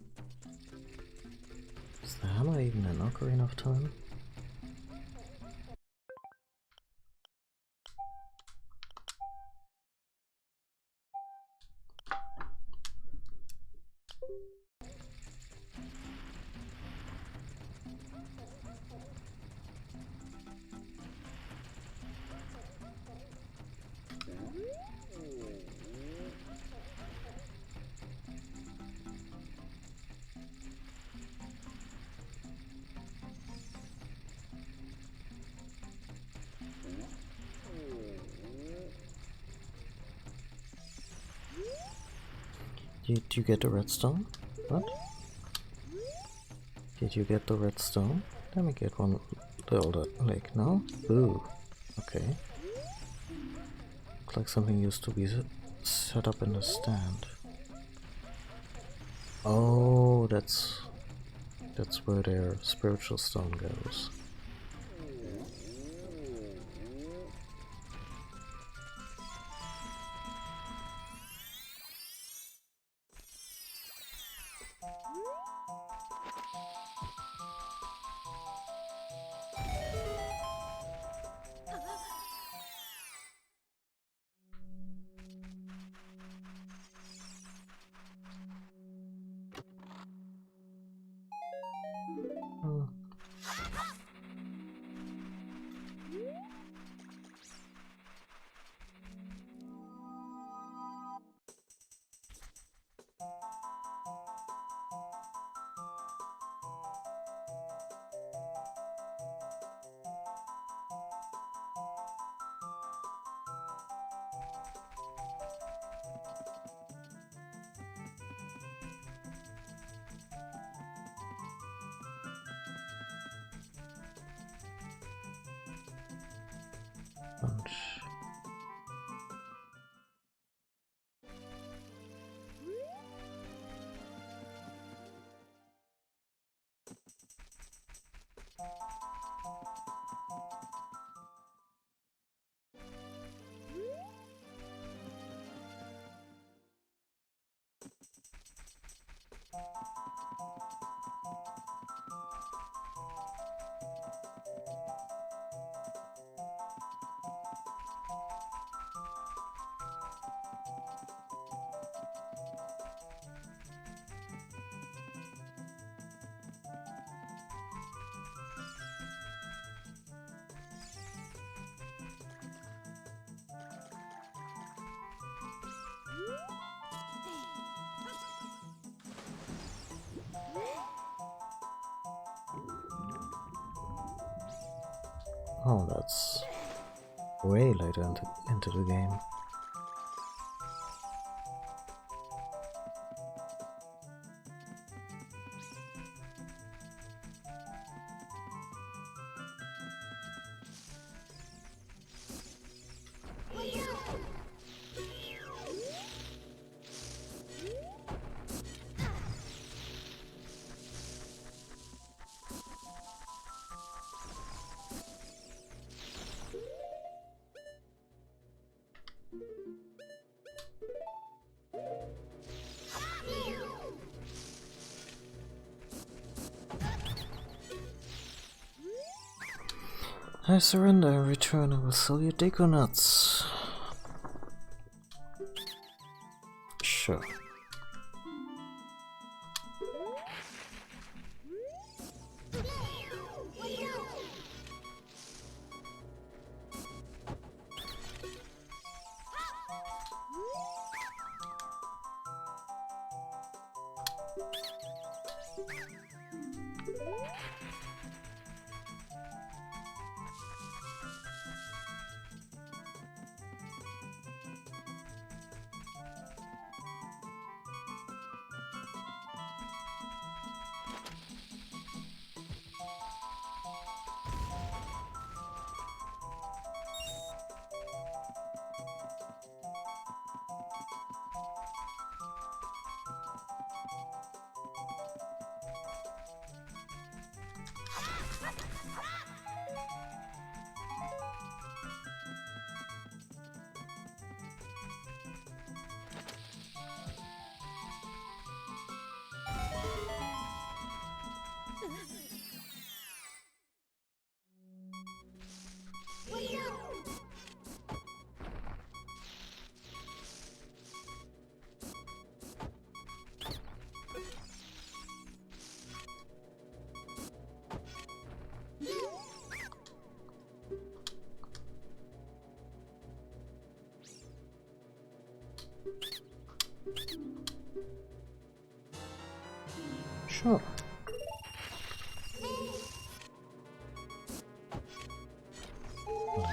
Is the hammer even an Ocarina of Time? Did you get the redstone? What? Did you get the redstone? Let me get one. The older lake now. Ooh. Okay. Looks like something used to be set up in the stand. Oh, that's where their spiritual stone goes. Bunch. Oh, that's way later into the game. I surrender and return. I will sell you deco nuts. Sure. Sure.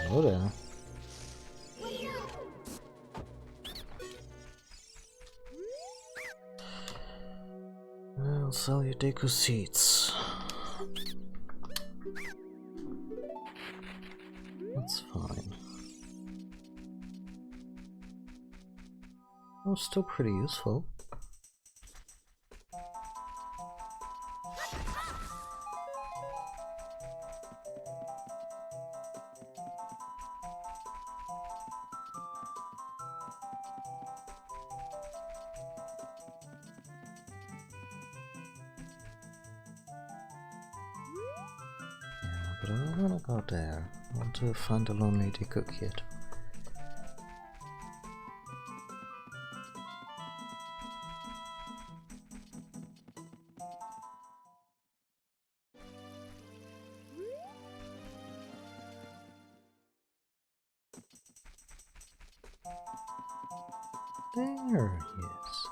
Hello there. I'll sell you deco seats. That's fine. Oh, still pretty useful. But I don't want to go there. I want to find a lonely deco kid. There he is.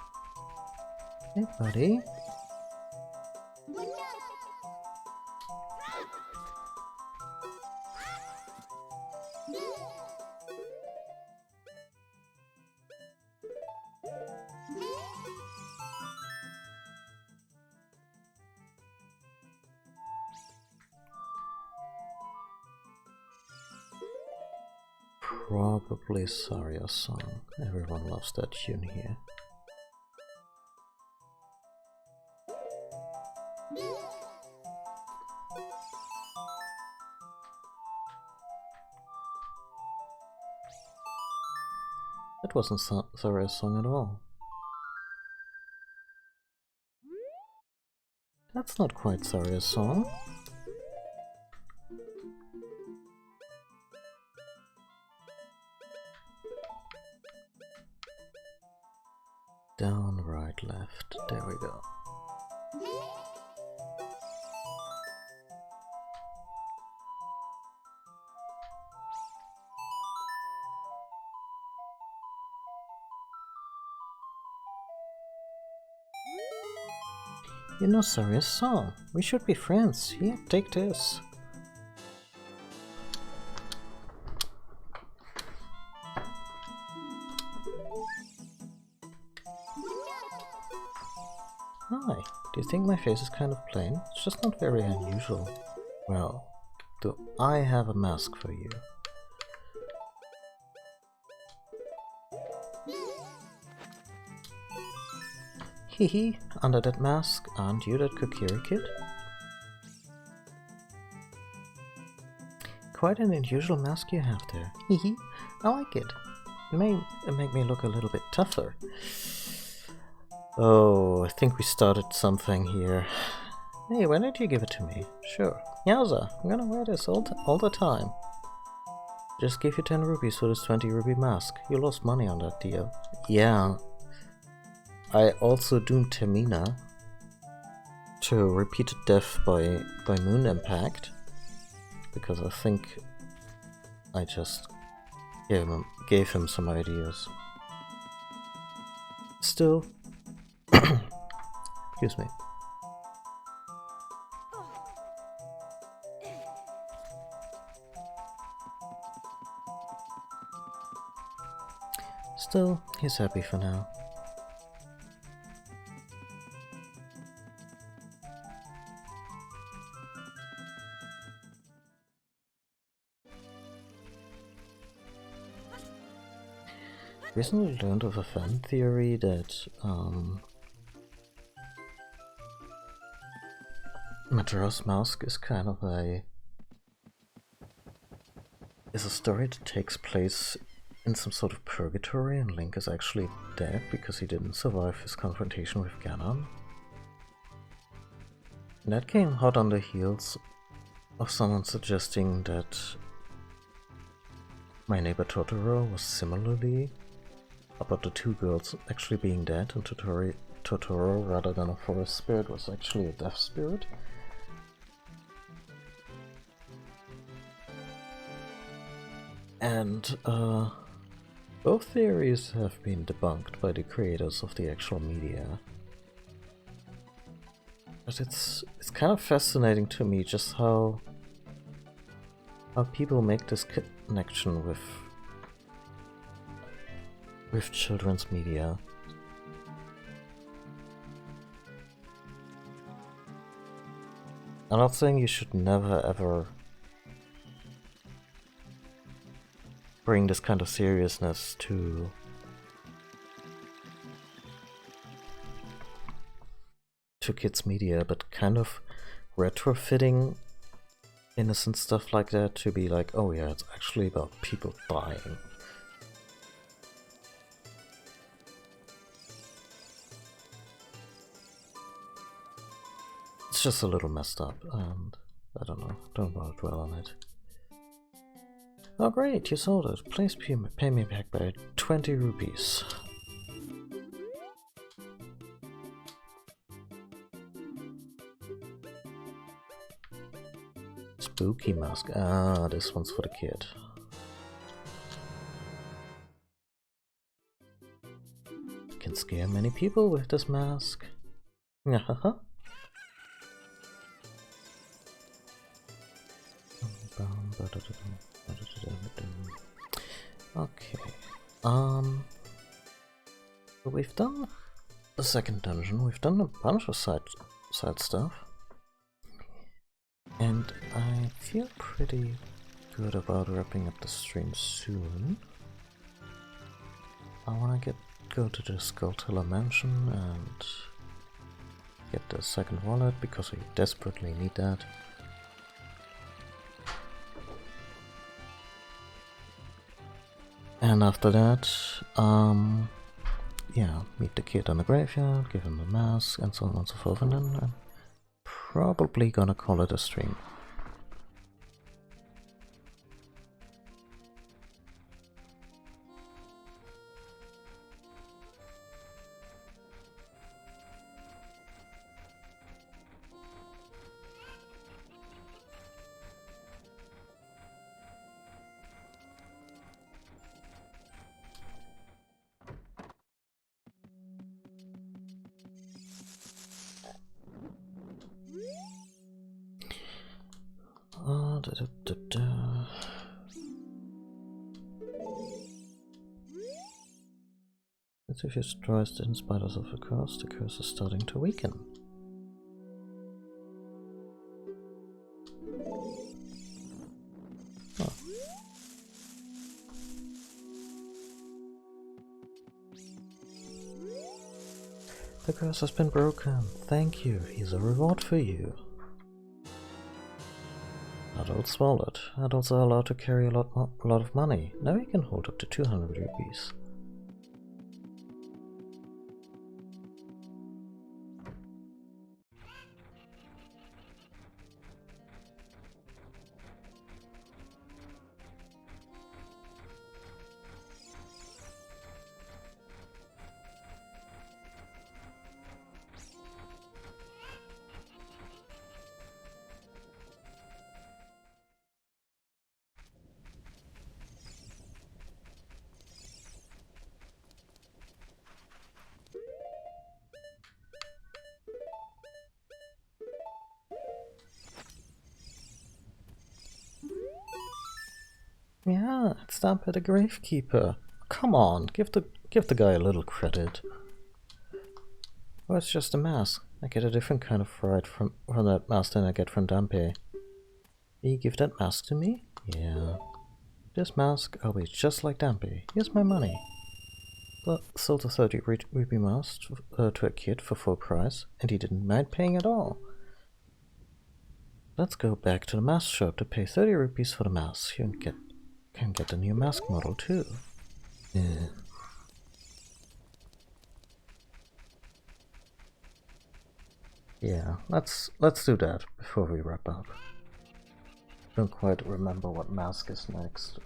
Hey, buddy. probably Saria's song. Everyone loves that tune here. That wasn't Saria's song at all. That's not quite Saria's song. Down, right, left. There we go. You know Saria's song. We should be friends. Here, take this. Hi, do you think my face is kind of plain? It's just not very unusual. Well, do I have a mask for you? Hehe, under that mask, aren't you that Kokiri kid? Quite an unusual mask you have there. Hehe, I like it. It may make me look a little bit tougher. Oh, I think we started something here. Hey, why don't you give it to me? Sure. Yowza, I'm gonna wear this all the time. Just gave you 10 rupees for this 20 rupee mask. You lost money on that deal. Yeah. I also doomed Termina to repeated death by moon impact, because I think I just gave him some ideas. Still, excuse me. Still, he's happy for now. Recently learned of a fan theory that Majora's Mask is kind of a story that takes place in some sort of purgatory, and Link is actually dead because he didn't survive his confrontation with Ganon. And that came hot on the heels of someone suggesting that My Neighbor Totoro was similarly about the two girls actually being dead, and Totoro, rather than a forest spirit, was actually a death spirit. And both theories have been debunked by the creators of the actual media. But it's kind of fascinating to me just how people make this connection with children's media. I'm not saying you should never ever bring this kind of seriousness to kids' media, but kind of retrofitting innocent stuff like that to be like, oh yeah, it's actually about people dying. It's just a little messed up, and I don't know, don't want to dwell on it. Oh great, you sold it. Please pay me back by 20 rupees. Spooky mask. Ah, this one's for the kid. You can scare many people with this mask. Haha. Okay. So we've done the second dungeon. We've done a bunch of side stuff. And I feel pretty good about wrapping up the stream soon. I want to go to the Skulltiller Mansion and get the second wallet because we desperately need that. And after that, yeah, meet the kid on the graveyard, give him the mask, and so on and so forth, and then I'm probably gonna call it a stream. If you destroys in spite of the curse is starting to weaken. Oh. The curse has been broken. Thank you. Here's a reward for you. Adult's wallet. Adults are allowed to carry a lot of money. Now you can hold up to 200 rupees. Yeah, it's down by the Gravekeeper. Come on, give the guy a little credit. Oh, it's just a mask. I get a different kind of fright from that mask than I get from Dampe. Will you give that mask to me? Yeah. This mask, I'll be just like Dampe. Here's my money. But sold a 30 rupee mask to a kid for full price, and he didn't mind paying at all. Let's go back to the mask shop to pay 30 rupees for the mask. You can get a new mask model too. Yeah. Yeah, let's do that before we wrap up. Don't quite remember what mask is next.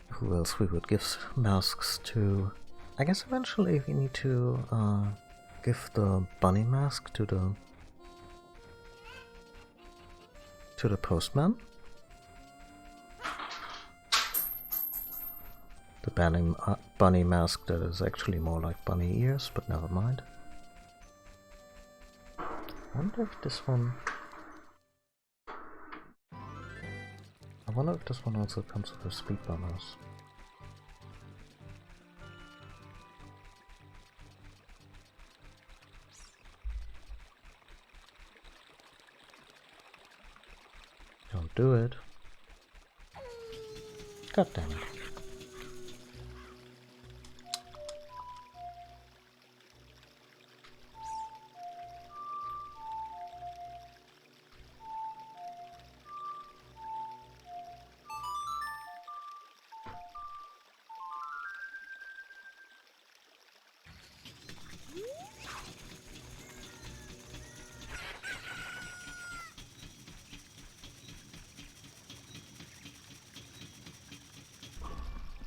Who else we would give masks to? I guess eventually we need to give the bunny mask to the postman. The bunny mask that is actually more like bunny ears, but never mind. I wonder if this one... I wonder if this one also comes with a speed bonus. Don't do it. God damn it.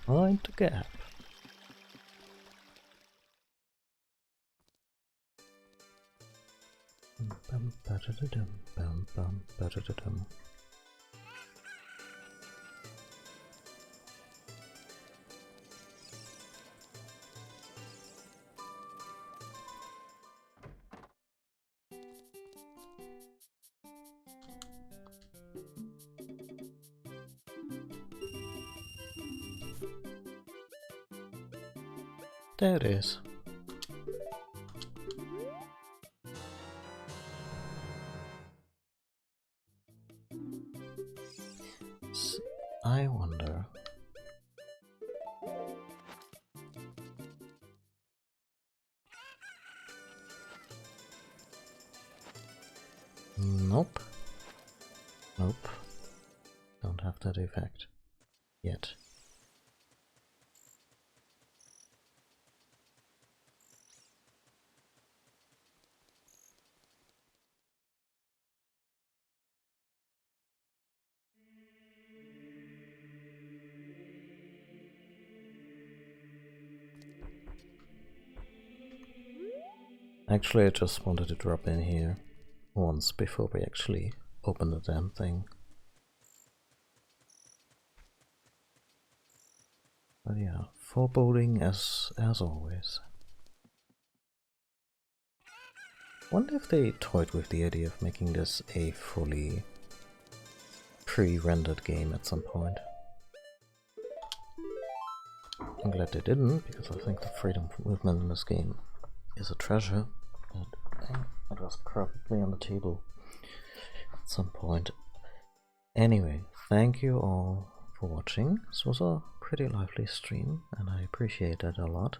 Find the gap. There it is. Nope. Nope. Don't have that effect. Yet. Actually, I just wanted to drop in here once before we actually open the damn thing. But yeah, foreboding as always. Wonder if they toyed with the idea of making this a fully pre-rendered game at some point. I'm glad they didn't, because I think the freedom of movement in this game is a treasure, and it was probably on the table at some point. Anyway, thank you all for watching. This was a pretty lively stream, and I appreciate that a lot.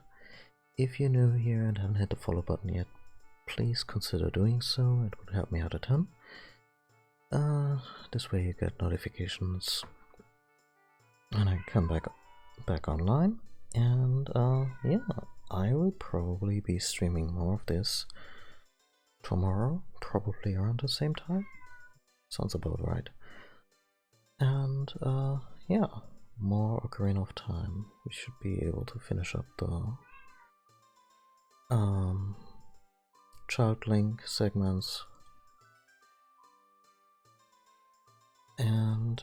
If you're new here and haven't hit the follow button yet, please consider doing so. It would help me out a ton. This way you get notifications when I come back online. And yeah, I will probably be streaming more of this tomorrow, probably around the same time. Sounds about right. And yeah, more Ocarina of Time. We should be able to finish up the Child Link segments and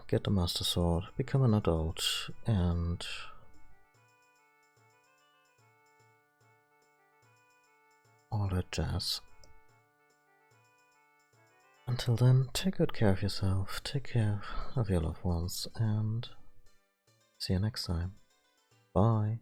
get the Master Sword, become an adult, and all that jazz. Until then, take good care of yourself, take care of your loved ones, and see you next time. Bye.